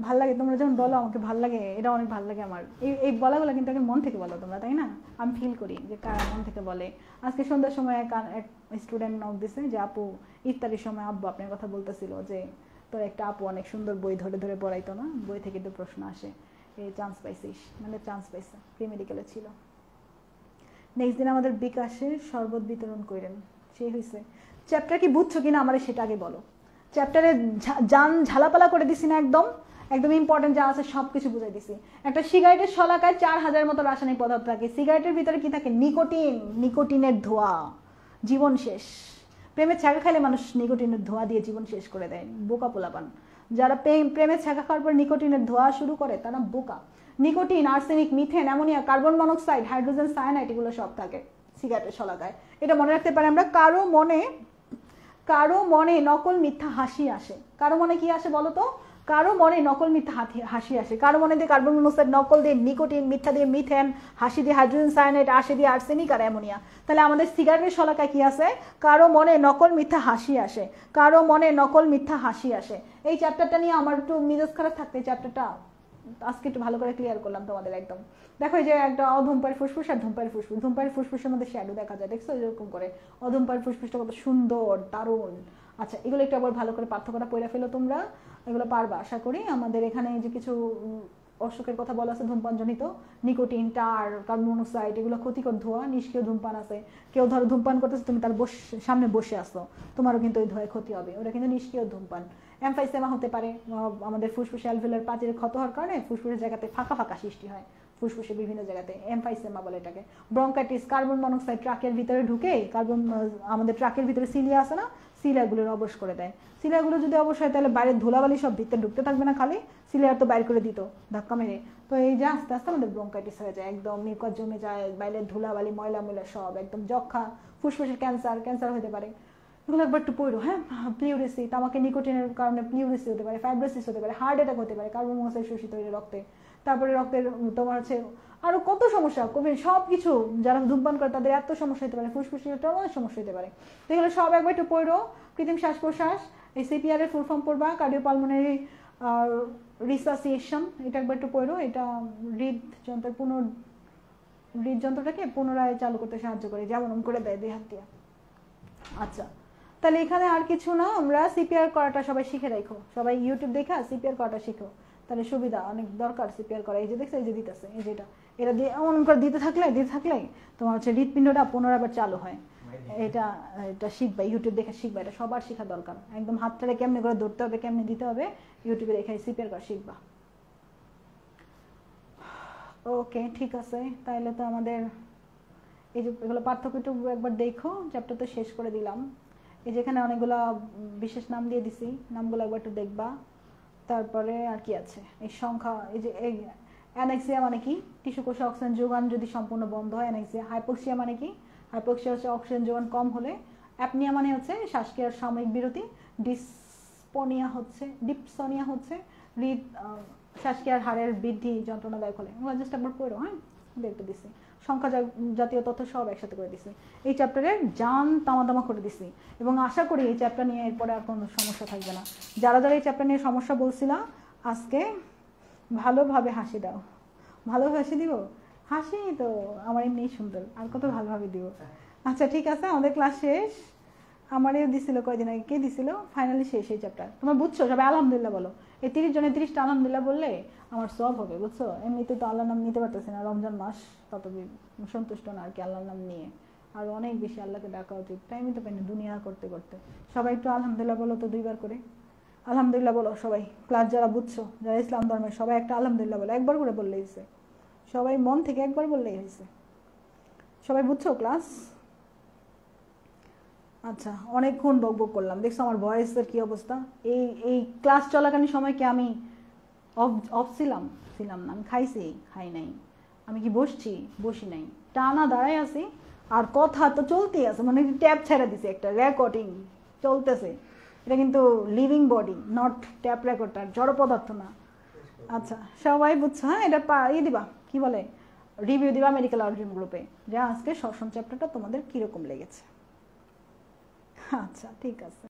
ভাল লাগে তোমরা যখন বলো আমাকে ভাল লাগে, এটা অনেক ভাল লাগে আমার। এই বলাগুলো কিন্তু মন থেকে বলো তোমরা, তাই না? আমি ফিল করি যে কারা মন থেকে বলে। আজকে সন্ধ্যার সময় এক স্টুডেন্ট নক দিছে যে আপু ইফতারের সময় আব্বু আপনার কথা বলতেছিল যে তোর একটা আপু অনেক সুন্দর বই ধরে ধরে পড়াইতো না, বই থেকে তো প্রশ্ন আসে, এই চান্স পাইছিস, মানে চান্স পাইছে, প্রি মেডিকেলে ছিল। নেক্সট দিন আমাদের বিকাশের শরবত বিতরণ করেন, সেই হয়েছে। চ্যাপ্টার কি বুঝছো কিনা আমার সেটা আগে বলো। চ্যাপ্টারে জান ঝালাপালা করে দিছি না, একদম একদম ইম্পর্টেন্ট যা আছে সব কিছু বুঝাই দিছি। একটা সিগারেটের শলাকায় 4000 মতো রাসায়নিক পদার্থ থাকে। সিগারেটের ভিতরে কি থাকে, নিকোটিন, নিকোটিনের ধোঁয়া, জীবন শেষ। প্রেমের ছ্যাঁকা খাইলে মানুষ নিকোটিনের ধোঁয়া দিয়ে জীবন শেষ করে দেয়, বোকা পোলাপান। যারা প্রেমের ছ্যাঁকা খাওয়ার পর নিকোটিনের ধোঁয়া শুরু করে তারা বোকা। Nicotine, arsenic, methane, ammonia, carbon monoxide, hydrogen cyanide, এগুলো সব থাকে সিগারেটের শলাকায়। এটা মনে রাখতে পারে আমরা। কারো মনে নকল মিথ্যা হাসি আসে। কারো মনে কি আসে বলো তো? কারো মনে নকল মিথ্যা হাসি আসে। কারো মনে দিয়ে কার্বন মনোক্সাইড, নকল দিয়ে নিকোটিন, মিথ্যা দিয়ে মিথেন, হাসি দিয়ে হাইড্রোজেন সায়ানাইড, আসে দিয়ে আর্সেনিক আর অ্যামোনিয়া। তাহলে আমাদের সিগারেটের শলাকায় কি আছে? কারো মনে নকল মিথ্যা হাসি আসে, কারো মনে নকল মিথ্যা হাসি আসে। এই চ্যাপ্টারটা নিয়ে আমার একটু মেজাজ খারাপ থাকতে এই চ্যাপ্টারটা আজকে একটু ভালো করে ক্লিয়ার করলাম তোমাদের একদম। দেখো এই যে একটা অধূমপায়ী ফুসফুস আর ধূমপায়ী ফুসফুস, ধূমপায়ী ফুসফুসের মধ্যে শ্যাডো দেখা যায়, দেখছো এরকম করে। অধূমপায়ী ফুসফুসটা কত সুন্দর, দারুণ। আচ্ছা, এগুলো একটু আবার ভালো করে পার্থক্যটা পড়ে ফেলো তোমরা, এগুলো পারবা আশা করি। আমাদের এখানে যে কিছু অসুখের কথা বলা আছে ধূমপানজনিত, নিকোটিন, টার, কার্বন মনোক্সাইড, এগুলো ক্ষতিকর ধোঁয়া। নিষ্ক্রিয় ধূমপান আছে, কেউ ধরো ধূমপান করতেছে, তুমি তার সামনে বসে আসো, তোমারও কিন্তু ওই ধোঁয়ায় ক্ষতি হবে, ওটা কিন্তু নিষ্ক্রিয় ধূমপান। এমফাইসেমা হতে পারে, আমাদের ফুসফুসে অ্যালভিওলার প্রাচীরের ক্ষত হওয়ার কারণে ফুসফুসের জায়গাতে ফাঁকা ফাঁকা সৃষ্টি হয়, ফুসফুসে বিভিন্ন জায়গাতে, এমফাইসেমা বলে এটাকে। ব্রঙ্কাইটিস, কার্বন মনোক্সাইড ট্রাকের ভিতরে ঢুকে, আমাদের ট্রাকের ভিতরে সিলিয়া আছে না, সিলিয়াগুলোর অবশ করে দেয়। সিলিয়াগুলো যদি অবশ হয় তাহলে বাইরের ধুলাবালি সব ভিতরে ঢুকতে থাকবে না, খালি সিলিয়ার তো বাইর করে দিত ধাক্কা মেরে। তো এই যে আস্তে আস্তে আমাদের ব্রঙ্কাইটিস হয়ে যায়, একদম মিউকাস জমে যায়, বাইরের ধুলাবালি ময়লা সব একদম, যক্ষা, ফুসফুসের ক্যান্সার হতে পারে। এগুলো একবার একটু পড়ো, হ্যাঁ। প্লিউরিসি, তামাকে নিকোটিনের কারণে প্লিউরিসি হতে পারে, ফাইব্রোসিস হতে পারে, হার্ট অ্যাটাক হতে পারে, কার্বন মনোক্সাইড শোষিত হয়ে রক্তে। তারপরে রক্তের তোমার হচ্ছে আরো কত সমস্যা, সব কিছু যারা ধূমপান করে তাদের এত সমস্যা হতে পারে, ফুসফুসের অনেক সমস্যা হতে পারে। তো এগুলো সব একবার একটু পড়ো। কৃত্রিম শ্বাস প্রশ্বাস, এই সিপিআর এর ফুল ফর্ম পড়বা, কার্ডিওপালমোনারি রিসাসিয়েশন, এটা একবার একটু পড়ো। এটা হৃদযন্ত্রটাকে পুনরায় চালু করতে সাহায্য করে, যেমন করে দেয় দুই হাত দিয়ে। আচ্ছা, তাহলে এখানে আর কিছু না, আমরা সিপিআর করাটা সবাই শিখে রাখো, সবাই ইউটিউব দেখে সিপিআর করাটা শিখো, তাহলে সুবিধা অনেক দরকার সিপিআর করা। এই যে দেখছো, এই যে দিতেছে, এই যেটা এটা দিয়ে এমন করে দিতে থাকলে তোমার হচ্ছে হৃদপিণ্ডটা পুনরায় আবার চালু হয়। এটা শিখবা, ইউটিউব দেখে শিখবা, এটা সবার শেখা দরকার। একদম হাতটারে কেমনে করে ধরতে হবে, কেমনে দিতে হবে, ইউটিউবে দেখে সিপিআর করা শিখবা। ওকে, ঠিক আছে। তাহলে তো আমাদের এই যে এগুলো পার্থক্য একটু একবার দেখো, চ্যাপ্টার তো শেষ করে দিলাম। এই যেখানে অনেকগুলো বিশেষ নাম দিয়ে দিছি, নামগুলো একবার একটু দেখবা। তারপরে আর কি আছে, এই সংখ্যা, এই যে অ্যানেক্সিয়া মানে কি, টিস্যু কোষে অক্সিজেন যোগান যদি সম্পূর্ণ বন্ধ হয় অ্যানেক্সিয়া। হাইপোক্সিয়া মানে কি, হাইপোক্সিয়া হচ্ছে অক্সিজেন যোগান কম হলে। অ্যাপনিয়া মানে হচ্ছে শ্বাসক্রিয়ার সাময়িক বিরতি। ডিপসোনিয়া হচ্ছে শ্বাসক্রিয়ার হারের বৃদ্ধি যন্ত্রণাদায়ক হলে। আমরা জাস্ট একবার পড়ো, হ্যাঁ, দেখতে দিছি। সংখ্যা জাতীয় তথ্য সব একসাথে করে দিছি। এই চ্যাপ্টারে জান তামাতামা করে দিছি, এবং আশা করি এই চ্যাপ্টার নিয়ে এরপরে আর কোনো সমস্যা থাকবে না। যারা যারা এই চ্যাপ্টার নিয়ে সমস্যা বলছিলা, আজকে ভালোভাবে হাসি দাও। ভালোভাবে হাসি দিব, হাসি তো আমার এমনি সুন্দর, আর কত ভালোভাবে দিব। আচ্ছা, ঠিক আছে, আমাদের ক্লাস শেষ। আমারও দিছিল কয়দিন আগে, কে দিছিল, ফাইনালি শেষ এই চ্যাপ্টার। তোমরা বুঝছো সবাই আলহামদুলিল্লাহ বলো। এই 30 জনের 30টা আলহামদুলিল্লাহ বললে আমার সব হবে, বুঝছো। এমনিতে তো আল্লাহর নাম নিতে পারতেছি না, রমজান মাস, তত সন্তুষ্ট না আর কি আল্লাহর নাম নিয়ে। আর অনেক বেশি আল্লাহকে ডাকা উচিত, টাইমই তো পাই না দুনিয়া করতে করতে। সবাই একটু আলহামদুলিল্লাহ বলো তো, 2বার করে আলহামদুলিল্লাহ বলো সবাই। ক্লাস যারা বুঝছো, যারা ইসলাম ধর্মের, সবাই একটা আলহামদুলিল্লাহ বলো, একবার করে বললেই হয়েছে। সবাই মন থেকে একবার বললেই হয়েছে। সবাই বুঝছো ক্লাস? আচ্ছা, অনেকক্ষণ বকবক করলাম, দেখছো আমার ভয়েসের কি অবস্থা। এই এই ক্লাস চলাকালীন সময় কি আমি অফ ছিলাম? ছিলাম না। আমি খাইছি? খাই নাই। আমি কি বসছি? বসি নাই। টানা দাঁড়ায় আছি, আর কথা তো চলতেই আছে, মানে ট্যাব ছেড়ে দিছে, একটা রেকর্ডিং চলতেছে। এটা কিন্তু living body, not tap recorder, জড় পদার্থ না। আচ্ছা, সবাই বুঝছো? হ্যাঁ, এটা দিবা, কি বলে, রিভিউ দিবা মেডিকেল আউটরিচ গ্রুপে, যে আজকে শ্বসন চ্যাপ্টারটা তোমাদের কিরকম লেগেছে। আচ্ছা, ঠিক আছে।